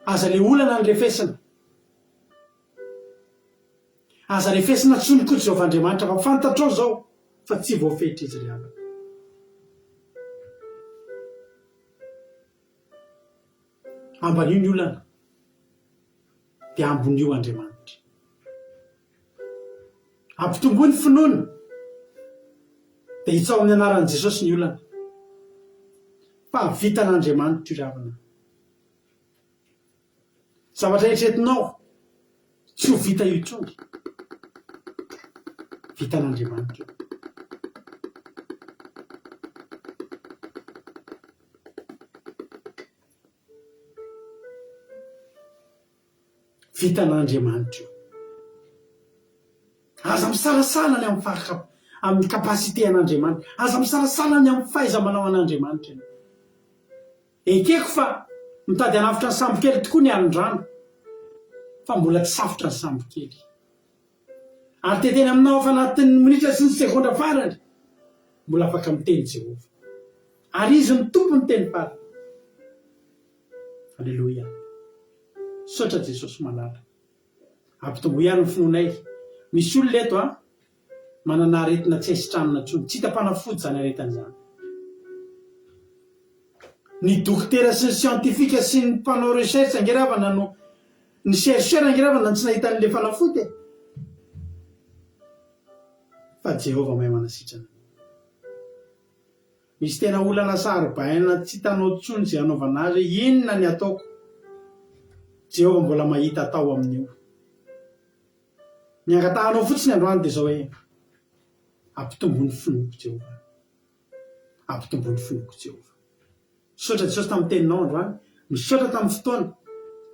aza le olana ny refesina, aza refesina tsony koa Jehova Andriamanitra, fa fantatrao zao fa tsy voafetra izy ry havana. Amban'io ny olana dia ambon'io Andriamanitra, ampitomboa ny finoana dia hitsao amin'ny anaran'i Jesosy ny olana, fa vitan'Andriamanitra io ry havana. Zavatra eritreretinao tsy ho vita io intsony, vitan'Andriamanitra io. Vitan'Andriamanitra io. Aza misalasalany amin'ny kapasité an'Andriamanitra, aza misalasalany amin'ny fahaiza-manao an'Andriamanitra. Ekeko fa mitady hanafitra ny sambo kely tokoa ny alin-drano, fa mbola tsy safotra ny sambo kely. Ary teteny aminao fa anatin'ny minitra sy ny sekondra farany, mbola afaka miteny Jehova. Ary izy ny tompo ny teny farany. Alleluia. Sotra Jesosy malala. Ampitombo ihany ny finoanay. Misy olona eto manana aretina tsy esitranona tsony, tsy hita mpanafody zany aretin'izany. Ny dokotera sy ny siantifika sy ny mpanao recherche angeravana no ny chercheur angeravana tsy nahita an'ile fanafody. Fa Jehova mahay manasitrana. Misy tena olana saribaina tsy hitanao tsony izay anaovana azy, inona ny ataoko? Jehova mbola mahita atao amin'io. Ny angatahanao fotsiny androany dia zao hoe ampitombo ny finoko Jehova, ampitombo ny finoko Jehova. Misaotra Jesosy tamin'ny teninao androany, misaotra tamin'ny fotoana,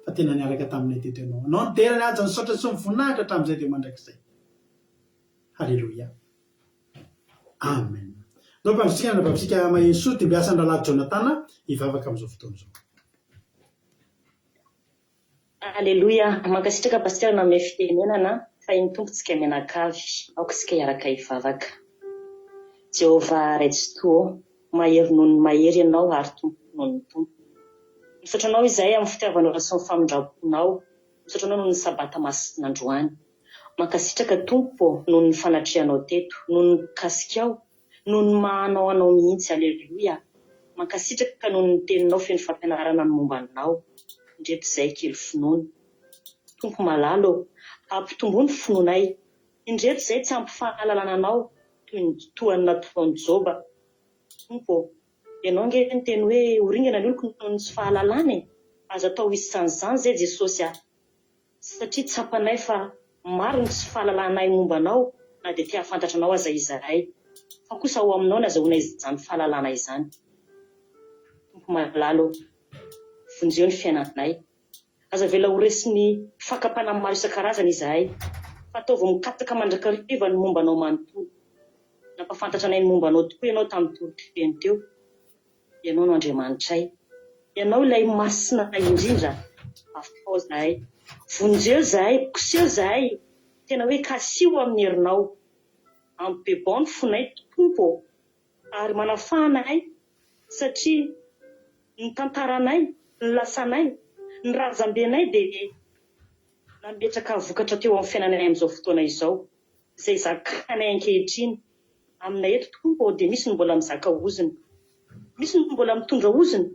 fa tena niaraka taminay teto ianao. Anao niterany aja misaotra sy mivoninahitra hatramin'izay dia mandrakizay. Halleluia. Amen. Nao mpandrotsika na babitsika mahesoa dia mbiasa andralato Jonathan hivavaka amin'izao fotoana izao. Alleluia. Mankasitraka pasteur na amin'ny fitenenana fa iny tompontsika menakavy aoka sika hiaraka hivavaka. Jehova raitsi-toa, mahery noho ny mahery ianao ary tompo noho ny tompo. Misaotra anao izahay amin'ny fitiavanao sy ny famindraponao, misaotra anao noho ny sabata masin'androany. Mankasitraka tompo noho ny fanatrianao teto, noho ny kasikao, noho ny mahanao anao mihitsy. Alleluia. Mankasitraka noho ny teninao feno fampianarana ny momba anao. Ndreto izay kely finoana. Tompo malalo, ampitombo ny finoanay. Indreto izay tsy ampy fahalalana anao toy ny toany nataon'i Joba. Tompo, ianao nge ny teny hoe oringana ny oloko noho ny tsy fahalalany. Aza atao isan'izany izay Jesosy satria tsapanay fa maro ny tsy fahalalanay momba anao na dia tia fantatra anao aza izahay. Fa kosa ao aminao ny azahoana izany fahalalana izany. Tompo malalo, vonjeo ny fiainanay. Aza vela ho resy fakapana maro isan-karazana izahay. Fa ataovy mikataka mandrakariva ny momba anao manontolo. Nampafantatra anay ny momba anao tokoa ianao tamin'ny toriteny teo. Ianao no Andriamanitray. Ianao ilay masina indrindra. Afao izahay. Vonjeo izahay, koseho izahay. Tena hoe kasio amin'ny herinao. Ampibebao ny fonay tompo. Ary manafanay satria ny tantaranay, ny lasanay, ny razambenay dia nametraka vokatra teo amin'ny fiainanay amin'izao fotoana izao. Izay zakanay ankehitriny. Aminay eto tompo dia misy ny mbola mizaka oziny, misy ny mbola mitondra oziny,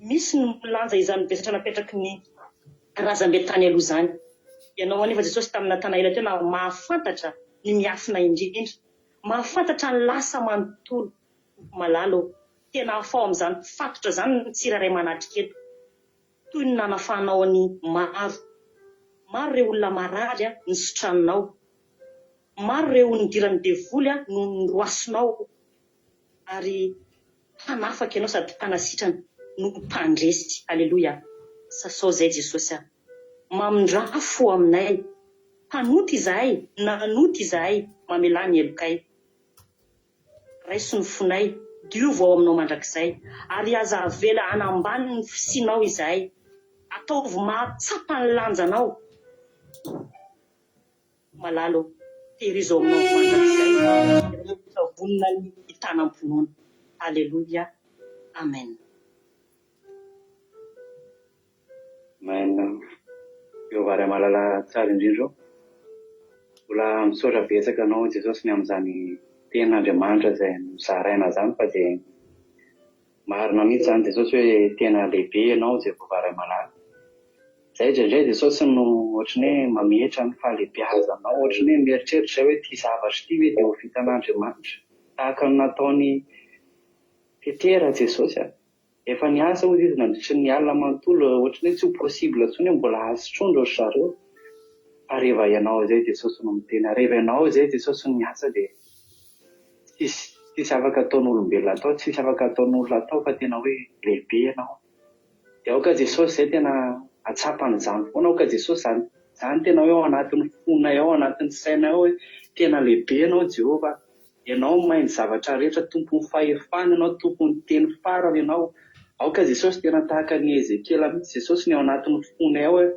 misy ny milanja izany besatra napetraky ny razambe tany aloha izany. Ianao anefa Jesosy tamin'ny Natanaela teo na mahafantatra ny miafina indrindra, mahafantatra ny lasa manontolo. Malalo, tena afao amin'izany fatotra izany ny tsiraray manatrika eto. Toy ny nanafanao ny maro ireo olona marary ny sotranonao, maro ireo nidirany devoly no ny roasinao, ary hanafaka ianao sady mpanasitrana no mpandresy. Alleloia. Sasao zay Jesosy mamindrafo aminay, hanoty izahay, nanoty izahay, mamelany elokay. Raiso ny fonay, diova ao aminao mandrakizay, ary aza avela anambany ny fisinao izahay, ataovy mahatsapa ny lanjanao. Malalo, tehirizo ao aminao mandrakizay, savonina ny tanam-ponoana. Alleluia. Amen. Amen. Jehovah ray malala tsara indrindra, mbola misaotra betsaka anao Jesosy ny amin'izany ten'Andriamanitra izay nozaraina zany, fa dia marina mihitsy zany Jesosy hoe tena lehibe ianao Jehovah ray malala. Zay indraindray Jesosy no ohatry ny hoe mametra ny fahalehibeazanao, ohatry ny hoe mieritreritra hoe ty zavatra ty hoe dia ho vitan'Andriamanitra, tahaka ny nataony Petera Jesosy. Efa niasa hoy izy nandritry ny alina manontolo, ohatry ny hoe tsy ho possible intsony hoe mbola azotrondro ry zareo. Fa rehefa ianao zay Jesosy no miteny, rehefa ianao zay Jesosy no miasa dia tsisy afaka ataon'olombelona atao, tsisy afaka ataon'olona atao, fa tena hoe lehibe ianao. Dia aoka Jesosy zay tena atsapan'izany foana, aoka Jesosy zany tena hoe ao anatin'ny fonay ao, anatin'ny sainay ao hoe tena lehibe ianao Jehovah. Ianao mahay ny zavatra rehetra, tompon'ny fahefana ianao, tompon'ny teny farany ianao. Aoka Jesosy tena tahaka ny Ezekela mihitsy Jesosy ny ao anatin'ny fonay ao hoe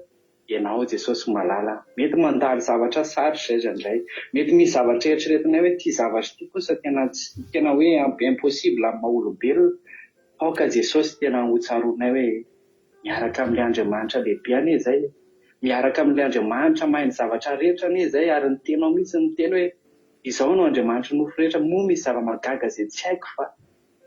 ianao Jesosy malala. Mety mandalo zavatra sarotra izay indray, mety misy zavatra eritreretinay hoe ty zavatra ty kosa tena hoe impossible amin'ny maha-olombelona. Aoka Jesosy tena hotsaronay hoe miaraka amin'ilay Andriamanitra lehibe anie izay, miaraka amin'ilay Andriamanitra mahay ny zavatra rehetra anie izay, ary ny tenao mihitsy ny teny hoe izao no Andriamanitra nofo rehetra, moa misy zava-magaga izay tsy haiko, fa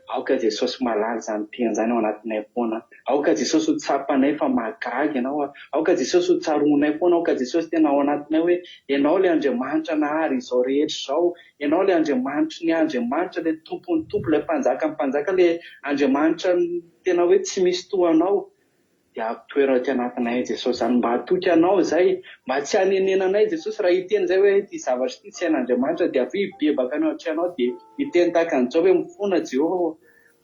aoka Jesosy malala zany teny zany ao anatinay foana. Aoka Jesosy ho tsapanay fa mahagaga ianao, aoka Jesosy ho tsaronay foana, aoka Jesosy tena ao anatinay hoe ianao ilay Andriamanitra nahary izao rehetra izao, ianao ilay Andriamanitra ny Andriamanitra, ilay tompony tompo, ilay mpanjaka ny mpanjaka, ilay Andriamanitra tena hoe tsy misy toanao. Dia toerana ty anatinay Jesosy zany, mba hatoky anao izay, mba tsy hanenenanay Jesosy raha hiteny izay hoe ty zavatra ty tsy hain'Andriamanitra, dia avy bebaka anao atreanao dia hiteny tahaka an'izao hoe mifona Jehovah.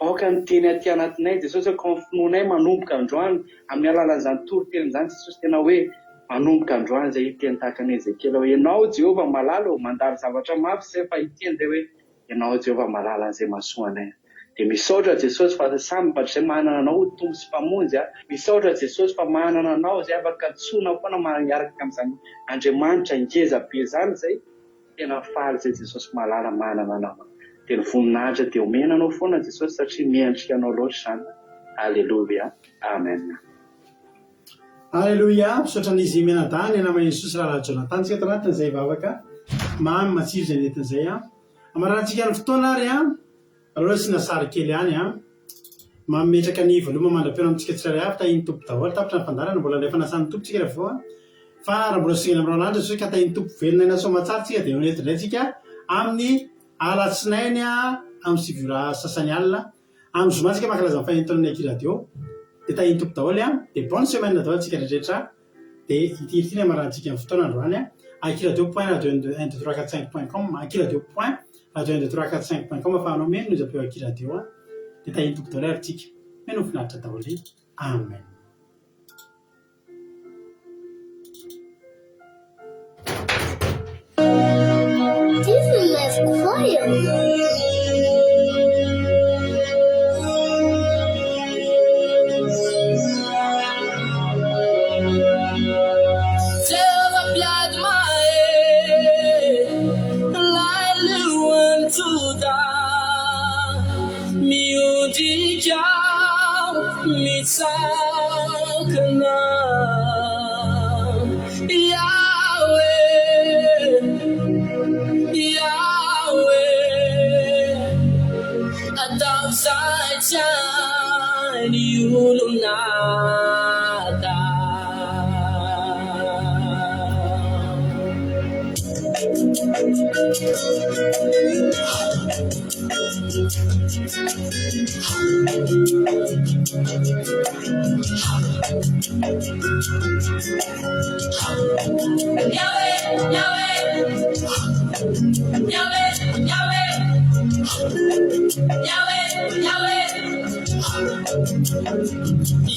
Aoka ny teny aty anatinay Jesosy hoe ka finoanay manomboka androany amin'ny alalan'izany toriteny izany Jesosy, tena hoe manomboka androany izay hiteny tahaka ny Ezekela hoe ianao Jehovah malala, mandalo zavatra mafy izay fa hiteny izay hoe ianao Jehovah malala izay mahasoanay. Dia misaotra Jesosy fa sambatra izay manana anao tombo sy mpamonjy. Misaotra Jesosy fa manana anao izay afaka tsona foana miaraka amin'izany Andriamanitra ngeza be izany izay. Tena faly izay Jesosy malala manana anao. Dia ny voninahitra dia omena anao foana Jesosy satria miendrika anao loatra izany. Alleluia. Amen. Alleluia. Misaotra n'izy menadany namana Jesosy raha Jonathan tsika tanatin'izay vavaka mamy matsiro izay nentin'izay. Amarantsika ny fotoana ary aloha sy nasary kely ihany mametraka ny voaloma mandram-peno amintsika tsirairay avy tahiny tompo daholo tapitra ny fandarana, mbola ilay fanasany tompo tsika rehefa fa raha mbola singana amin'irao andro Jesosy ka tahiny tompo velona ina soa matsara tsika dia nentin'izay tsika amin'ny alatsinainy amin'ny sivora sasany alina amin'ny zoma tsika mankalaza ny fahenton'ny akiradio dia tahiny tompo daholo dia bonne semaine daholo tsika rehetrarehetra dia itiritiny amarantsika amin'ny fotoana androany akiradio.radio12345.com akiradio.radio12345.com afahanao meno no izy apeo akiradio dia tahiny tompo daholo ary tsika meno finaritra daholo. Amen.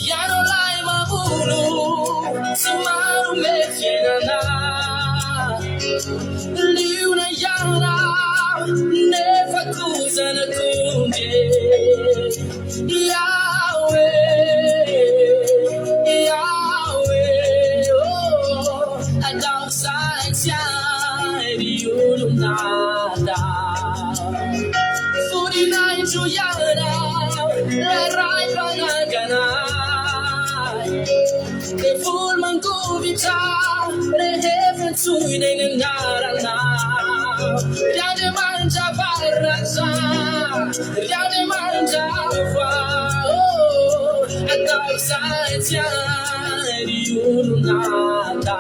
Yanolai mabulu, simaru metiana. Liuna yana, never kuzana kunde. Yahweh, Yahweh, oh, and outside shine you nada. 49 to Yana, la raiva nagana. The full mangovita, the heaven to the narana. Yade manja barraza, Yade manja wa, oh, and outside shine you nada.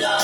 I